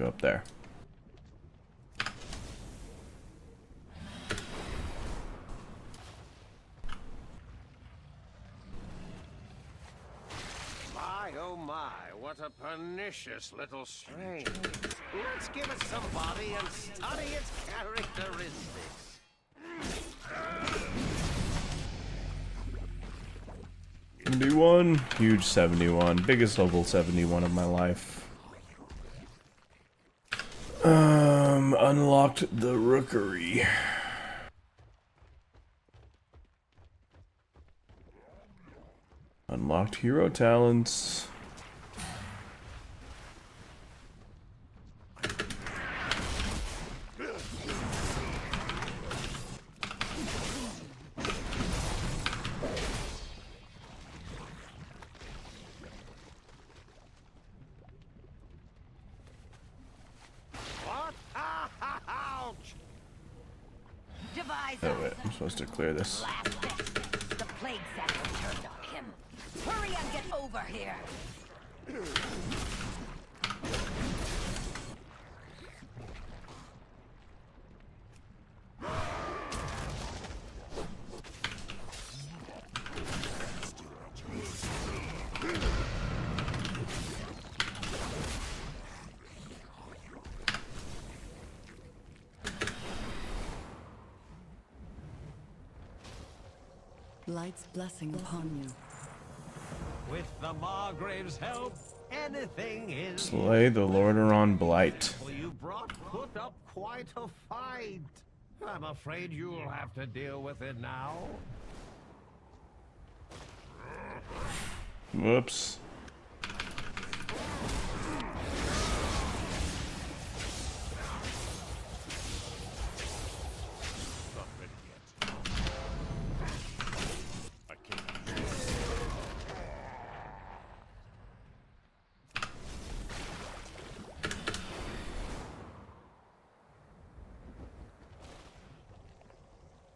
up there. My, oh my, what a pernicious little strain. Let's give it some body and study its characteristics. 71, huge 71, biggest level 71 of my life. Unlocked the rookery. Unlocked hero talents. Oh wait, I'm supposed to clear this. The plague sample turned on him. Hurry and get over here. Light's blessing upon you. With the Margrave's help, anything is... Slay the Lordaeron Blight. Well, you put up quite a fight. I'm afraid you'll have to deal with it now. Whoops.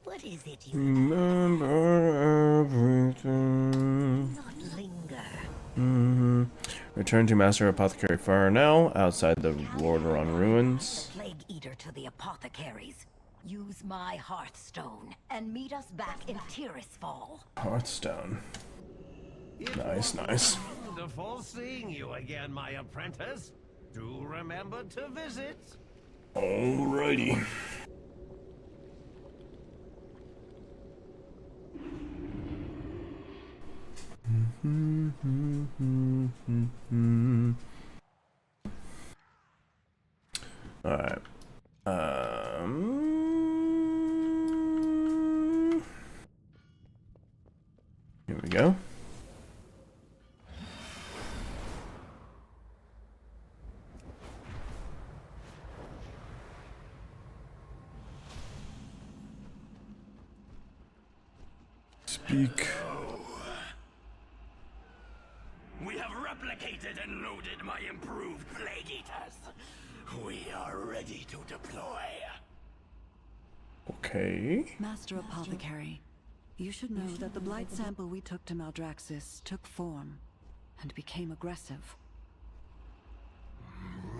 What is it you Remember everything. not linger? Return to Master Apothecary Farnell outside the Lordaeron ruins. Plague Eater to the apothecaries. Use my Hearthstone and meet us back in Tirisfal. Hearthstone. Nice, nice. Wonderful seeing you again, my apprentice. Do remember to visit. Alrighty. Alright. Here we go. Speak. We have replicated and loaded my improved Plague Eaters. We are ready to deploy. Okay. Master Apothecary, You should know that the blight sample we took to Maldraxxus took form and became aggressive.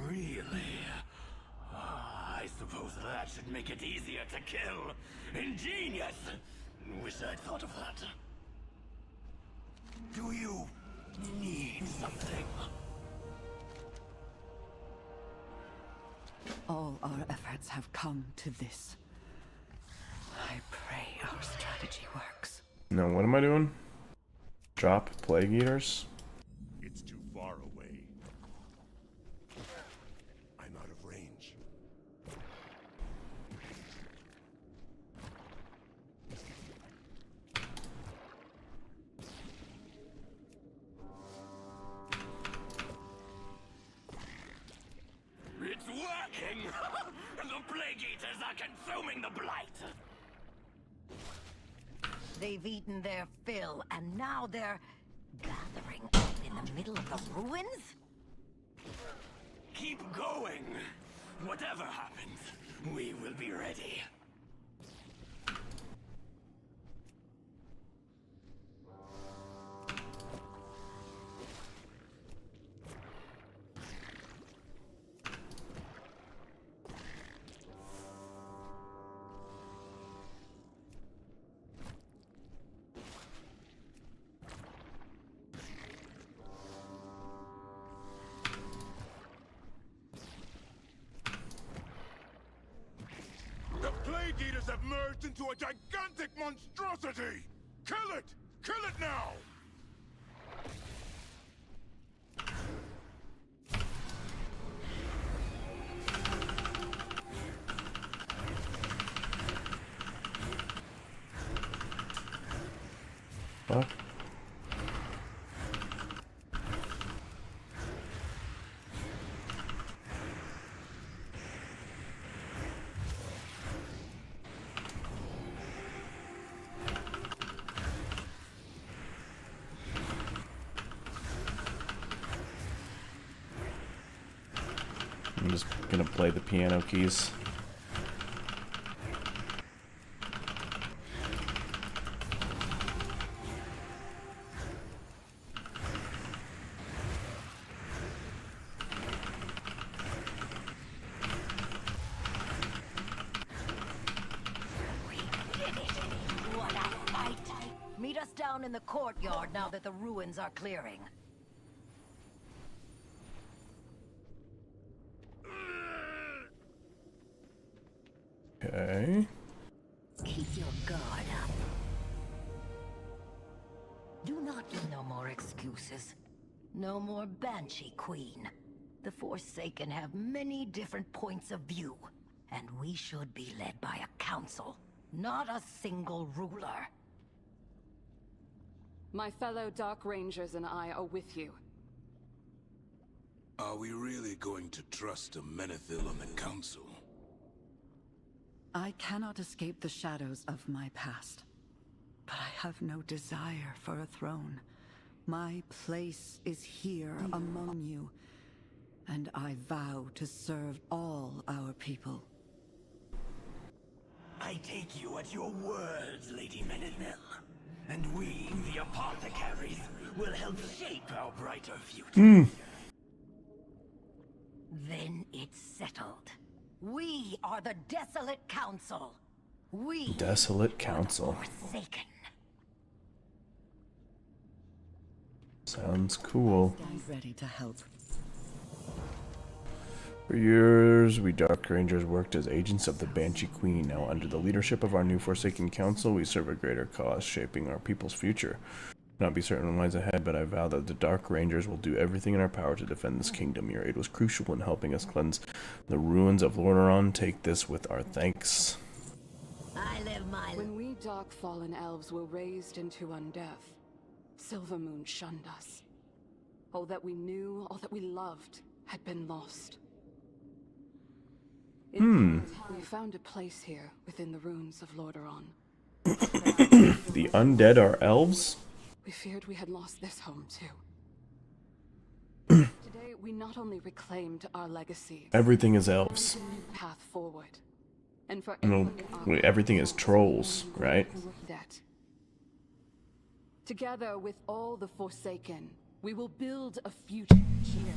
Really? I suppose that should make it easier to kill. Ingenious! Wish I'd thought of that. Do you need something? All our efforts have come to this. I pray our strategy works. No, what am I doing? Drop plague eaters? It's too far away. I'm out of range. It's working! The plague eaters are consuming the blight! They've eaten their fill, and now they're gathering in the middle of the ruins? Keep going! Whatever happens, we will be ready. The Plague Eaters have merged into a gigantic monstrosity! Kill it! Kill it now! Fuck. I'm just gonna play the piano keys. What a fight! Meet us down in the courtyard now that the ruins are clearing. Okay. Keep your guard up. Do not give no more excuses. No more Banshee Queen. The Forsaken have many different points of view, and we should be led by a council, not a single ruler. My fellow Dark Rangers and I are with you. Are we really going to trust a Menethil on the council? I cannot escape the shadows of my past, but I have no desire for a throne. My place is here among you, and I vow to serve all our people. I take you at your words, Lady Menethil. And we, the apothecaries, will help shape our brighter future. Then it's settled. We are the Desolate Council. We Desolate Council. Forsaken. Sounds cool. Stand ready to help. For years, we Dark Rangers worked as agents of the Banshee Queen. Now, under the leadership of our new Forsaken Council, we serve a greater cause, shaping our people's future. Not be certain what lies ahead, but I vow that the Dark Rangers will do everything in our power to defend this kingdom. Your aid was crucial in helping us cleanse the ruins of Lordaeron. Take this with our thanks. I live my... When we Dark Fallen Elves were raised into undeath, Silvermoon shunned us. All that we knew, all that we loved, had been lost. We found a place here within the ruins of Lordaeron. The undead are elves? We feared we had lost this home too. Today, we not only reclaimed our legacy. Everything is elves. Path forward, and for No, wait, everything is trolls, right? that Together with all the Forsaken, we will build a future here.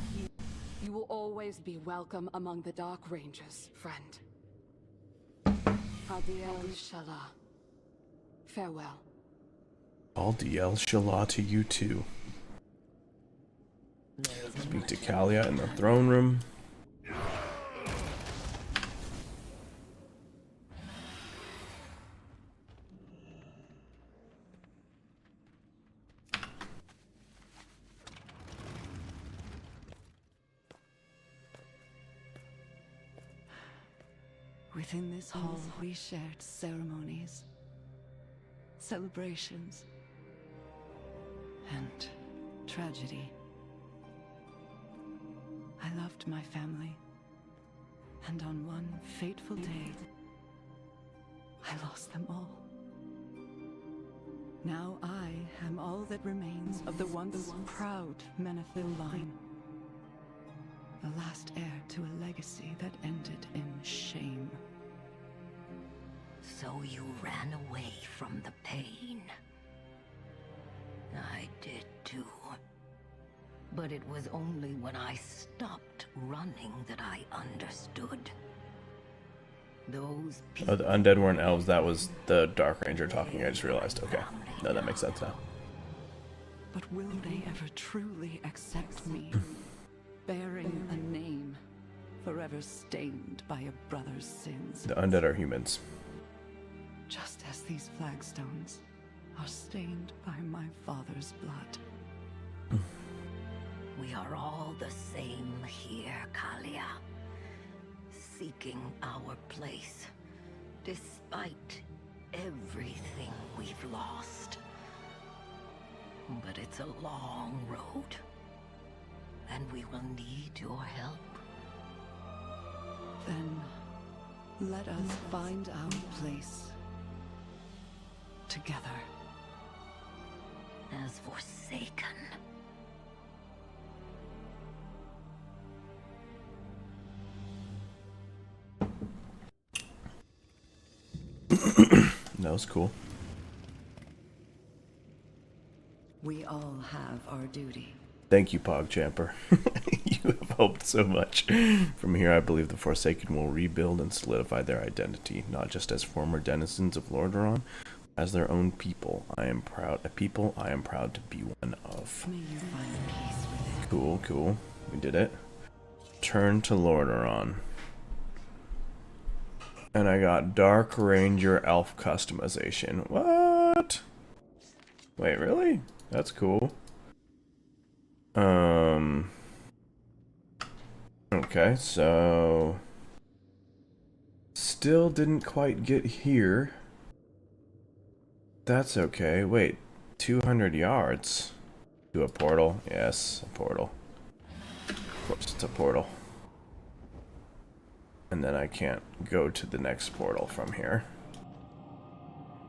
You will always be welcome among the Dark Rangers, friend. Adiel Shala. Farewell. All DL Shala to you too. Speak to Kalia in the throne room. Within this hall, we shared ceremonies, celebrations, and tragedy. I loved my family, and on one fateful day, I lost them all. Now I am all that remains of the once proud Menethil line. The last heir to a legacy that ended in shame. So you ran away from the pain. I did too. But it was only when I stopped running that I understood. Those people... Oh, the undead weren't elves, that was the Dark Ranger talking, I just realized. Okay. No, that makes sense now. But will they ever truly accept me? Bearing a name, forever stained by a brother's sins. The undead are humans. Just as these flagstones are stained by my father's blood. We are all the same here, Kalia. Seeking our place, despite everything we've lost. But it's a long road. And we will need your help. Then, let us find our place. Together. As Forsaken. That was cool. We all have our duty. Thank you, Pogchamper. You have helped so much. From here, I believe the Forsaken will rebuild and solidify their identity, not just as former denizens of Lordaeron, as their own people. I am proud to be one of. May you find peace with it. Cool, cool. We did it. Turn to Lordaeron. And I got Dark Ranger elf customization. What? Wait, really? That's cool. Okay, so still didn't quite get here. That's okay. Wait, 200 yards to a portal. Yes, a portal. Of course, it's a portal. And then I can't go to the next portal from here.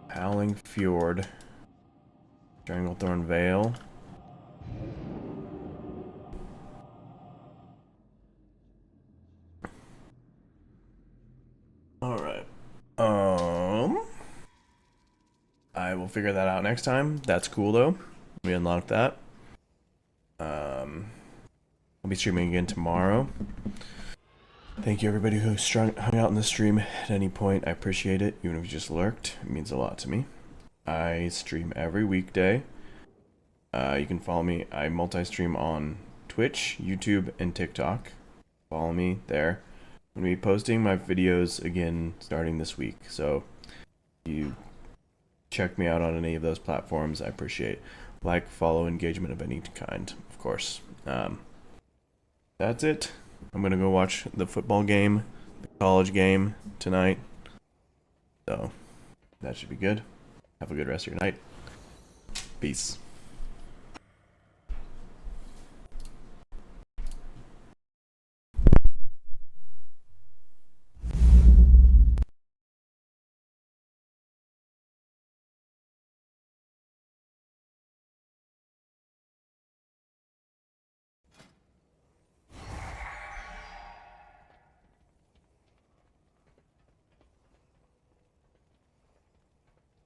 Howling Fjord. Stranglethorn Vale. Alright. I will figure that out next time. That's cool though. We unlocked that. I'll be streaming again tomorrow. Thank you everybody who hung out in the stream at any point. I appreciate it. Even if you just lurked, it means a lot to me. I stream every weekday. You can follow me. I multi-stream on Twitch, YouTube, and TikTok. Follow me there. I'm going to be posting my videos again starting this week. So you check me out on any of those platforms. I appreciate like, follow, engagement of any kind, of course. That's it. I'm going to go watch the football game, the college game tonight. So that should be good. Have a good rest of your night. Peace.